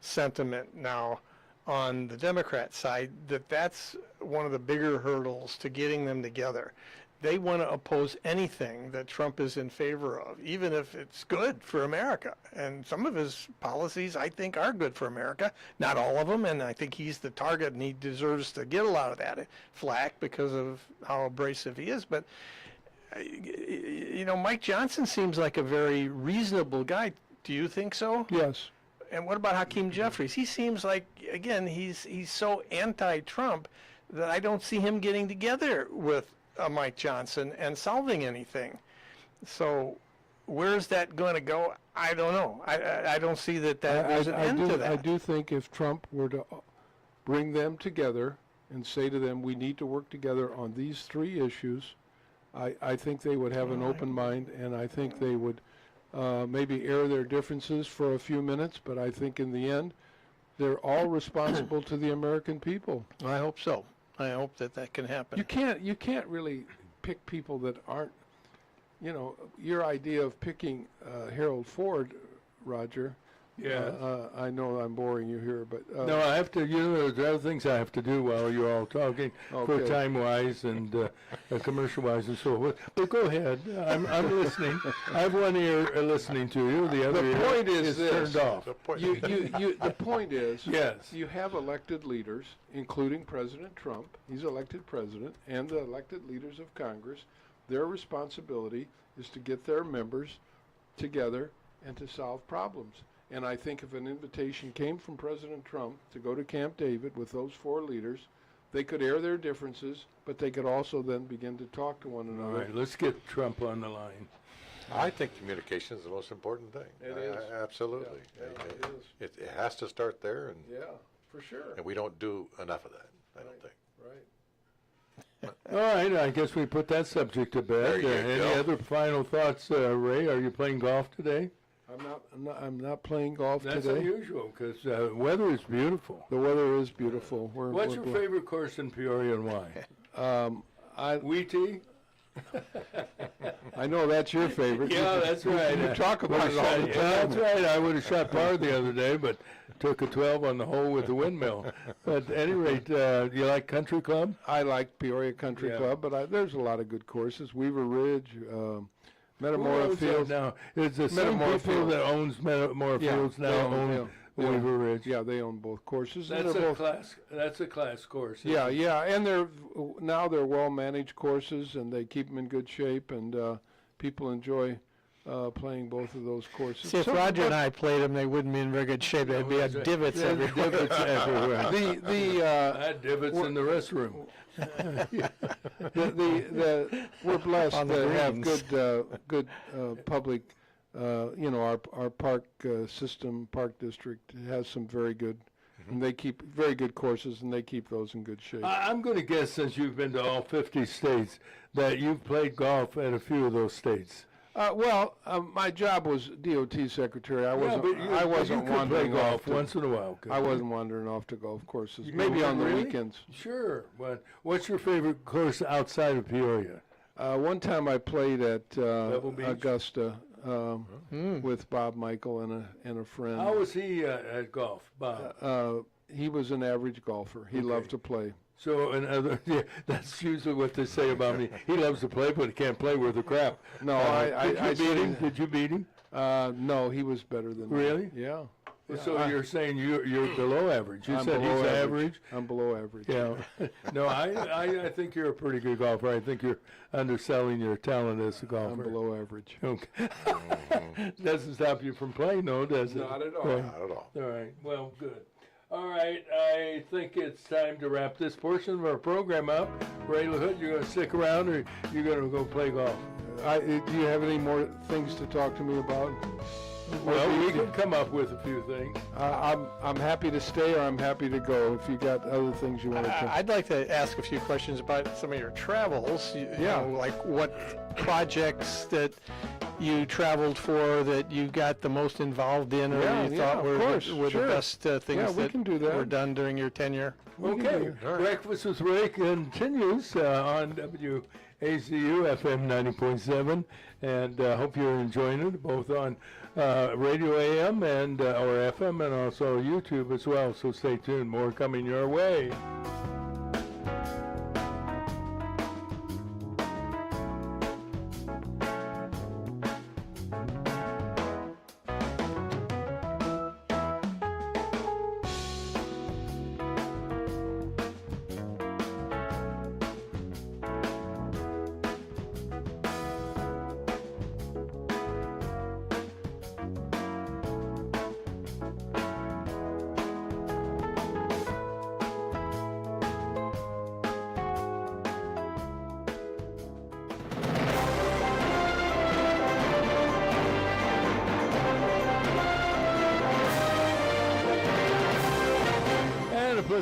sentiment now on the Democrat side that's one of the bigger hurdles to getting them together. They want to oppose anything that Trump is in favor of, even if it's good for America. And some of his policies, I think, are good for America. Not all of them, and I think he's the target, and he deserves to get a lot of that flack because of how abrasive he is. But, Mike Johnson seems like a very reasonable guy. Do you think so? Yes. And what about Hakeem Jeffries? He seems like, again, he's so anti-Trump that I don't see him getting together with Mike Johnson and solving anything. So where's that going to go? I don't know. I don't see that there's an end to that. I do think if Trump were to bring them together and say to them, we need to work together on these 3 issues, I think they would have an open mind, and I think they would maybe air their differences for a few minutes, but I think in the end, they're all responsible to the American people. I hope so. I hope that can happen. You can't really pick people that aren't, your idea of picking Harold Ford, Roger. Yeah. I know I'm boring you here, but no, I have to. There's other things I have to do while you're all talking, for Okay. time-wise and commercial-wise and so forth. But go ahead. I'm listening. I have one ear listening to you. The other the point ear is this. turned off. The point is, Yes. you have elected leaders, including President Trump. He's elected president, and the elected leaders of Congress. Their responsibility is to get their members together and to solve problems. And I think if an invitation came from President Trump to go to Camp David with those 4 leaders, they could air their differences, but they could also then begin to talk to one All another. right, let's get Trump on the line. I think communication is the most important thing. It is. Absolutely. Yeah, it is. It has to start there, and Yeah, for sure. we don't do enough of that, I don't think. Right. All right, I guess we put that subject to bed. There you Any go. other final thoughts, Ray? Are you playing golf today? I'm not playing golf That's today. unusual because weather is beautiful. The weather is beautiful. What's your favorite course in Peoria and why? Wheatie? I know that's your favorite. Yeah, that's right. You talk about it all the time. That's right. I would have shot par the other day, but took a 12 on the hole with the windmill. But at any rate, you like Country Club? I like Peoria Country Yeah. Club, but there's a lot of good courses. Weaver Ridge, Who Metamora owns that Fields. now? It's the same Metamora people Fields. that owns Metamora Yeah, Fields they now own- own they own- Weaver Ridge. Yeah, they own both courses. and That's they're a both, class. That's a class course. isn't Yeah, it? yeah, and they're well managed courses, and they keep them in good shape, and people enjoy playing both of those courses. See, if So- Roger and I played them, they wouldn't be in very good shape. There'd be that's right. divots There's everywhere. divots everywhere. the I had divots in the restroom. we're blessed On the to have greens. good public. Our park system, park district has some very good, and they keep very good courses, and they keep those in good shape. I'm going to guess, since you've been to all 50 states, that you've played golf at a few of those states. My job was DOT secretary. I Yeah, wasn't. but I you wasn't could play wandering golf off. once in a while. couldn't I you? wasn't wandering off to golf courses. You Maybe on the really? weekends. Sure. But what's your favorite course outside of Peoria? One time I played at Pebble Beach? Augusta with Bob Michael and a friend. How was he at golf, Bob? He was an average golfer. He loved to play. So, yeah, that's usually what they say about me. He loves to play, but he can't play worth a crap. No, Did you beat him? Did you beat him? No, he was better than me. Really? Yeah. So you're saying you're below average. You I'm said below he's average. I'm below average. Yeah. No, I think you're a pretty good golfer. I think you're underselling your talent as a golfer. I'm below average. Okay. Doesn't stop you from playing, though, does it? Not at all. Right. Not at all. All right. Well, good. All right. I think it's time to wrap this portion of our program up. Ray LaHood, you're going to stick around, or you're going to go play golf? Do you have any more things to talk to me about? Well, we can come up with a few things. I'm happy to stay, or I'm happy to go. If you got other things you want to. I'd like to ask a few questions about some of your travels. You know, like what projects that you traveled for that you got the most involved in, or you thought of were course, the sure. best things we can do that. were done during your tenure? Okay. Breakfast with Ray continues on WAZU FM 90.7, and hope you're enjoying it, both on Radio AM and or FM, and also YouTube as well. So stay tuned. More coming your way.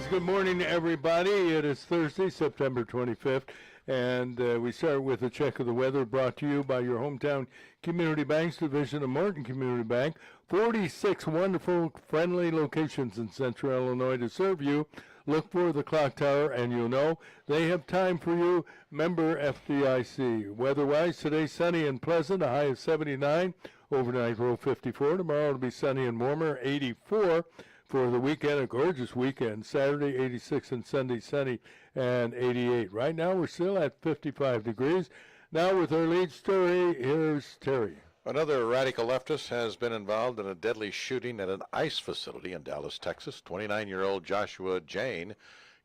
Good morning, everybody. It is Thursday, September 25th, and we start with a check of the weather brought to you by your hometown Community Banks Division of Morton Community Bank. 46 wonderful, friendly locations in Central Illinois to serve you. Look for the clock tower, and you'll know they have time for you. Member FDIC. Weather-wise, today sunny and pleasant, a high of 79. Overnight low 54. Tomorrow it'll be sunny and warmer, 84. For the weekend, a gorgeous weekend. Saturday, 86, and Sunday, sunny and 88. Right now, we're still at 55 degrees. Now, with our lead story, here's Terry. Another radical leftist has been involved in a deadly shooting at an ice facility in Dallas, Texas. 29-year-old Joshua Jane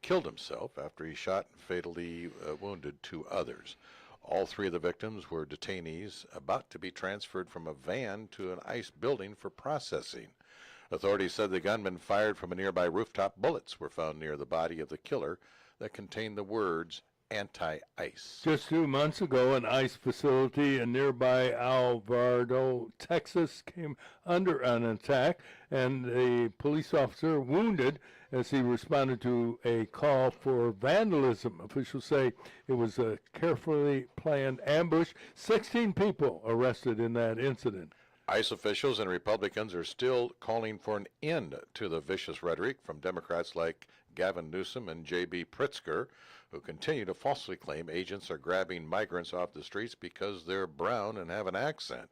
killed himself after he shot and fatally wounded two others. All three of the victims were detainees about to be transferred from a van to an ice building for processing. Authorities said the gunman fired from a nearby rooftop. Bullets were found near the body of the killer that contained the words anti-ice. Just 2 months ago, an ice facility in nearby Alvarado, Texas, came under an attack, and a police officer wounded as he responded to a call for vandalism. Officials say it was a carefully planned ambush. 16 people arrested in that incident. ICE officials and Republicans are still calling for an end to the vicious rhetoric from Democrats like Gavin Newsom and J.B. Pritzker, who continue to falsely claim agents are grabbing migrants off the streets because they're brown and have an accent.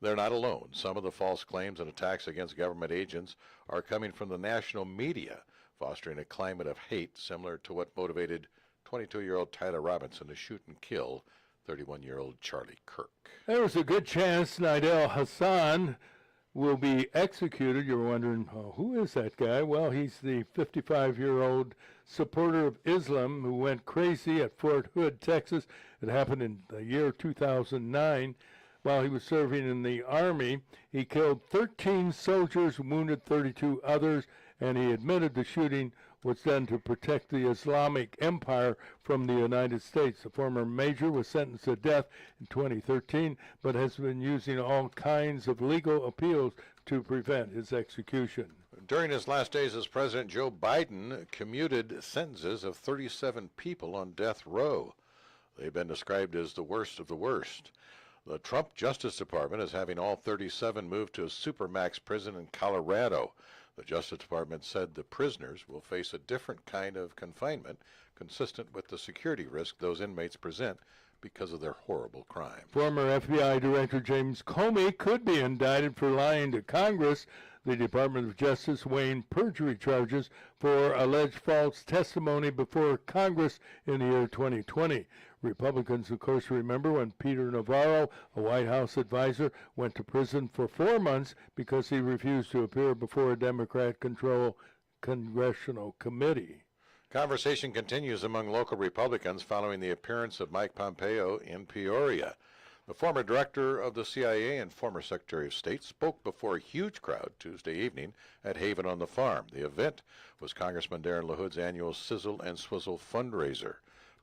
They're not alone. Some of the false claims and attacks against government agents are coming from the national media, fostering a climate of hate similar to what motivated 22-year-old Tyler Robinson to shoot and kill 31-year-old Charlie Kirk. There was a good chance Nidal Hassan will be executed. You're wondering, who is that guy? Well, he's the 55-year-old supporter of Islam who went crazy at Fort Hood, Texas. It happened in the year 2009. While he was serving in the Army, he killed 13 soldiers, wounded 32 others, and he admitted the shooting was done to protect the Islamic Empire from the United States. The former major was sentenced to death in 2013, but has been using all kinds of legal appeals to prevent his execution. During his last days as president, Joe Biden commuted sentences of 37 people on death row. They've been described as the worst of the worst. The Trump Justice Department is having all 37 moved to a supermax prison in Colorado. The Justice Department said the prisoners will face a different kind of confinement consistent with the security risk those inmates present because of their horrible crime. Former FBI Director James Comey could be indicted for lying to Congress. The Department of Justice weighing perjury charges for alleged false testimony before Congress in the year 2020. Republicans, of course, remember when Peter Navarro, a White House advisor, went to prison for 4 months because he refused to appear before a Democrat-controlled congressional committee. Conversation continues among local Republicans following the appearance of Mike Pompeo in Peoria. The former director of the CIA and former Secretary of State spoke before a huge crowd Tuesday evening at Haven on the Farm. The event was Congressman Darren LaHood's annual Sizzle and Swizzle fundraiser.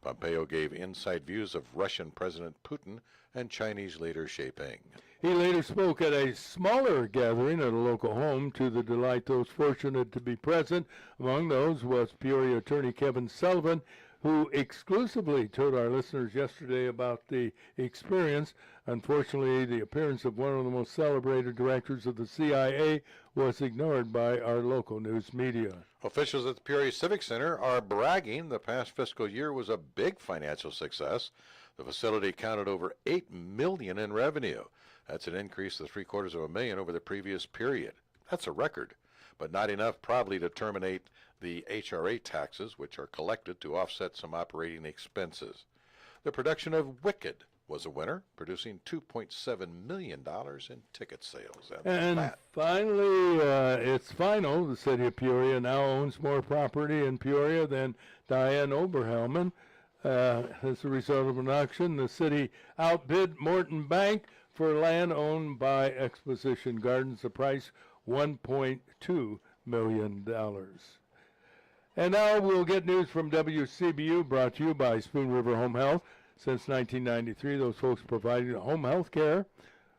Pompeo gave inside views of Russian President Putin and Chinese leader Xi Jinping. He later spoke at a smaller gathering at a local home to the delight those fortunate to be present. Among those was Peoria attorney Kevin Sullivan, who exclusively told our listeners yesterday about the experience. Unfortunately, the appearance of one of the most celebrated directors of the CIA was ignored by our local news media. Officials at the Peoria Civic Center are bragging the past fiscal year was a big financial success. The facility counted over $8 million in revenue. That's an increase of $750,000 over the previous period. That's a record, but not enough probably to terminate the HRA taxes, which are collected to offset some operating expenses. The production of Wicked was a winner, producing $2.7 million in ticket sales. And finally, it's final. The city of Peoria now owns more property in Peoria than Diane Oberhelman. As a result of an auction, the city outbid Morton Bank for land owned by Exposition Gardens, the price $1.2 million. And now we'll get news from WCBU, brought to you by Spoon River Home Health. Since 1993, those folks providing home health care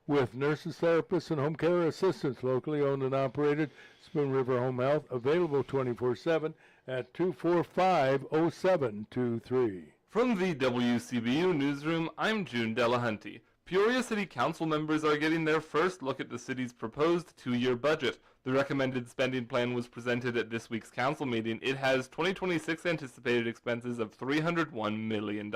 with nurses, therapists, and home care assistants, locally owned and operated. Spoon River Home Health, available 24/7 at 245-0723. From the WCBU newsroom, I'm June Delahunty. Peoria City Council members are getting their first look at the city's proposed 2-year budget. The recommended spending plan was presented at this week's council meeting. It has 2026 anticipated expenses of $301 million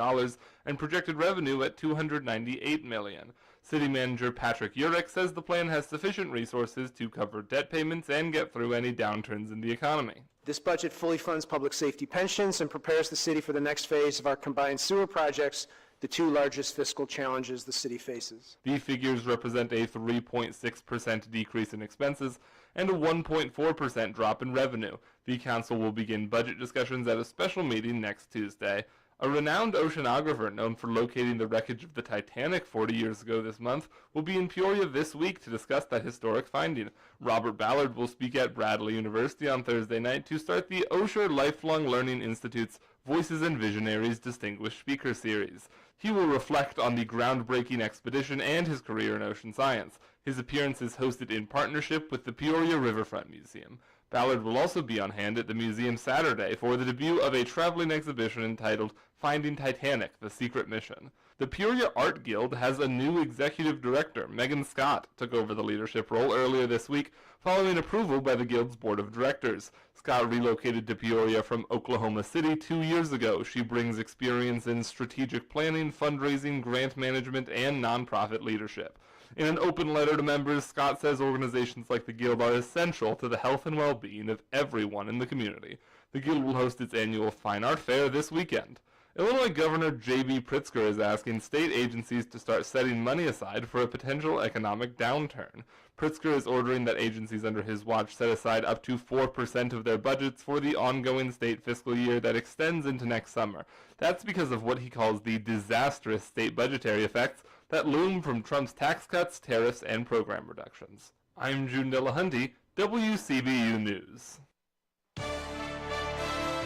and projected revenue at $298 million. City Manager Patrick Urich says the plan has sufficient resources to cover debt payments and get through any downturns in the economy. This budget fully funds public safety pensions and prepares the city for the next phase of our combined sewer projects, the two largest fiscal challenges the city faces. The figures represent a 3.6% decrease in expenses and a 1.4% drop in revenue. The council will begin budget discussions at a special meeting next Tuesday. A renowned oceanographer known for locating the wreckage of the Titanic 40 years ago this month will be in Peoria this week to discuss that historic finding. Robert Ballard will speak at Bradley University on Thursday night to start the Osher Lifelong Learning Institute's Voices and Visionaries Distinguished Speaker Series. He will reflect on the groundbreaking expedition and his career in ocean science. His appearance is hosted in partnership with the Peoria Riverfront Museum. Ballard will also be on hand at the museum Saturday for the debut of a traveling exhibition entitled Finding Titanic, The Secret Mission. The Peoria Art Guild has a new executive director. Megan Scott took over the leadership role earlier this week following approval by the Guild's board of directors. Scott relocated to Peoria from Oklahoma City 2 years ago. She brings experience in strategic planning, fundraising, grant management, and nonprofit leadership. In an open letter to members, Scott says organizations like the Guild are essential to the health and well-being of everyone in the community. The Guild will host its annual Fine Art Fair this weekend. Illinois Governor J.B. Pritzker is asking state agencies to start setting money aside for a potential economic downturn. Pritzker is ordering that agencies under his watch set aside up to 4% of their budgets for the ongoing state fiscal year that extends into next summer. That's because of what he calls the disastrous state budgetary effects that loom from Trump's tax cuts, tariffs, and program reductions. I'm June Delahunty, WCBU News.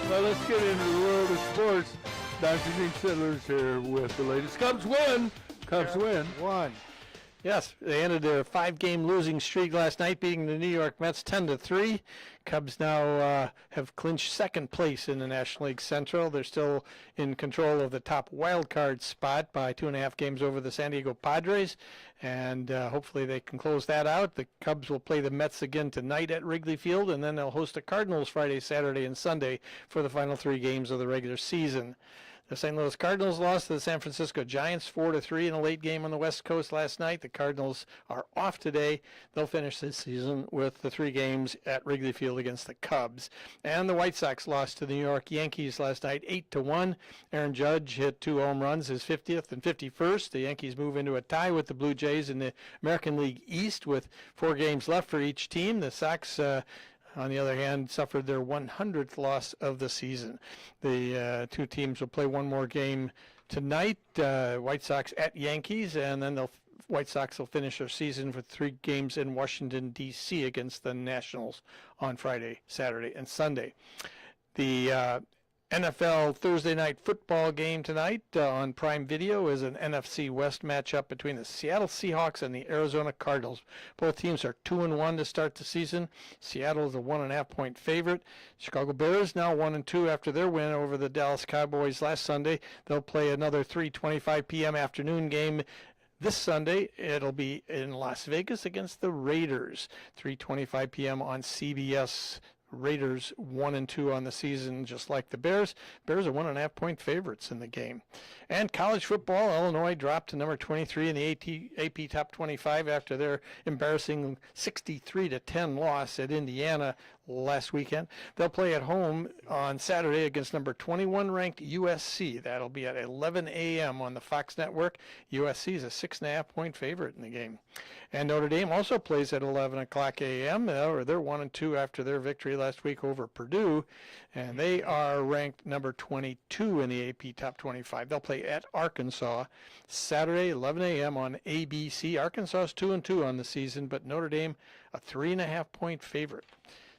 Well, let's get into the world of sports. Dr. Gene Sidler's here with the latest. Cubs win. Cubs win. One. Yes, they ended their 5-game losing streak last night, beating the New York Mets 10-3. Cubs now have clinched second place in the National League Central. They're still in control of the top wild card spot by 2.5 games over the San Diego Padres, and hopefully they can close that out. The Cubs will play the Mets again tonight at Wrigley Field, and then they'll host the Cardinals Friday, Saturday, and Sunday for the final 3 games of the regular season. The St. Louis Cardinals lost to the San Francisco Giants 4-3 in a late game on the West Coast last night. The Cardinals are off today. They'll finish this season with the 3 games at Wrigley Field against the Cubs. And the White Sox lost to the New York Yankees last night 8-1. Aaron Judge hit 2 home runs, his 50th and 51st. The Yankees move into a tie with the Blue Jays in the American League East with 4 games left for each team. The Sox on the other hand, suffered their 100th loss of the season. The 2 teams will play one more game tonight, White Sox at Yankees, and then the White Sox will finish their season with 3 games in Washington, D.C. against the Nationals on Friday, Saturday, and Sunday. The NFL Thursday night football game tonight on Prime Video is an NFC West matchup between the Seattle Seahawks and the Arizona Cardinals. Both teams are 2-1 to start the season. Seattle is a 1.5-point favorite. Chicago Bears now 1-2 after their win over the Dallas Cowboys last Sunday. They'll play another 3:25 p.m. afternoon game this Sunday. It'll be in Las Vegas against the Raiders, 3:25 p.m. on CBS. Raiders 1-2 on the season, just like the Bears. Bears are 1.5-point favorites in the game. And college football, Illinois dropped to number 23 in the AP Top 25 after their embarrassing 63-10 loss at Indiana last weekend. They'll play at home on Saturday against number 21 ranked USC. That'll be at 11 a.m. on the Fox Network. USC is a 6.5-point favorite in the game. And Notre Dame also plays at 11 o'clock a.m. They're 1-2 after their victory last week over Purdue, and they are ranked number 22 in the AP Top 25. They'll play at Arkansas Saturday, 11 a.m. on ABC. Arkansas is 2-2 on the season, but Notre Dame a 3.5-point favorite.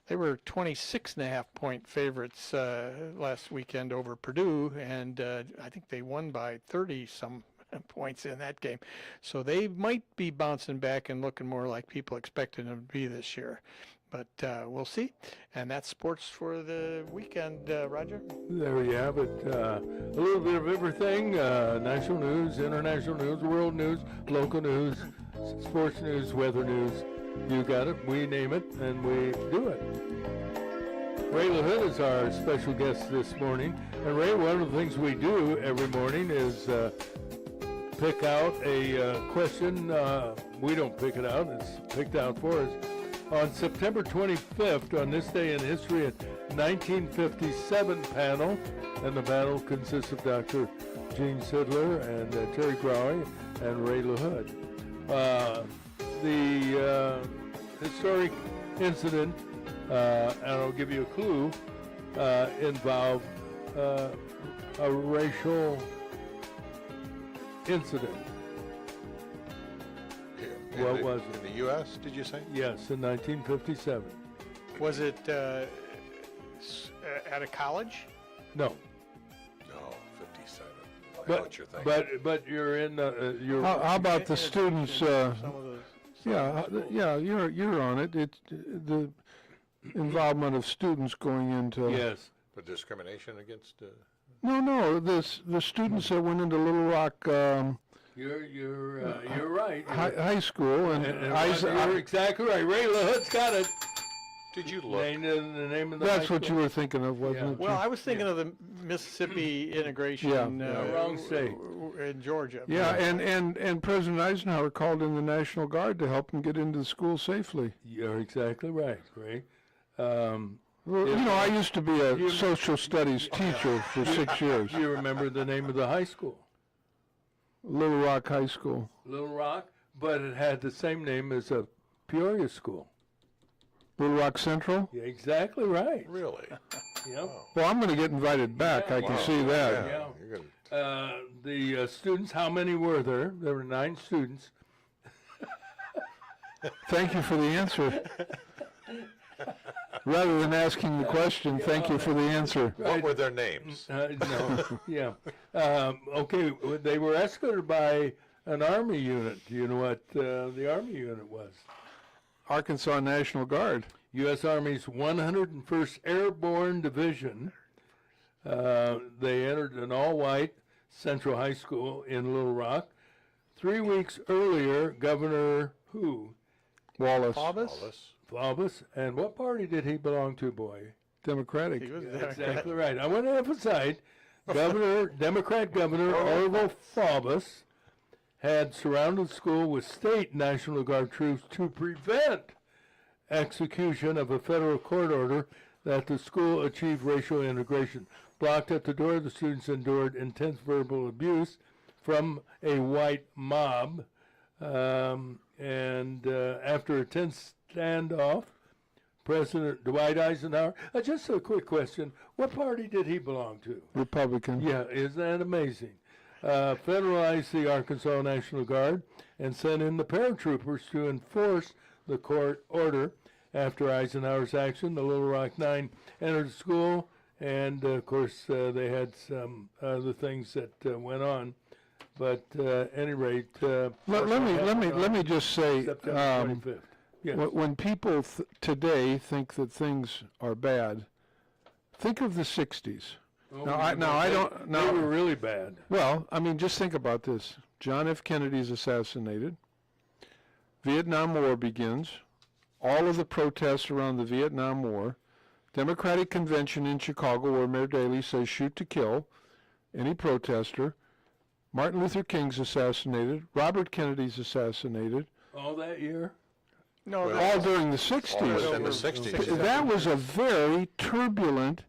They were 26.5-point favorites last weekend over Purdue, and I think they won by 30-some points in that game. So they might be bouncing back and looking more like people expected them to be this year. But we'll see. And that's sports for the weekend, Roger. There you have it. A little bit of everything. National news, international news, world news, local news, sports news, weather news. You got it. We name it, and we do it. Ray LaHood is our special guest this morning. And Ray, one of the things we do every morning is pick out a question. We don't pick it out. It's picked out for us. On September 25th, on this day in history, a 1957 panel, and the panel consists of Dr. Gene Sidler and Terry Grawey and Ray LaHood. The historic incident, and I'll give you a clue, involved a racial incident. What was it? In the U.S., did you say? Yes, in 1957. Was it at a college? No. No, 57. I know what you're thinking. But you're in you're. How about the students? Some of those. Yeah, you're on it. It's the involvement of students going into. Yes. For discrimination against. No, the students that went into Little Rock You're right. high school, and You're exactly right. Ray LaHood's got it. Did you look? The name of the that's high what you school. were thinking of, wasn't Yeah. it? Well, Jim? I was thinking of the Mississippi integration. Wrong state. In Georgia. Yeah, and President Eisenhower called in the National Guard to help him get into the school safely. You're exactly right, Ray. Well, I used to be a social studies teacher for 6 years. Do you remember the name of the high school? Little Rock High School. Little Rock, but it had the same name as a Peoria school. Little Rock Central? Yeah, exactly right. Really? Yep. Well, I'm going to get invited back. I can see that. Yeah. You're gonna, The students, how many were there? There were 9 students. Thank you for the answer. Rather than asking the question, thank you for the answer. what were their names? No, yeah. Okay, they were escorted by an Army unit. Do you know what the Army unit was? Arkansas National Guard. U.S. Army's 101st Airborne Division. They entered an all-white Central High School in Little Rock. 3 weeks earlier, Governor who? Wallace. Faubus. And what party did he belong to, boy? Democratic. He was Exactly right. I want to emphasize, Democrat Governor Orville Faubus had surrounded the school with state National Guard troops to prevent execution of a federal court order that the school achieve racial integration. Blocked at the door, the students endured intense verbal abuse from a white mob. And after a tense standoff, President Dwight Eisenhower, just a quick question, what party did he belong to? Republican. Yeah, isn't that amazing? Federalized the Arkansas National Guard and sent in the paratroopers to enforce the court order. After Eisenhower's action, the Little Rock Nine entered the school, and of course they had some other things that went on. But at any rate, Let me just say, September 25th. Yes. when people today think that things are bad, think of the '60s. They were really bad. Well, I mean, just think about this. John F. Kennedy's assassinated. Vietnam War begins. All of the protests around the Vietnam War. Democratic convention in Chicago where Mayor Daley says shoot to kill any protester. Martin Luther King's assassinated. Robert Kennedy's assassinated. All that year? No, All during the 60s. All in the 60s. That was a very turbulent,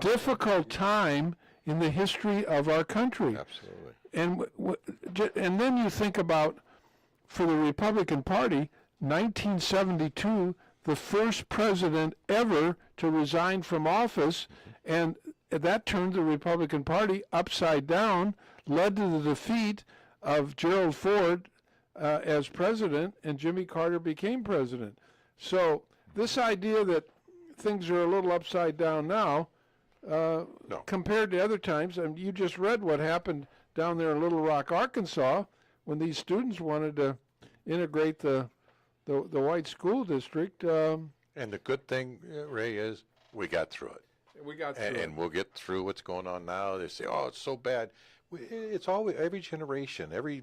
difficult time in the history of our country. Absolutely. And then you think about, for the Republican Party, 1972, the first president ever to resign from office, and that turned the Republican Party upside down, led to the defeat of Gerald Ford as president, and Jimmy Carter became president. So this idea that things are a little upside down now, compared to other times, and you just read what happened down there in Little Rock, Arkansas, when these students wanted to integrate the white school district. And the good thing, Ray, is we got through it. We got through it. And we'll get through what's going on now. They say, oh, it's so bad. It's always, every generation, every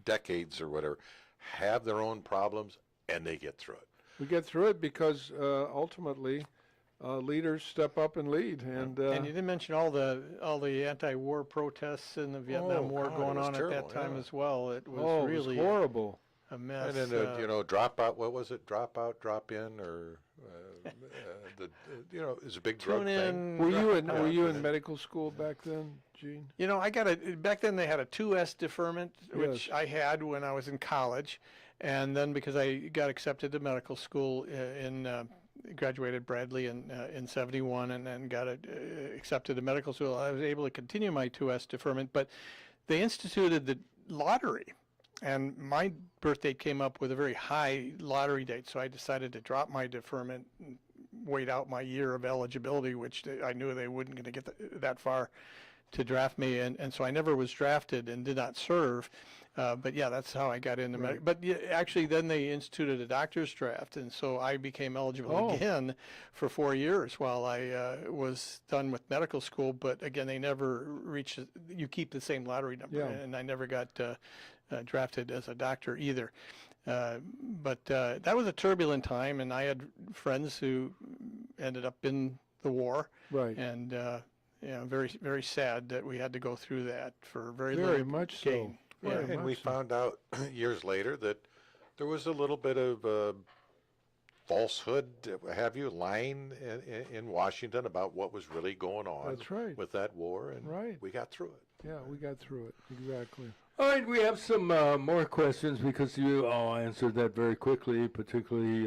decades or whatever, have their own problems, and they get through it. We get through it because ultimately leaders step up and lead. And you didn't mention all the anti-war protests in the Vietnam War going on at that time as well. It was really it was horrible. A mess. And then drop out. What was it? Drop out, drop in, or it's a big drug thing. Were you in medical school back then, Gene? Back then they had a 2S deferment, which I had when I was in college, and then because I got accepted to medical school graduated Bradley in 71, and then got accepted to medical school, I was able to continue my 2S deferment, but they instituted the lottery. And my birthday came up with a very high lottery date, so I decided to drop my deferment and wait out my year of eligibility, which I knew they wouldn't going to get that far to draft me. And so I never was drafted and did not serve. But yeah, that's how I got into But yeah, actually, then they instituted a doctor's draft, and so I became eligible again for 4 years while I was done with medical school. But again, they never reached. You keep the same lottery number, and I never got drafted as a doctor either. But that was a turbulent time, and I had friends who ended up in the war, Right. and very, very sad that we had to go through that for very Very little much gain. so. Very And we much so. found out years later that there was a little bit of falsehood, have you, lying in Washington about what was really going on That's right. with that war, and Right. we got through it. Yeah, we got through it. Exactly. All right, we have some more questions because you all answered that very quickly, particularly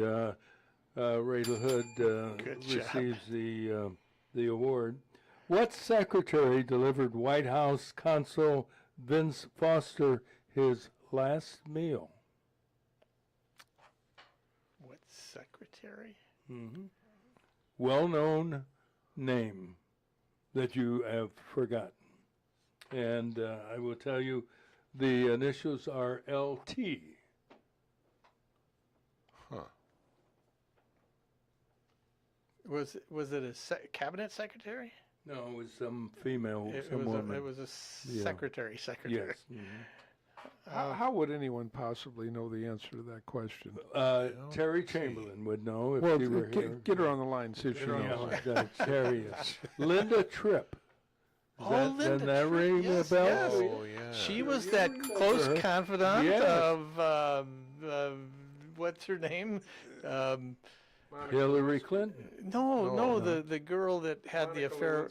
Ray LaHood receives the award. What secretary delivered White House Consul Vince Foster his last meal? What secretary? Well-known name that you have forgotten. And I will tell you, the initials are LT. Was it a cabinet secretary? No, it was some female, It some woman. was a secretary. Yes. How would anyone possibly know the answer to that question? Terry Chamberlain would know if Well, she were here. get her on the line, see if she knows. Terry is. Linda Tripp. Linda Doesn't that Tripp, ring yes, a bell? yes. Oh, yeah. She was that close her. confidant Yes. of what's her name? Hillary Clinton. No, the girl that had the affair.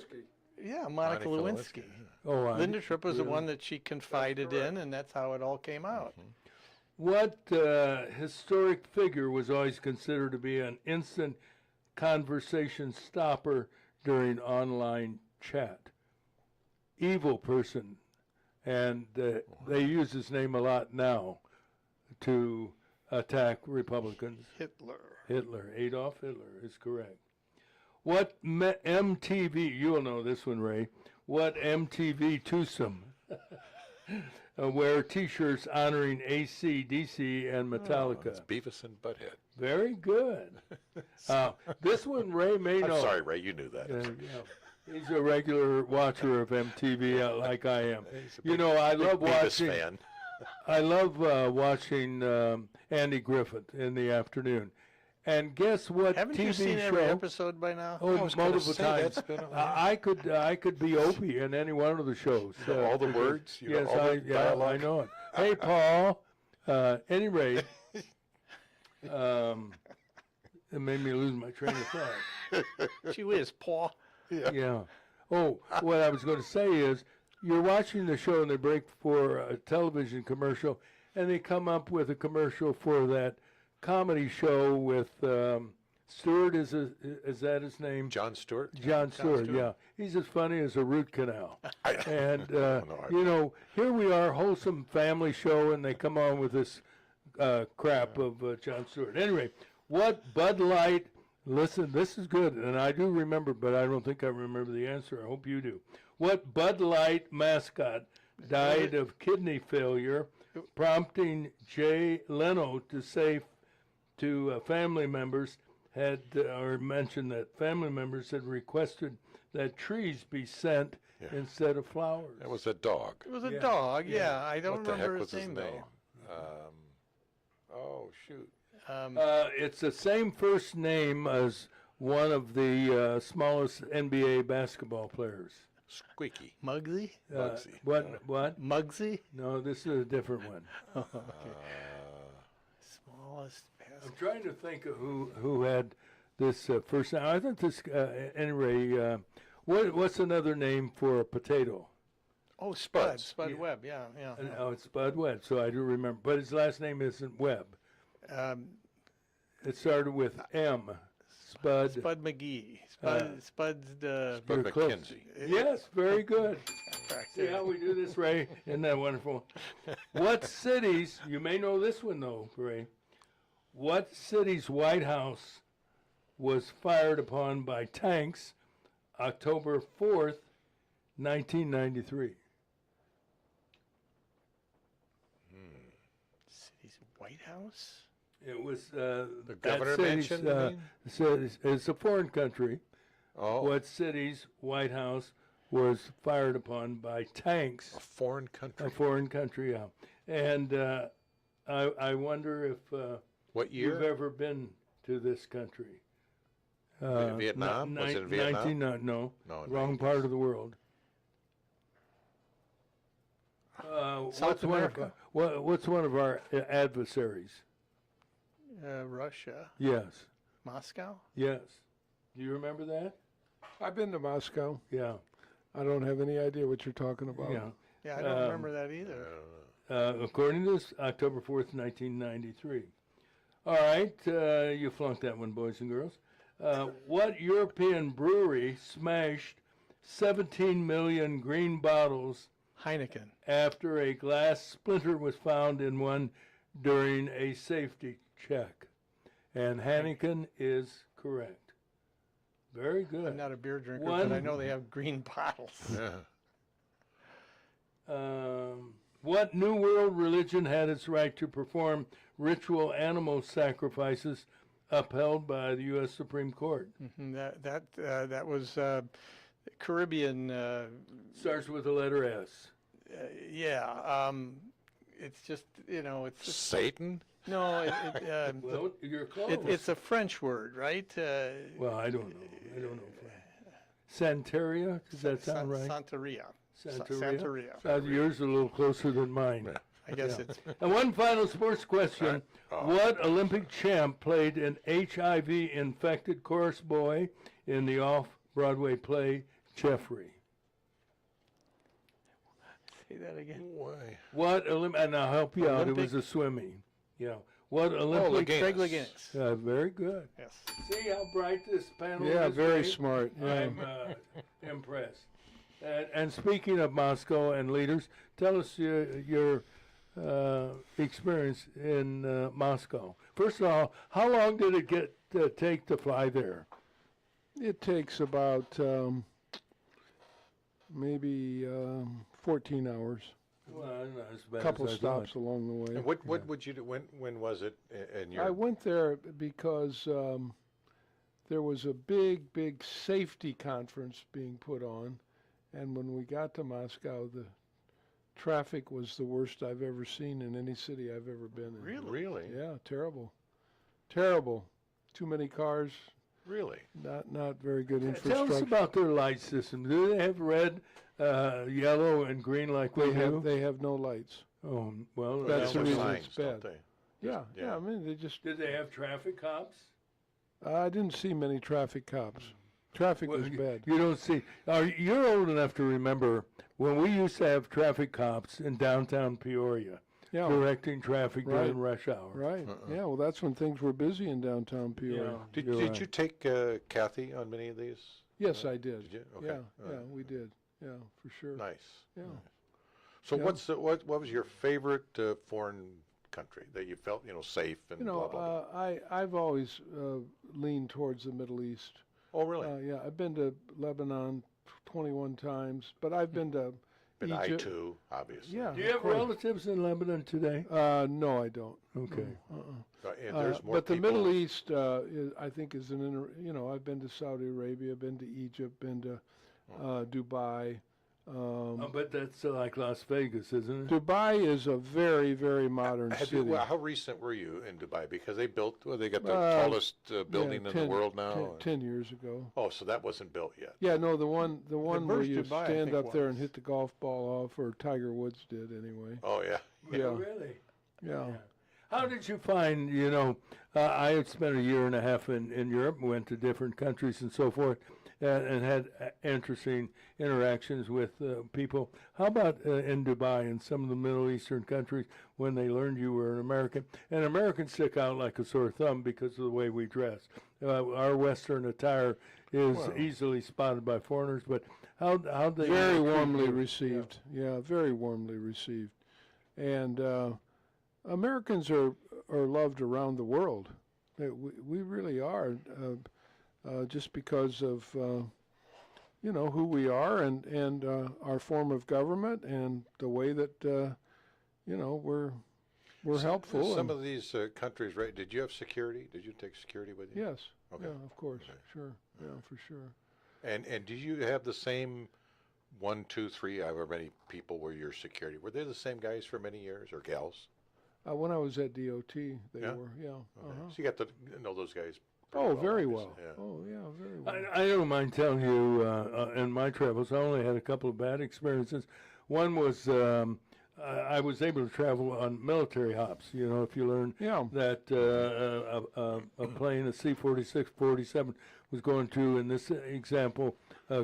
Yeah, Monica Lewinsky. Oh, Linda Tripp was the one that she confided in, and that's how it all came out. What historic figure was always considered to be an instant conversation stopper during online chat? Evil person. And they use his name a lot now to attack Republicans. Hitler. Adolf Hitler is correct. What MTV, you'll know this one, Ray. What MTV twosome wear T-shirts honoring AC/DC and Metallica? It's Beavis and Butthead. Very good. This one Ray may I'm know. sorry, Ray, you knew that. Yeah. He's a regular watcher of MTV like I am. He's a I love Beavis watching. fan. I love watching Andy Griffith in the afternoon. And guess what Haven't TV you seen show? every episode by now? Oh, I was gonna multiple say, times. that's been I could be Opie in any one of the shows. All the words, you know, yes, all the dialogue. I know it. Hey, Paul. Any rate, it made me lose my train of thought. She whiz, Paul. Yeah. Oh, what I was going to say is, you're watching the show and they break for a television commercial, and they come up with a commercial for that comedy show with Stewart. Is that his name? John Stewart? John Stewart, yeah. He's as funny as a root canal. And, here we are, wholesome family show, and they come on with this crap of John Stewart. Anyway, what Bud Light, listen, this is good, and I do remember, but I don't think I remember the answer. I hope you do. What Bud Light mascot died of kidney failure, prompting Jay Leno to say to family members mentioned that family members had requested that trees be sent instead of flowers. That was a dog. It was a dog, yeah. I don't What the heck remember was his his name, name? though. Oh, shoot. It's the same first name as one of the smallest NBA basketball players. Squeaky. Muggsy? Muggsy. What? Muggsy? No, this is a different one. Smallest I'm trying to think of who had this first name. I think this, anyway, what's another name for a potato? Oh, Spud. Spuds. Spud Webb, yeah. Oh, it's Spud Webb, so I do remember. But his last name isn't Webb. It started with M. Spud. Spud McGee. Spud's Spud You're close. McKenzie. Yes, very good. See how we do this, Ray? Isn't that wonderful? What cities, you may know this one though, Ray. What city's White House was fired upon by tanks October 4th, 1993? House? It was The that governor city's, mansion, you mean? city's- it's a foreign country. Oh, What city's White House was fired upon by tanks? a foreign country. A foreign country, yeah. And I wonder if What you've year? ever been to this country. Vietnam? Was it in Vietnam? No, No, in wrong part of the world. South America. What's one of our adversaries? Russia. Yes, Moscow? yes. Do you remember that? I've been to Moscow. Yeah, I don't have any idea what you're talking about. yeah. Yeah, I don't remember that either. According to this, October 4th, 1993. All right, you flunked that one, boys and girls. What European brewery smashed 17 million green bottles Heineken. after a glass splinter was found in one during a safety check? And Heineken is correct. Very good. I'm not a beer drinker, One- but I know they have green bottles. Yeah. What New World religion had its right to perform ritual animal sacrifices upheld by the U.S. Supreme Court? Mhm, that was Caribbean. Starts with the letter S. Yeah. It's just it's just, Satan? no. Well, you're close. It's a French word, right? Well, I don't know. I don't know. Santeria? Does that sound right? Santeria. Santeria. Santeria. Yours is a little closer than mine. I guess Yeah. it's And one final sports question. What Olympic champ played an HIV-infected chorus boy in the off-Broadway play Jeffrey? say that again. Why? What and I'll help you out. It Olympic- was a swimming. Yeah. What Olympic? Louganis. Craig Louganis. Very good. Yes. See how bright this panel Yeah, is? very Dave? smart. Yeah. I'm impressed. And speaking of Moscow and leaders, tell us your experience in Moscow. First of all, how long did it take to fly there? It takes about maybe 14 hours. Well, not as bad A couple as I stops thought. along the way. And what would you do? When was it in your? I went there because there was a big safety conference being put on, and when we got to Moscow, the traffic was the worst I've ever seen in any city I've ever been in. Really? Yeah, terrible. Too many cars. Really? Not very good Tell infrastructure. us about their light system. Do they have red, yellow, and green like we do? They have no lights. Oh, well, That's that the was- reason Signs, it's don't bad. they? Yeah, yeah. I mean, they just. Did they have traffic cops? I didn't see many traffic cops. Traffic was bad. You don't see. You're old enough to remember when we used to have traffic cops in downtown Peoria Yeah, directing traffic during Right. rush hour. right. Yeah, well, that's when things were busy in downtown Peoria. Did You're right. you take Kathy on many of these? Yes, I did. Did you? Okay. Yeah, All right. we did. Yeah, for sure. Nice. Yeah. So Yeah. what was your favorite foreign country that you felt safe and You know, blah blah blah? I've always leaned towards the Middle East. Oh really? Yeah, I've been to Lebanon 21 times, but I've been to Been Egypt. I-2, obviously. Yeah. Do you have of course. relatives in Lebanon today? No, I don't. Okay. And there's more But the people. Middle East, I think, is I've been to Saudi Arabia, been to Egypt, been to Dubai. But that's like Las Vegas, isn't it? Dubai is a very, very modern city. How recent were you in Dubai? Because they built, they got the Uh, tallest building in the world now. 10 years ago. Oh, so that wasn't built yet. Yeah, no, the one where Burj you Dubai, I stand think, up there and was. hit the golf ball off, or Tiger Woods did anyway. Oh yeah. Yeah, Really? yeah. How did you find, I had spent a year and a half in Europe, went to different countries and so forth, and had interesting interactions with people. How about in Dubai and some of the Middle Eastern countries when they learned you were an American? And Americans stick out like a sore thumb because of the way we dress. Our Western attire is easily spotted by foreigners, but how they Very treat warmly you? received. Yeah, very warmly received. And Americans are loved around the world. We really are, just because of who we are and our form of government and the way that we're we're helpful. Some and- of these countries, right? Did you have security? Did you take security with you? Yes. Okay. Yeah, of course. Okay. Sure. Yeah, for sure. And do you have the same 1, 2, 3, however many people were your security? Were they the same guys for many years or gals? When I was at DOT, they Yeah? were. Yeah. Okay. Uh-huh. So you got to know those guys. pretty Oh, very obviously. well. Yeah. Oh, yeah, very well. I don't mind telling you, in my travels, I only had a couple of bad experiences. One was I was able to travel on military hops. You know, if you learn Yeah. that a plane, a C-46, 47, was going to, in this example,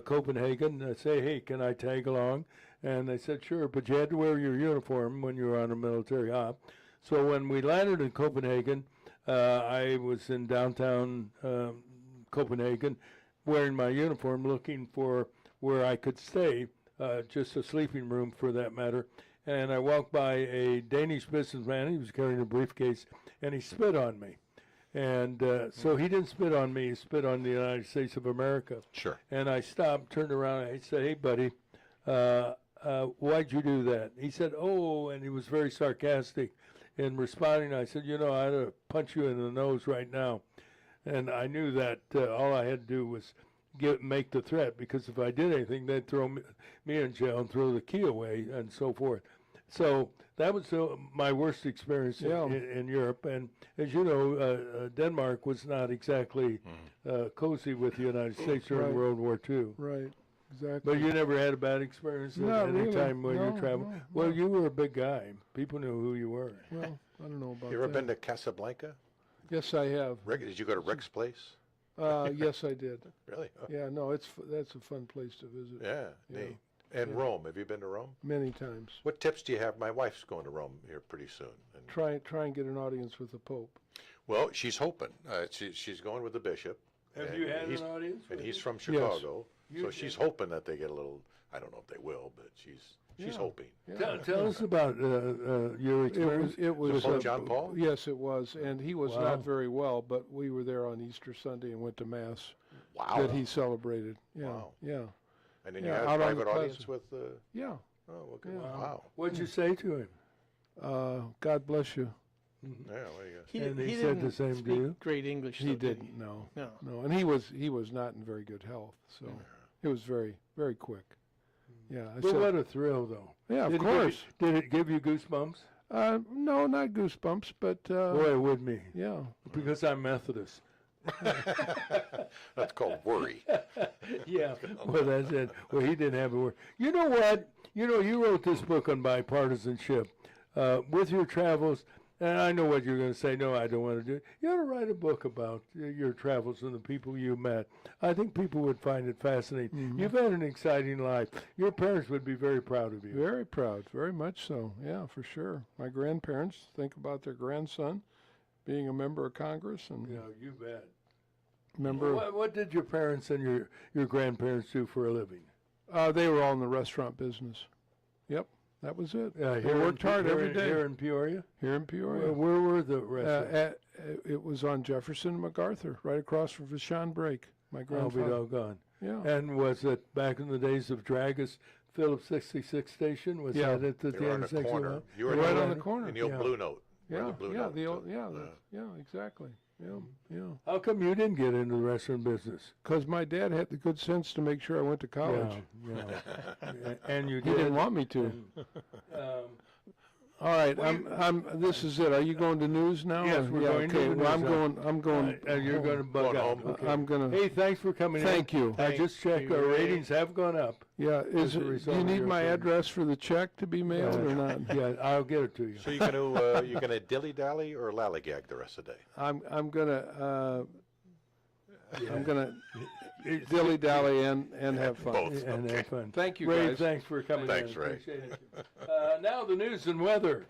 Copenhagen, say, hey, can I tag along? And they said, sure, but you had to wear your uniform when you were on a military hop. So when we landed in Copenhagen, I was in downtown Copenhagen wearing my uniform, looking for where I could stay, just a sleeping room for that matter. And I walked by a Danish businessman. He was carrying a briefcase, and he spit on me. And so he didn't spit on me. He spit on the United States of America. Sure. And I stopped, turned around, and I said, hey, buddy, why'd you do that? He said, oh, and he was very sarcastic in responding. I said, you know, I'd punch you in the nose right now. And I knew that all I had to do was make the threat, because if I did anything, they'd throw me in jail and throw the key away and so forth. So that was my worst experience in Europe. And as you know, Denmark was not exactly cozy with the United States during Right. World War II. Right. Exactly. But you never had a bad experience Not at any really. time when you No, traveled? no, Well, no. you were a big guy. People knew who you were. Well, I don't know about You ever that. been to Casablanca? Yes, I have. Rick, did you go to Rick's place? Yes, I did. Really? Oh, Yeah, no, that's a fun place to visit. yeah, Yeah. neat. And Rome. Have you been to Rome? Many times. What tips do you have? My wife's going to Rome here pretty soon. And, Try and get an audience with the Pope. well, she's hoping. She's going with the bishop. Have and you had he's, an audience? And with he's him? from Chicago. You So did. she's hoping that they get a little, I don't know if they will, but she's Yeah. hoping. Yeah. Tell us about your experience. It was Pope John Paul? Yes, it was, and he was Wow. not very well. But we were there on Easter Sunday and went to mass Wow. that he celebrated. Yeah, Wow. yeah, And then yeah, you had out a on the private audience plaza. with, yeah. oh, okay. Yeah. Wow. What'd you say to him? God bless you. Yeah, there you go. He, And he he said didn't the same to speak you? great English. He though, did didn't. No, No. no, and he was not in very good health. So it was very quick. Yeah. I But said- what a thrill, though. yeah, of Did it give you- course. Did it give you goosebumps? No, not goosebumps, but Boy, it would me, yeah. because I'm Methodist. That's called worry. Yeah, well, that's it. Well, he didn't have a word. You know what? You know, you wrote this book on bipartisanship. With your travels, and I know what you're going to say. No, I don't want to do it. You ought to write a book about your travels and the people you met. I think people would find it fascinating. You've had an exciting life. Your parents would be very proud of you. Very proud, very much so. Yeah, for sure. My grandparents think about their grandson being a member of Congress and Yeah, you bet. member. What did your parents and your grandparents do for a living? They were all in the restaurant business. Yep, that was it. They Here worked in, hard here every in- day Here in Peoria? Here in Peoria. Where were the restaurants? It was on Jefferson and MacArthur, right across from Vashon Brake. My I'll be grandfather. doggone. Yeah. And was it back in the days of Dragus, Phillips 66 station? Was Yeah. that at the You were on the intersection? corner. You were Right in on the corner. In the old Yeah. Blue Note. Where Yeah, the Blue yeah, Note, the old, uh, yeah, exactly. Yeah, yeah. How come you didn't get into the restaurant business? Because my dad had the good sense to make sure I went to college. Yeah. And you He did. didn't want me to. All right, this is it. Are you going to news now? Yes, or- we're yeah, going to okay. the Well, news I'm going. You're going to bug Going out. home. Okay. I'm gonna. Hey, thanks for coming in. Thank you. I just checked. Our ratings have gone up. Yeah, as a do result you of need your my opinion. address for the check to be mailed or not? Yeah, I'll get it to you. So you gonna dilly dally or lallygag the rest of the day? I'm gonna dilly dally and have fun. Both. And have fun. Thank you, Ray, guys. thanks for coming Thanks, in. Ray. Appreciate it. Now the news and weather.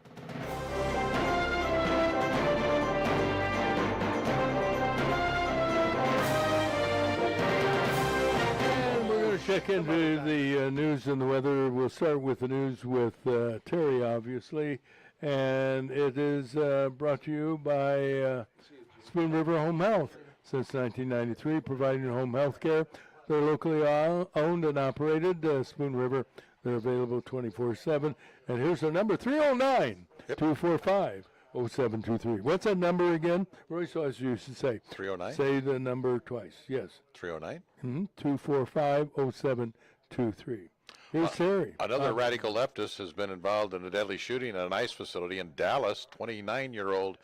And we're going to check into the news and the weather. We'll start with the news with Terry, obviously. And it is brought to you by Spoon River Home Health. Since 1993, providing home health care. They're locally owned and operated, Spoon River. They're available 24/7. And here's our number, 309-245-1414. 0723. What's that number again? Royce always used to say. 309? Say the number twice. Yes. 309? 245-0723. Here's Terry. Another radical leftist has been involved in a deadly shooting at an ICE facility in Dallas. 29-year-old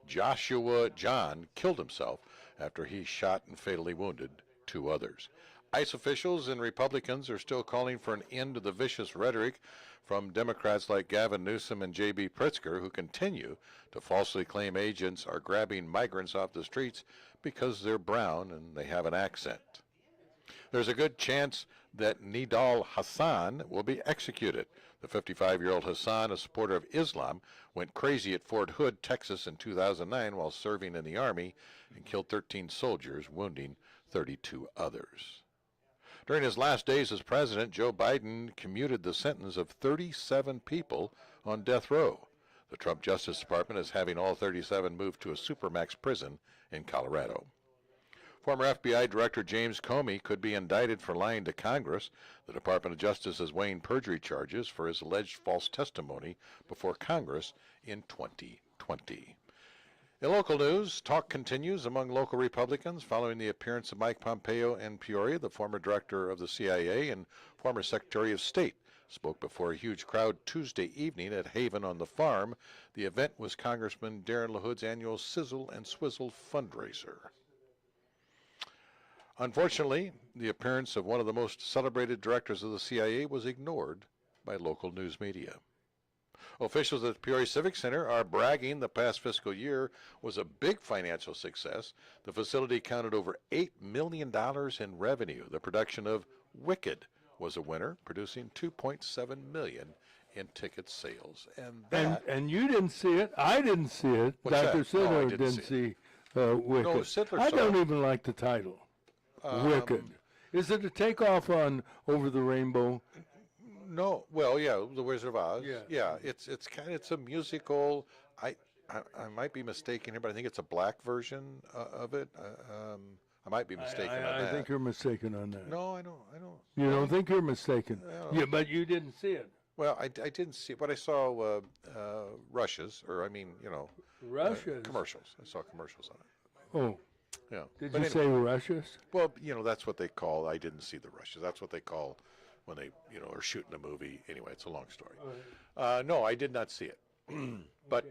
Joshua John killed himself after he shot and fatally wounded 2 others. ICE officials and Republicans are still calling for an end to the vicious rhetoric from Democrats like Gavin Newsom and J.B. Pritzker, who continue to falsely claim agents are grabbing migrants off the streets because they're brown and they have an accent. There's a good chance that Nidal Hassan will be executed. The 55-year-old Hassan, a supporter of Islam, went crazy at Fort Hood, Texas in 2009 while serving in the Army and killed 13 soldiers, wounding 32 others. During his last days as president, Joe Biden commuted the sentence of 37 people on death row. The Trump Justice Department is having all 37 moved to a supermax prison in Colorado. Former FBI Director James Comey could be indicted for lying to Congress. The Department of Justice is weighing perjury charges for his alleged false testimony before Congress in 2020. In local news, talk continues among local Republicans following the appearance of Mike Pompeo in Peoria. The former director of the CIA and former Secretary of State spoke before a huge crowd Tuesday evening at Haven on the Farm. The event was Congressman Darren LaHood's annual Sizzle and Swizzle fundraiser. Unfortunately, the appearance of one of the most celebrated directors of the CIA was ignored by local news media. Officials at the Peoria Civic Center are bragging the past fiscal year was a big financial success. The facility counted over $8 million in revenue. The production of Wicked was a winner, producing $2.7 million in ticket sales. And you didn't see it. I didn't see it. What's Dr. that? Sidler No, I didn't didn't see see Wicked. No, Sidler I saw don't it. even like the title. Wicked. Is it a takeoff on Over the Rainbow? No, well, yeah, The Wizard of Oz. Yeah. It's a musical. I might be mistaken here, but I think it's a black version of it. I might be mistaken on that. I think you're mistaken on that. No, I don't. You don't think you're mistaken? No. Yeah, but you didn't see it. Well, I didn't see it, but I saw Russia's, or I mean, Russia's? commercials. I saw commercials on it. Oh. Yeah. Did But you say Russia's? Well, that's what they call. I didn't see the Russians. That's what they call when they, are shooting a movie. Anyway, it's a long story. No, I did not see it. But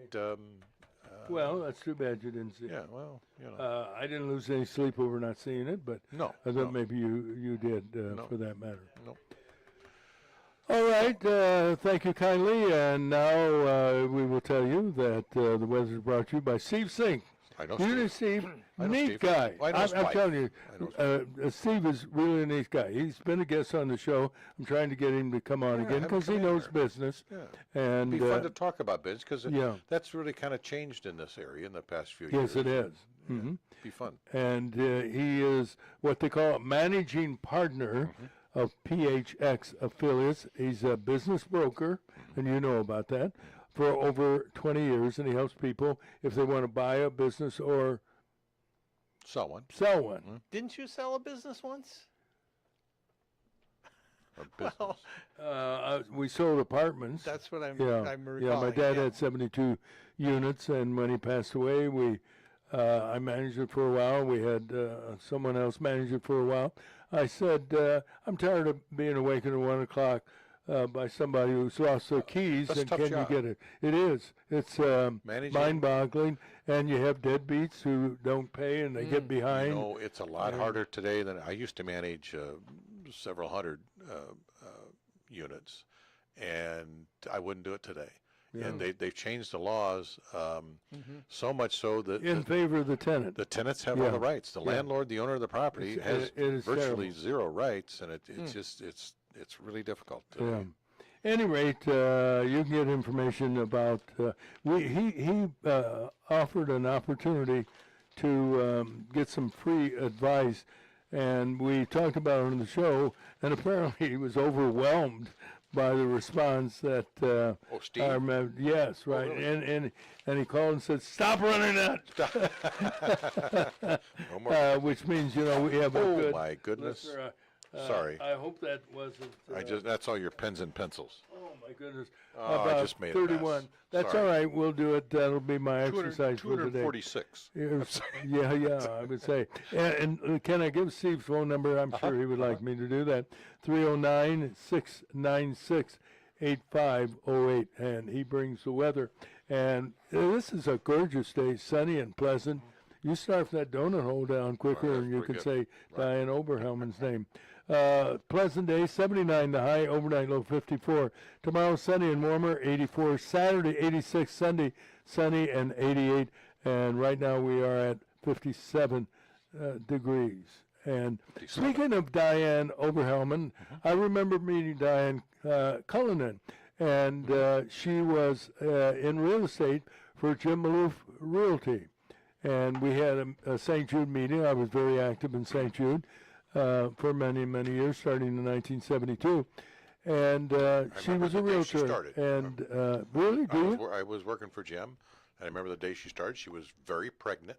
Well, that's too bad you didn't see it. yeah, well, I didn't lose any sleep over not seeing it, but No, I thought no. maybe you did for that matter. No. All right, thank you kindly, and now we will tell you that the weather is brought to you by Steve Sink. I know You know Steve. Steve, I know neat Steve. guy. I know I'm Spike. telling you, I know Steve is really a neat guy. He's been a guest on the show. I'm trying to get him to come on Yeah, again have him because he come in knows here. business. Yeah. And It'd be fun to talk about business because yeah. that's really kind of changed in this area in the past few yes, years. it is. Mm-hmm. Be fun. And he is what they call a managing partner of PHX affiliates. He's a business broker, and you know about that, for over 20 years, and he helps people if they want to buy a business or Sell one. sell one. Didn't you sell a business once? A business. We sold apartments. That's what I'm yeah, recalling. yeah. My dad had 72 units, and when he passed away, I managed it for a while. We had someone else manage it for a while. I said, I'm tired of being awakened at 1 o'clock by somebody who's lost their keys, That's a and tough can job. you get it? It is. It's Managing- mind-boggling, and you have deadbeats who don't pay, and they get behind. It's a lot harder today than I used to manage several hundred units, and I wouldn't do it today. And they've changed the laws so much so that In favor of the tenant. the tenants have all the rights. The Yeah. landlord, the owner of the property, It has is virtually terrible. zero rights, and it's just it's really difficult. Yeah. Any rate, you can get information about. He offered an opportunity to get some free advice, and we talked about it on the show. And apparently, he was overwhelmed by the response that. Steve? our yes, right, really? and he called and said, "Stop running that," No more. which means we have a Oh, good. my goodness. listener. Sorry. I hope that wasn't. That's all your pens and pencils. Oh my goodness. Oh, I About just made a mess. 31. That's Sorry. all right. We'll do it. That'll be my exercise for today. 246. Yeah, I would say. And can I give Steve's phone number? I'm sure he would like me to do that. 309-696-8508. And he brings the weather. And this is a gorgeous day, sunny and pleasant. You start that donut hole down quicker, and you can say Diane Oberhelman's name. Pleasant day, 79 the high, overnight low 54. Tomorrow sunny and warmer, 84. Saturday 86, Sunday sunny and 88. And right now we are at 57 degrees. And speaking of Diane Oberhelman, I remember meeting Diane Cullinan, and she was in real estate for Jim Maloof Realty. And we had a St. Jude meeting. I was very active in St. Jude for many, many years, starting in 1972. And she was a realtor. And really, do you? I was working for Jim. I remember the day she started. She was very pregnant.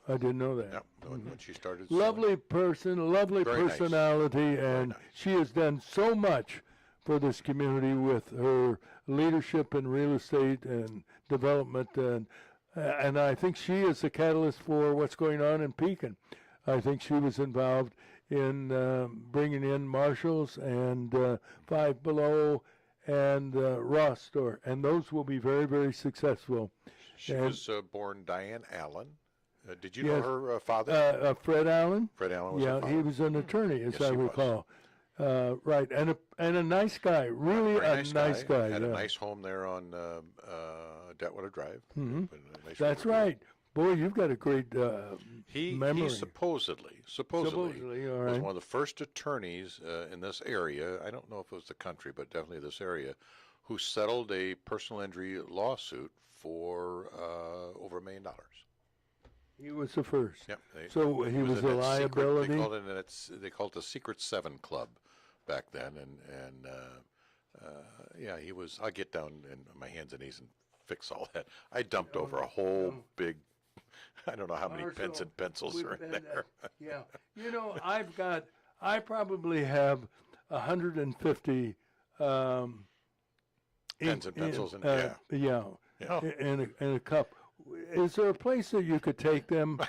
I didn't know that. Yeah, when she started. Lovely person, lovely Very personality, and she has done so much for this community with her leadership in real estate and development, and I think she is the catalyst for what's going on in Pekin. I think she was involved in bringing in Marshalls and Five Below and Ross Store, and those will be very, very successful. She was born Diane Allen. Did you know her father? Fred Allen. Fred Allen was her father. He was an attorney, as I he was. recall. Right, and a nice guy, really Very nice guy. Had a yeah. nice home there on Detwater Drive. Mhm. Nice That's home. right. Boy, you've got a great He memory. supposedly Supposedly, all was right. one of the first attorneys in this area. I don't know if it was the country, but definitely this area, who settled a personal injury lawsuit for over $1 million. He was the first. Yep. So he was a liability. They called it the Secret Seven Club back then, and yeah, he was. I'll get down in my hands and knees and fix all that. I dumped over a whole big. I don't know how many pens and pencils are in there. Yeah, you know, I probably have 150 Pens and pencils, in a cup. Is there a place that you could take them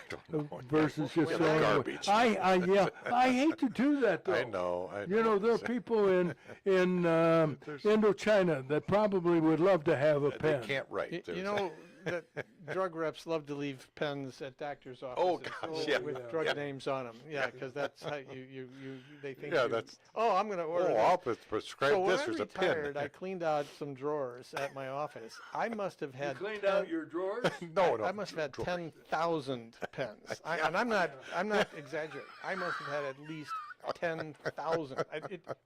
versus just throwing garbage. Away? I hate to do that though. I know. You know, there are people in Indochina that probably would love to have a pen. They can't write. You know that drug reps love to leave pens at doctors' offices Oh, gosh, yeah. with drug names on them. Yeah, because that's how they think. Yeah, that's. Oh, I'm going to order. Oh, this. I'll prescribe So this. when There's I a pen. retired, I cleaned out some drawers at my office. I must have had. Cleaned out your drawers? No, I must have had 10,000 pens, and I'm not exaggerating. I must have had at least 10,000.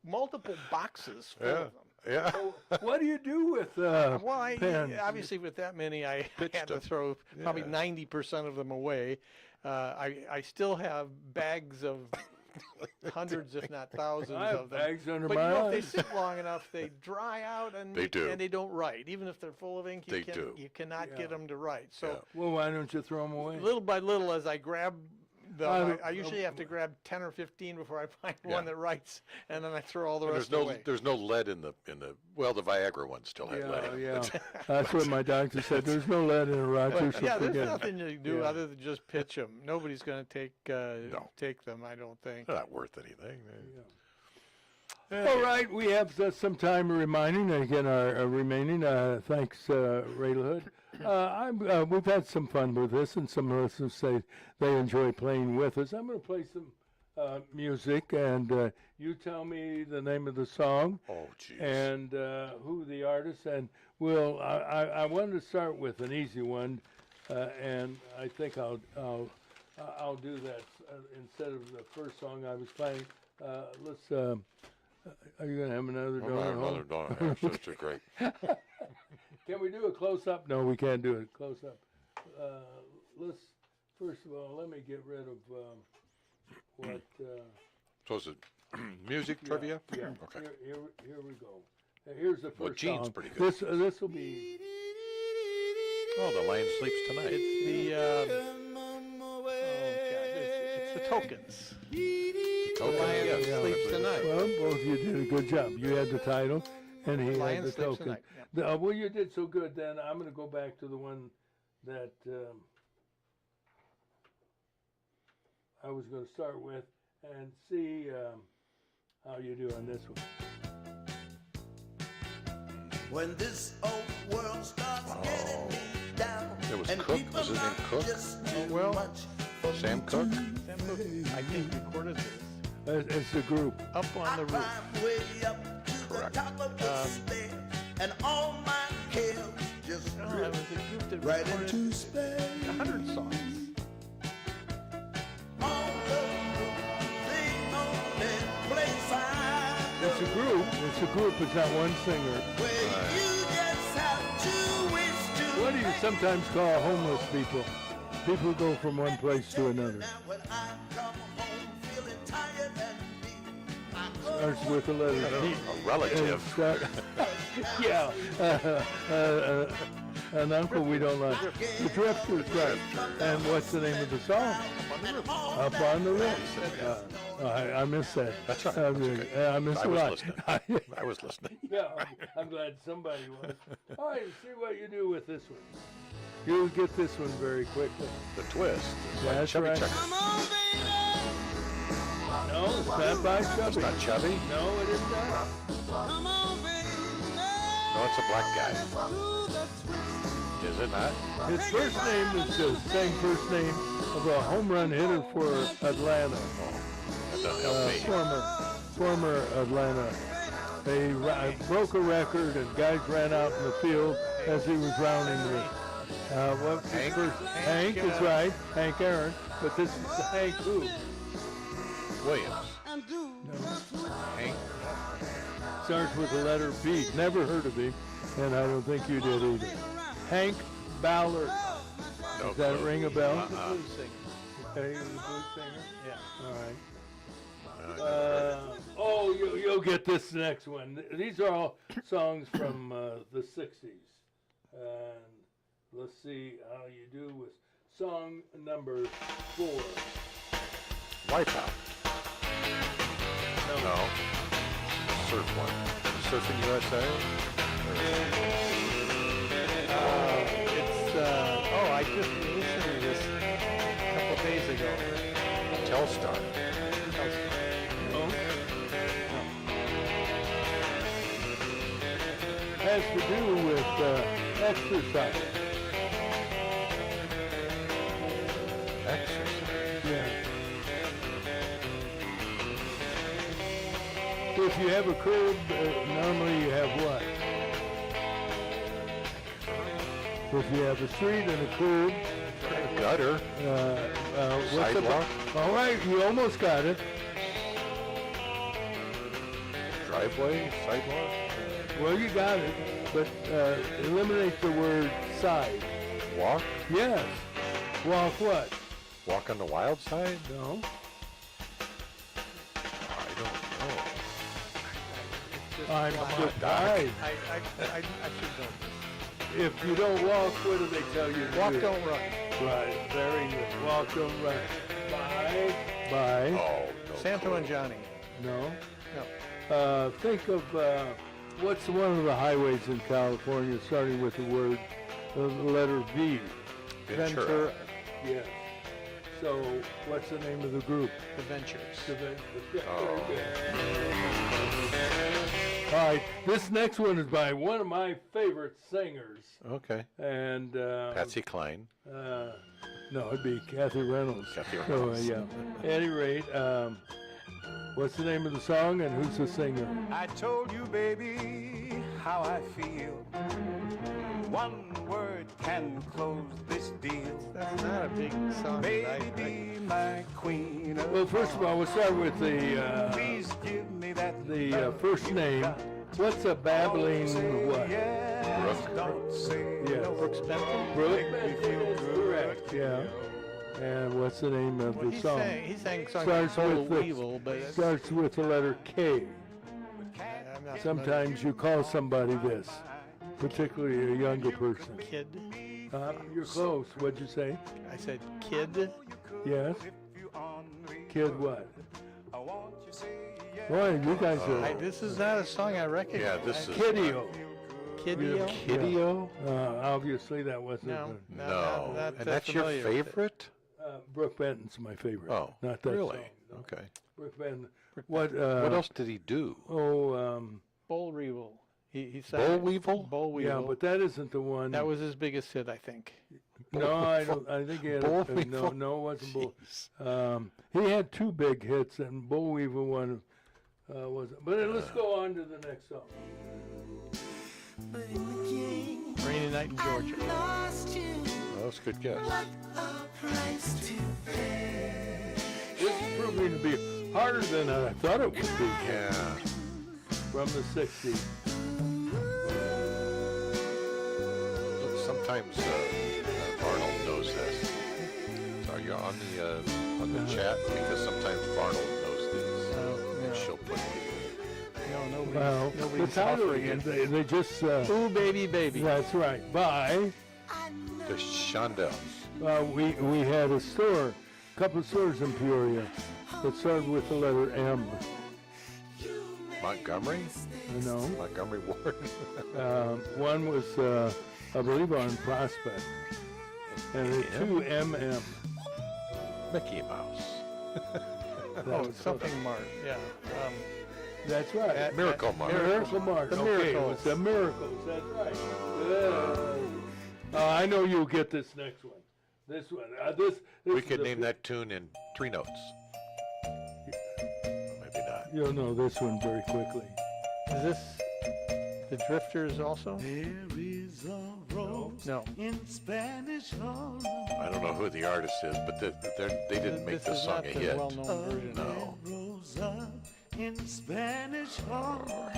Multiple boxes full of them. Yeah. So what do you do with Well, pens? obviously with that many, I had to throw probably 90% of them away. I still have bags of hundreds, if not thousands, I have of them. bags under but my you know, if they eyes. sit long enough, they dry out and They do. and they don't write. Even if they're full of ink, They do. you cannot Yeah. get them to write. So Well, why don't you throw them away? little by little, as I grab them, I I- usually have to grab 10 or 15 before I find Yeah. one that writes, and then I throw all the And rest there's away. there's no lead in the well, the Viagra one still had lead in it. Yeah. That's what my doctor said. There's no lead in it, Roger. So Yeah, there's forget it. nothing to do Yeah. other than just pitch them. Nobody's going to take them, I don't think. They're not worth anything. All right, we have some time reminding, and again, our remaining. Thanks, Ray LaHood. We've had some fun with this, and some listeners say they enjoy playing with us. I'm going to play some music, and you tell me the name of the song Oh, jeez. and who the artist. And I wanted to start with an easy one, and I think I'll do that instead of the first song I was playing. Let's. Are you going to have another donut? Another donut. Yeah, such a great. Can we do a close up? No, we can't do it close up. Let's first of all let me get rid of what. So is it music trivia? Yeah. Okay. Here we go. Here's the first Well, Gene's song. pretty good. This will be. Oh, the Lion Sleeps Tonight. It's the oh God, it's the Tokens. Okay, Lion yeah, Sleeps Tonight. Well, both of you did a good job. You had the title, and he Lion had the Sleeps token. Tonight, yeah. Well, you did so good. Then I'm going to go back to the one that I was going to start with and see how you do on this one. When this old world starts getting me down, It was and Cook. people Was his name not Cook? just too Well, much for Sam me Cooke? to Sam Cooke, I think, recorded this It's the group. up on the roof. climb way up to the Correct. top of the stairs, and all my cares just No, that was a group that right recorded into space. 100 songs. All the only place I It's a group. It's a group. It's not one singer. where you just have to wish to. What do you sometimes call homeless people? People who go from one place to another. Now when I come home feeling tired and beat, I go Starts with the letter P. A relative. Yeah. An uncle we don't like. The Drifters, right. And what's the name of the song? Up on the Roof. I missed that. That's right. I That's mean, okay. I missed I a was lot. listening. I was listening. Yeah, I'm glad somebody was. All right, see what you do with this one. You get this one very quickly. The twist. It's like That's Chubby right. Checker. No, it's not by It's Chubby. not Chubby. No, it is not. No, it's a black guy. Is it not? His first name is the same first name of a home run hitter for Atlanta. That doesn't help me. Former Atlanta. They broke a record, and guys ran out in the field as he was rounding the. What's his first? Hank is right. Hank Aaron. But this is Hank who? Williams. Hank. Starts with the letter B. Never heard of him, and I don't think you did either. Hank Ballard. No Does that clue. ring a bell? Blues singer. Okay, the blues singer. Yeah. All right. You'll get this next one. These are all songs from the 60s. And let's see how you do with song number 4. Wipeout. No. Surf one. Surfing USA? I just listened to this a couple days ago. Telstar. No. Has to do with exercise. Exercise. Yeah. If you have a curb, normally you have what? If you have a street and a curb, Gutter. what's the- Sidewalk. All right, you almost got it. Driveway. Sidewalk. Well, you got it, but eliminate the word side. Walk. Yes. Walk what? Walk on the wild side? No. I don't know. I'm Doc. surprised. I should know this. If you don't walk, what do they tell you to Walk, do? don't run. Right, very good. Walk, don't run. Bye. Oh, no. Santo and Johnny. No. No. Think of what's one of the highways in California starting with the letter V? Ventura. Yes. So, what's the name of the group? The Ventures. Yeah, very good. All right, this next one is by one of my favorite singers, Okay. and Patsy Cline. no, it'd be Kathy Reynolds. Kathy So, Reynolds. yeah. At any rate, what's the name of the song and who's the singer? I told you, baby, how I feel. One word can close this deal. That's not a big song. Baby, my queen. of Well, first of all, we'll start with Please give me that the love first you name. got. What's a babbling what? Yes, don't say Yes. no. Brooks Benton? Brooke Make me feel Benton is good. correct, yeah. And what's the name of Well, the song? he sang a song Starts called with Total the- Evil, but Starts with the letter K. I'm not Sometimes you call somebody this, particularly a younger person. Kid. You're close. What'd you say? I said kid. Yes. Kid what? won't you say yes? Boy, you guys are This is not a song I recognize. Yeah, this is Kiddio. Kiddio? Kiddio. Obviously, that wasn't. No. No, Not and that's your familiar with it. favorite? Brooke Benton's my favorite. Oh, not that really? song. No. Okay. Brooke Benton. What? What else did he do? Oh, Boll Weevil. He sang Boll it. Weevil? Boll Weevil. yeah, but that isn't the one. that was his biggest hit, I think. No, I don't. I think he had. Boll no, Weevil? no, it wasn't Bull. He had two big hits, and Boll Weevil one was. But let's go on to the next song. Rainy Night in Georgia. Oh, that's a good guess. This is proving to be harder than I thought it would be. Yeah. From the '60s. Look, sometimes Arnold knows this. So are you on the chat? Because sometimes Arnold knows these. And she'll put No, Well, the nobody's title offering again, it. they just. Ooh, baby, baby. That's right. By. the Shondells. We had a store, a couple of stores in Peoria that started with the letter M. Montgomery? No. Montgomery Ward? One was, I believe, on Prospect. And the two MM. Mickey Mouse. Oh, something Mart. Yeah. That's right. Miracle Mart. Miracle Mart. The Okay, it Miracles. was the Miracles. That's right. I know you'll get this next one. This one. This We is could the- name that tune in 3 notes. Maybe not. You'll know this one very quickly. Is this the Drifters also? No. in Spanish Harlem. I don't know who the artist is, but they didn't make This this is song not a the hit. well-known version. No. Rosa in Spanish Harlem.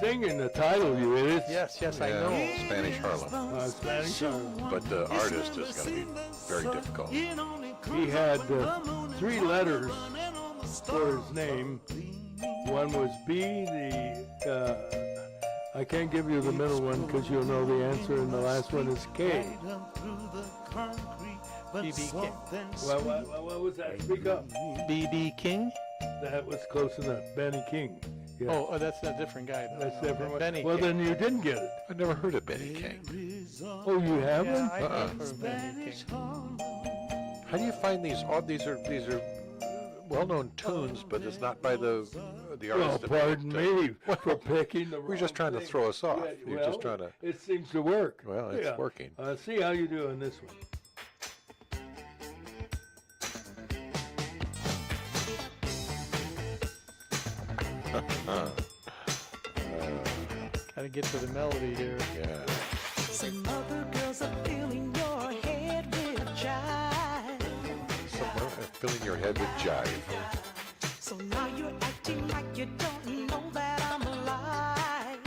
Singing the title, you idiots. Yes, I Yeah, know. Spanish Harlem. Spanish Harlem. But the artist is going to be very difficult. He had 3 letters for his name. One was B, I can't give you the middle one because you'll know the answer, and the last one is K. B.B. King. What was that? Speak up. B.B. King? That was close enough. Benny King. Yeah. Oh, that's a different guy, though. That's different. Benny Well, King. then you didn't get it. I never heard of Benny King. Oh, you haven't? Yeah, I heard of Benny King. How do you find these? All these are well-known tunes, but it's not by the Well, artist. that pardon made it. me for picking the We're just trying to throw us off. Yeah, You're well, just trying to. It seems to work. Well, it's working. See how you do on this one. Gotta get to the melody here. Yeah. Some other girls are filling your head with jive. Filling your head with jive. So now you're acting like you don't know that I'm alive.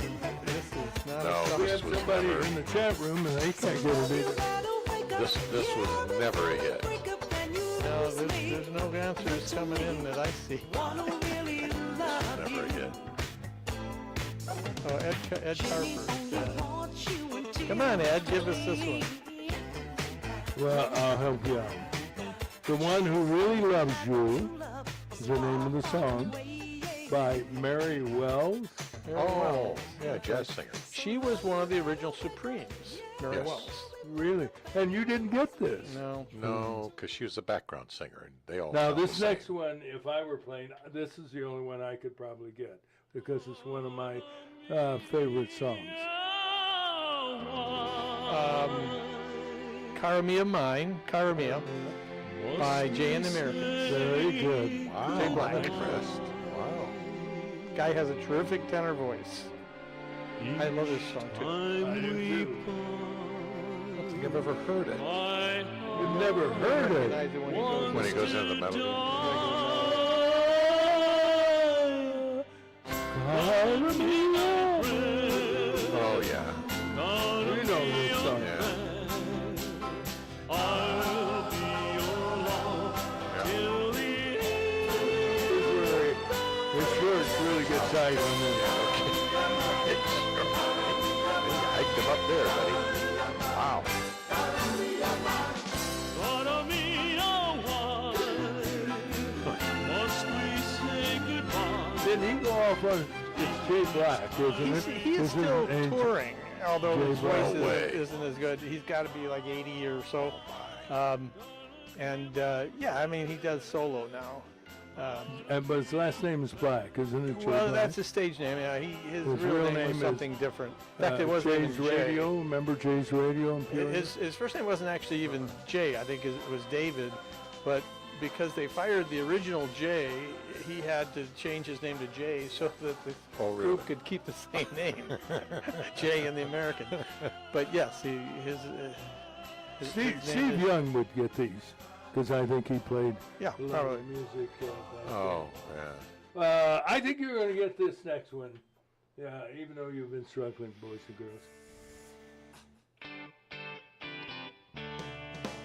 This is not No, a song. We this have was somebody never. in the chat room, and they can't get it either. This was never a hit. No, there's no answers coming in that I see. Never a hit. Oh, Ed Harper. Yeah. Come on, Ed, give us this one. Well, I'll help you out. The One Who Really Loves You is the name of the song by Mary Wells. Mary Oh, Wells. yeah, jazz singer. She was one of the original Supremes, Mary Yes. Wells. Really? And you didn't get this? No. No, because she was a background singer, and they all. Now, sound the this same. next one, if I were playing, this is the only one I could probably get because it's one of my favorite songs. Cara Mia Mine, Cara Mia, by Jay and the Americans. Very good. Wow, Jay Black. I'm impressed. Wow. Guy has a terrific tenor voice. I love this song too. I do too. I don't think I've ever heard it. You've never heard it. Recognize it when he goes. When he goes into the melody. Oh, yeah. You know this song. Yeah. His shorts really get tight on this. You hiked him up there, buddy. Wow. off on it's Jay Black, isn't it? He is Isn't still it? touring, although Jay his Black. voice No way. isn't as good. He's got to be like 80 or so. Yeah, I mean, he does solo now. But his last name is Black, isn't it? Jay Well, Black? that's his stage name. Yeah, his His real real name name was is, something different. In fact, it wasn't Jay's even Jay. Radio. Remember Jay's Radio in Peoria? His first name wasn't actually even Jay. I think it was David, but because they fired the original Jay, he had to change his name to Jay so that the group could keep the same name, Jay and the American. But yes, his name Steve is- Young would get these because I think he played Yeah, a lot probably. of music. Oh, yeah. I think you're going to get this next one. Yeah, even though you've been struggling, boys and girls.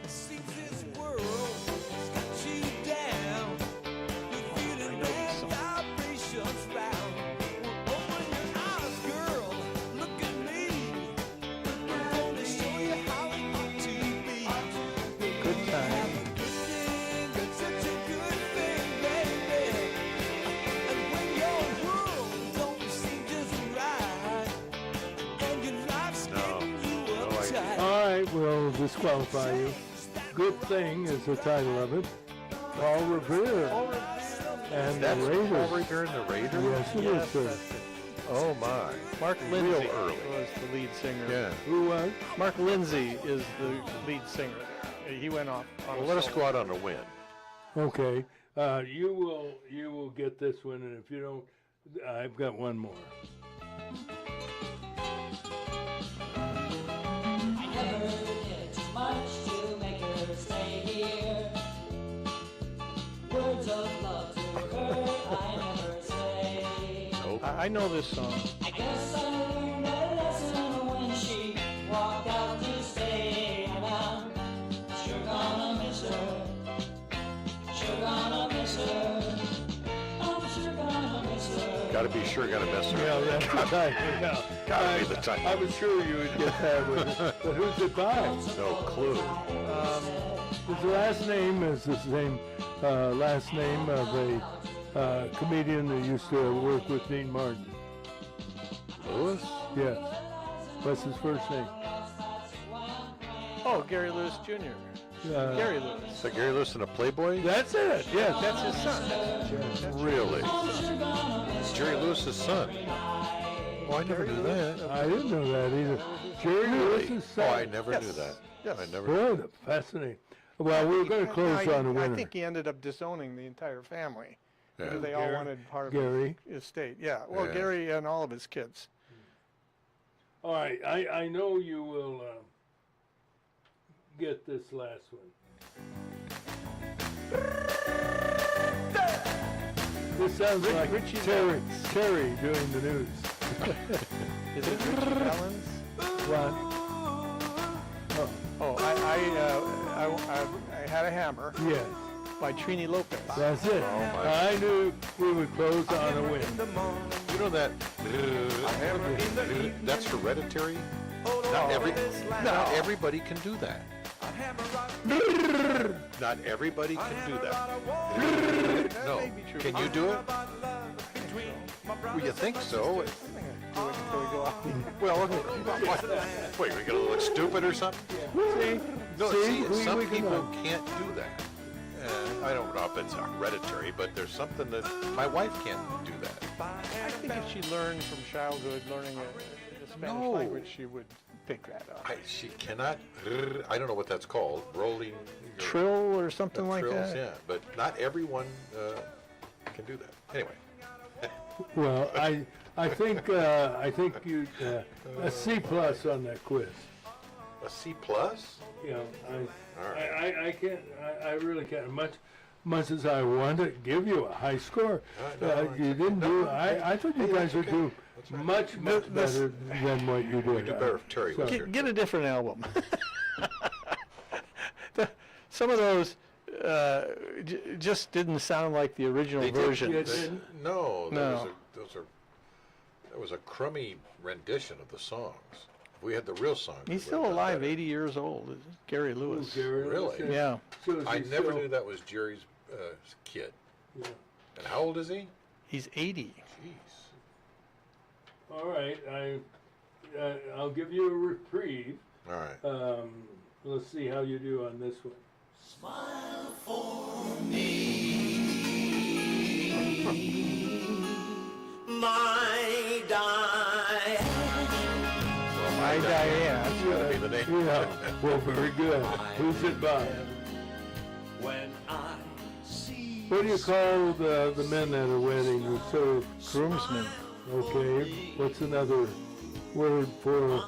Seems this world has got you down. You're feeling bad vibrations round. Well, open your eyes, girl. Look at me. I'm gonna show you how it ought to be. Good time. Good thing, it's such a good thing, baby. And when your world don't seem just right, and your life's getting you uptight. All right, we'll disqualify you. Good Thing is the title of it. Paul Revere and That's the Raiders. Paul Revere and the Raiders? Yes, it is, sir. Oh, my. Mark Real Lindsay early. was the lead singer. Yeah. Who was? Mark Lindsay is the lead singer there. He went off on Well, a let us solo. go out on a win. Okay. You will get this one, and if you don't, I've got one more. I never did too much to make her stay here. Words of love to her I never say. I know this song. I guess I learned a lesson when she walked out to stay. And I'm sure gonna miss her. Sure gonna miss her. I'm sure gonna miss her. Gotta be sure gonna miss her. Yeah, that's the title. Yeah. Gotta be the title. I was sure you would get that with it. But who's it by? No clue. His last name is the same last name of a comedian that used to work with Dean Martin. Lewis? Yes. What's his first name? Oh, Gary Lewis Jr. Gary Lewis. So Gary Lewis and a Playboy? That's it. Yes. That's his son. Really? Jerry Lewis's son. Oh, I never knew that. I didn't know that either. Jerry Lewis's Oh, son. I never knew that. Yes. I never. Boy, that's fascinating. Well, we're going to close on a winner. I think he ended up disowning the entire family Yeah. because they all wanted part of Gary. his estate. Yeah, well, Yeah. Gary and all of his kids. All right, I know you will get this last one. This sounds like Richie Terry doing the news. Is it Richie Valens? What? Oh, I had a hammer Yes, by Trini Lopez. that's it. I knew we would close on a win. You know that? That's hereditary. Not everybody can do that. Not everybody can do that. No. Can you do it? Well, you think so? Well, what? Wait, we gonna look stupid or something? See? No, See? see, some We can people know. can't do that. I don't know if it's hereditary, but there's something that my wife can't do that. I think if she learned from childhood, learning the Spanish No. language, she would pick that up. She cannot. I don't know what that's called. Rolling. Trill or something like trills, that. yeah, but not everyone can do that. Anyway, Well, I think you a C plus on that quiz. a C plus. You know, All right. I can't. I really can't. Much as I want to give you a high score, you didn't do. I thought you guys would do much better than what you did. We do better if Terry was here. Get a different album. Some of those just didn't sound like the original They did- version. No, No. that was a crummy rendition of the songs. If we had the real song, He's still alive, 80 years old. Gary Lewis. Really? Yeah. So is I he never still- knew that was Jerry's kid. Yeah. And how old is he? He's 80. All right, I'll give you a reprieve. All right. Let's see how you do on this one. Smile for me, my Diane. My Diane. That's gonna be the name. Yeah, well, very good. Who's it by? When I see What do you call the men at a wedding who serve? Groomsmen. Okay, what's another word for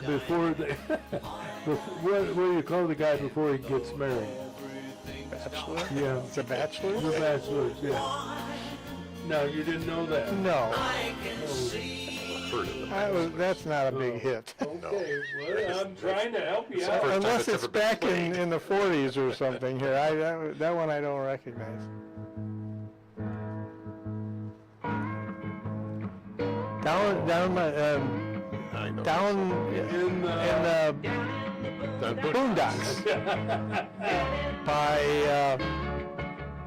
before they? What do you call the guy before he gets married? Bachelor? Yeah, It's a bachelor? the bachelors. Yeah. No, you didn't know that. No. That's not a big Oh. hit. Okay, well, I'm trying to help you It's the out. first time Unless it's it's ever been back played. in the 40s or something here. That one I don't recognize. Down I know. In That Bush- Boondocks by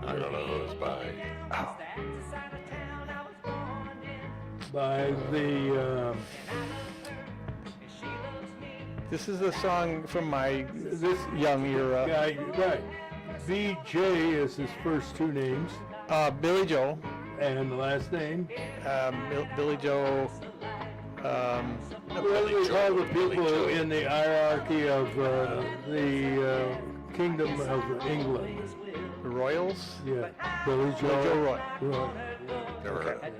I don't know who it's by. by the this is a song from my this young era. guy, right? BJ is his first two names, Billy Joel, and the last name. Billy Joe. What do we call the people in the hierarchy of the Kingdom of England? Royals. Yeah, Billy Joe. Joe Roy. Roy. Never heard of it.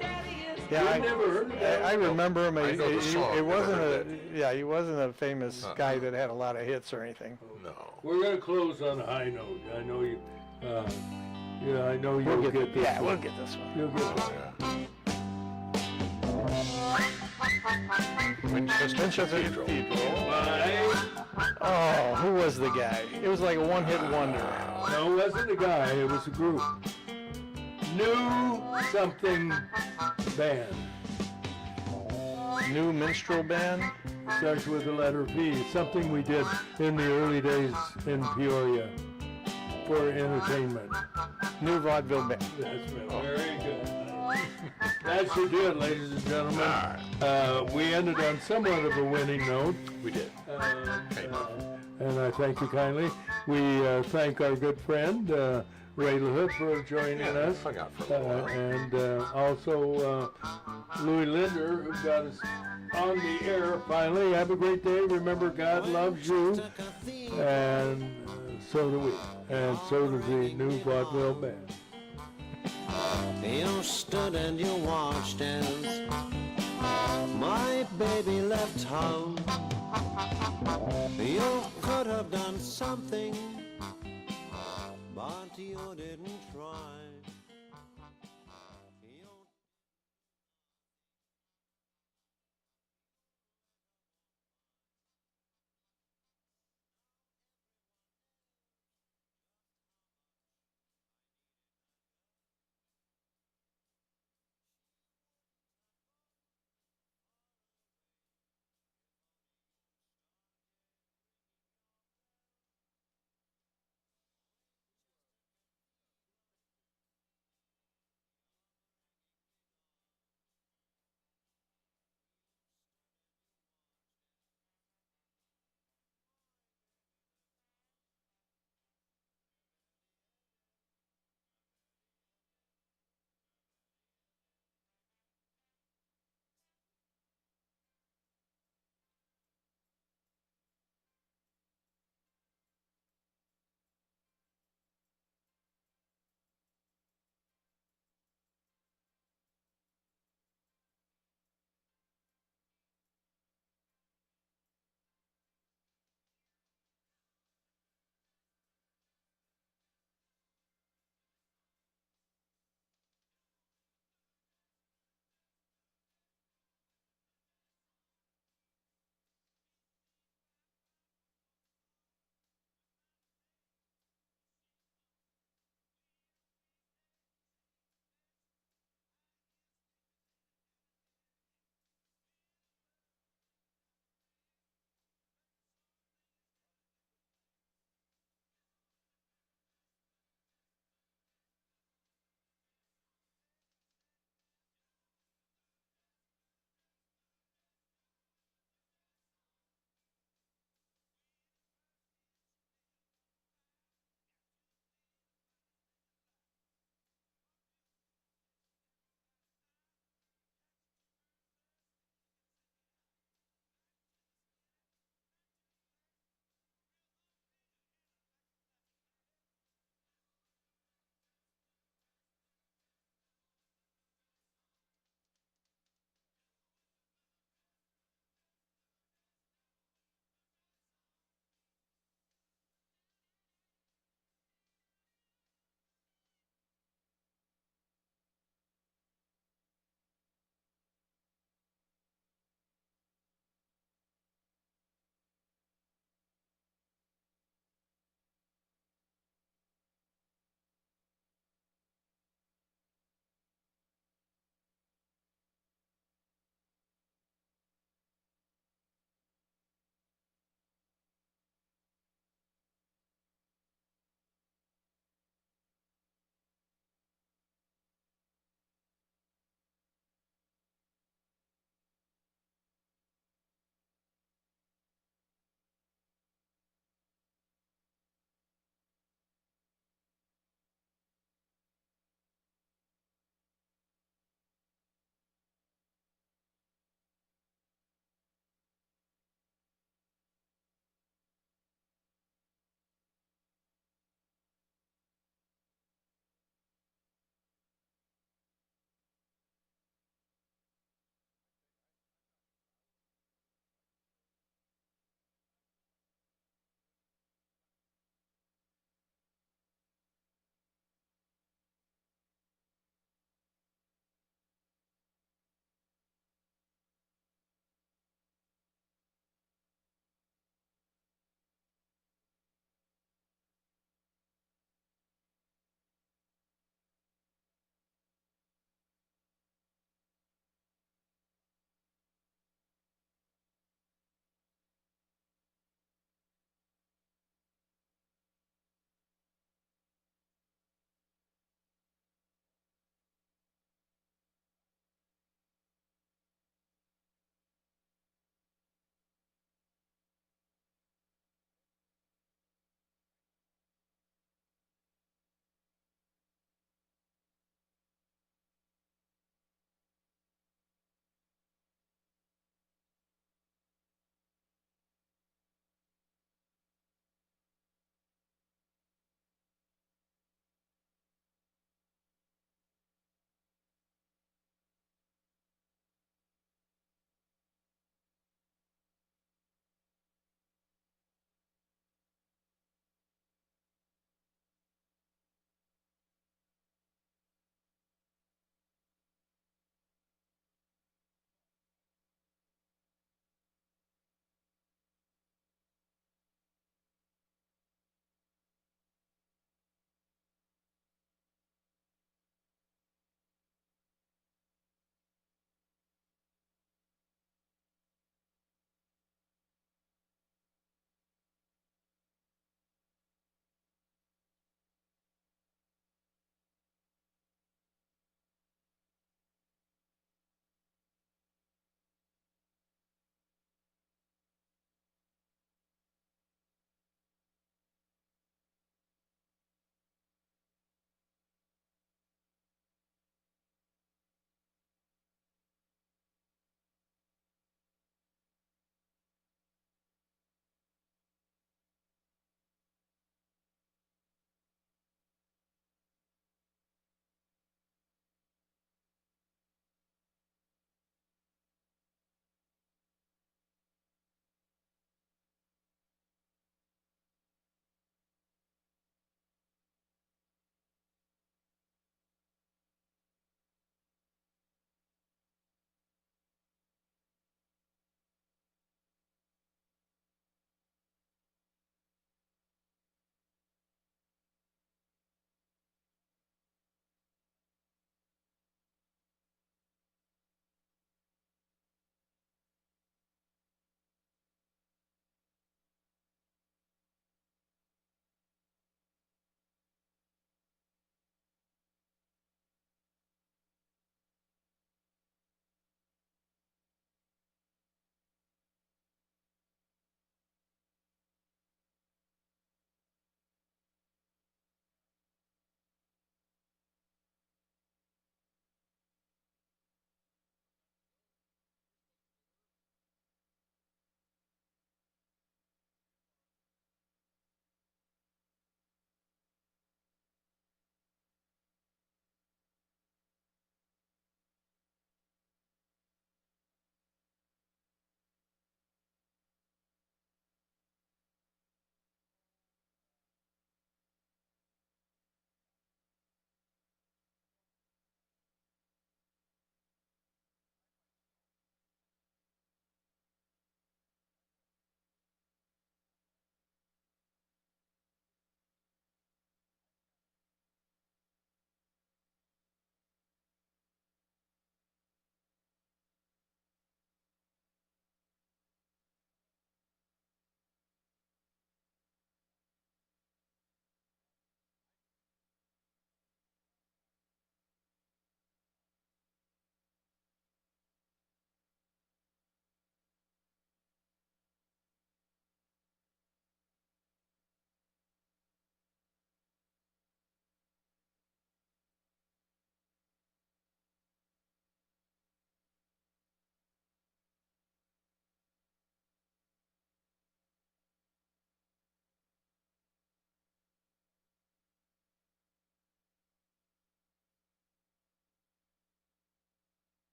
Yeah, I've never heard of that. I remember him. I know the song, It never wasn't heard he wasn't a famous guy that had a lot of hits or anything. No. We're gonna close on a high note. I know you. Yeah, I know you'll get this. Yeah, one. we'll get this one. You'll get this. Winchester Cathedral. Oh, who was the guy? It was like a one-hit wonder. No, it wasn't a guy. It was a group. New something band. New minstrel band. Starts with the letter V. Something we did in the early days in Peoria for entertainment. New vaudeville band. That's very good. That should do it, ladies and gentlemen. We ended on somewhat of a winning note. We did. And I thank you kindly. We thank our good friend, Ray LaHood, for joining us. Hung out for a little while. And also Louis Linder, who got us on the air finally. Have a great day. Remember, God loves you. And so do we. And so does the new vaudeville band. You stood and you watched as my baby left home. You could have done something, but you didn't try.